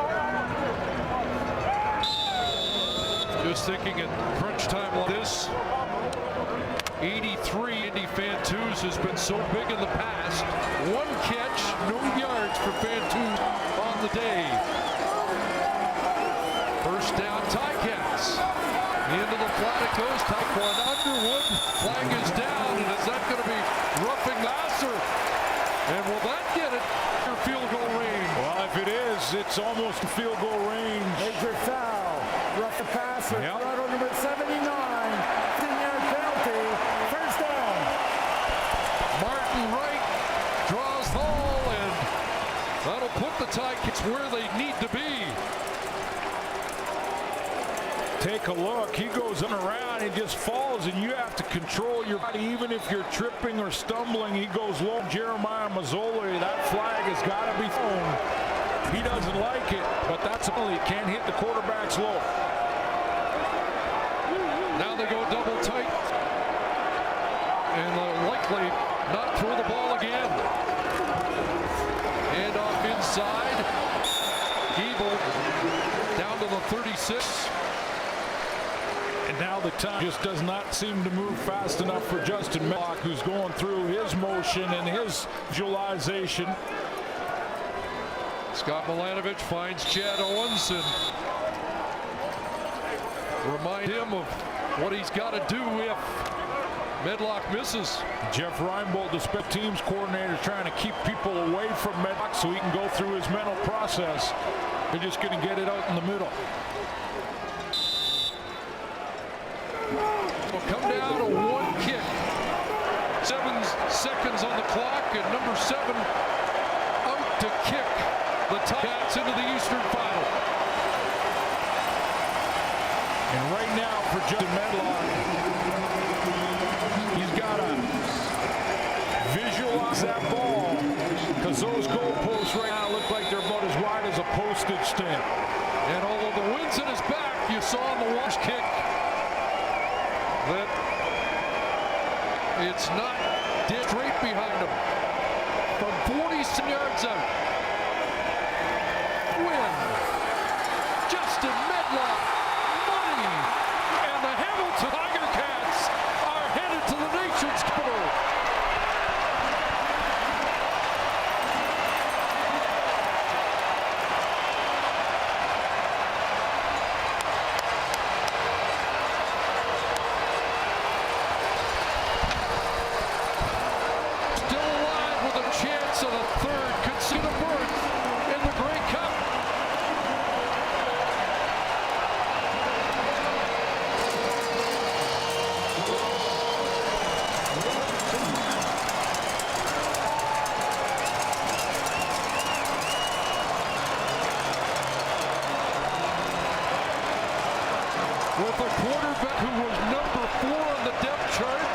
Just thinking at crunch time like this, 83, Indy Fantus has been so big in the past. 1 catch, no yards for Fantus on the day. First down, Ticats. Into the flat it goes. Taquan Underwood. Flag is down, and is that going to be roughing Nasser? And will that get it for field goal range? Well, if it is, it's almost a field goal range. Major foul. Rough the passer. Yep. Toronto number 79. 10-yard penalty. First down. Martin Wright draws the ball, and that'll put the Ticats where they need to be. Take a look. He goes in around, he just falls, and you have to control your body. Even if you're tripping or stumbling, he goes low. Jeremiah Mazzoli, that flag has got to be thrown. He doesn't like it, but that's only can't hit the quarterback's low. Now they go double tight, and they'll likely not throw the ball again. And off inside, Gable down to the 36. And now the time just does not seem to move fast enough for Justin Medlock, who's going through his motion and his visualization. Scott Milanovich finds Chad Owens and remind him of what he's got to do if Medlock misses. Jeff Reinbold, the special teams coordinator, trying to keep people away from Medlock so he can go through his mental process. They're just going to get it out in the middle. Will come down to 1 kick. 7 seconds on the clock, and number 7 out to kick the Ticats into the Eastern Final. And right now for Justin Medlock, he's got to visualize that ball, because those goalposts right now look like they're about as wide as a postage stamp. And although the wind's in his back, you saw on the wash kick that it's not dead straight behind him. From 40 yards out. Win. Justin Medlock. Money. And the Hamilton Tiger Cats are headed to the nation's capital. Still alive with a chance. Cats on a third consecutive berth in the Grey Cup. With a quarterback who was number 4 on the depth chart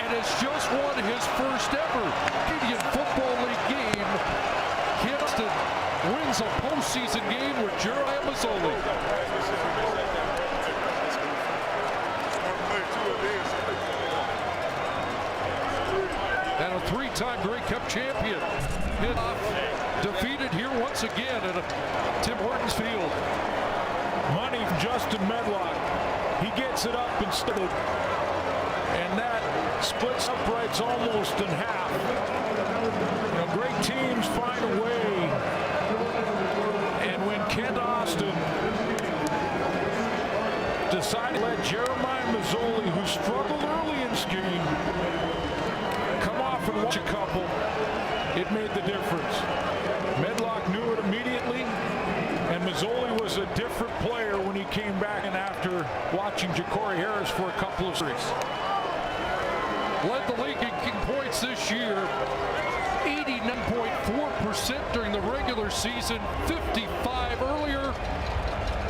and has just won his first ever Canadian Football League game. Kingston wins a postseason game with Jeremiah Mazzoli. And a 3-time Grey Cup champion. Defeated here once again at Tim Hortons Field. Money from Justin Medlock. He gets it up instead of, and that splits uprights almost in half. You know, great teams find a way. And when Kent Austin decided to let Jeremiah Mazzoli, who struggled early in this game, come off and watch a couple, it made the difference. Medlock knew it immediately, and Mazzoli was a different player when he came back and after watching Ja'Cory Harris for a couple of series. Led the league in points this year, 89.4% during the regular season, 55 earlier,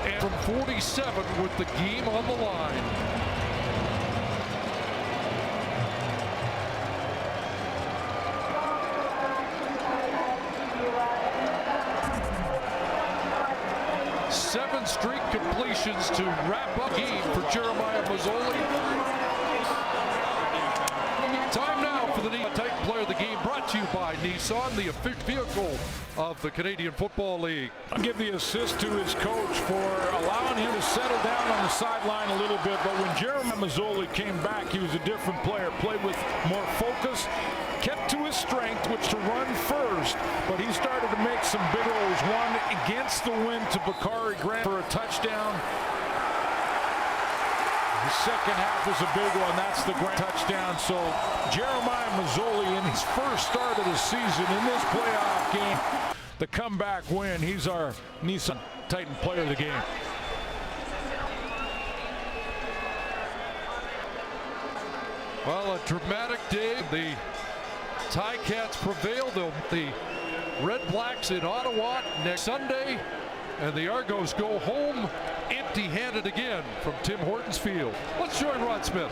and from 47 with the game on the line. Seven straight completions to wrap up game for Jeremiah Mazzoli. Time now for the Titan Player of the Game, brought to you by Nissan, the official vehicle of the Canadian Football League. I'll give the assist to his coach for allowing him to settle down on the sideline a little bit, but when Jeremiah Mazzoli came back, he was a different player, played with more focus, kept to his strength, which to run first, but he started to make some big holes. One against the wind to Bakari Grant for a touchdown. The second half was a big one. That's the Grant touchdown. So Jeremiah Mazzoli in his first start of the season in this playoff game, the comeback win. He's our Nissan Titan Player of the Game. Well, a dramatic day. The Ticats prevail. The Red Blacks in Ottawa next Sunday, and the Argos go home empty-handed again from Tim Hortons Field. Let's join Rod Smith.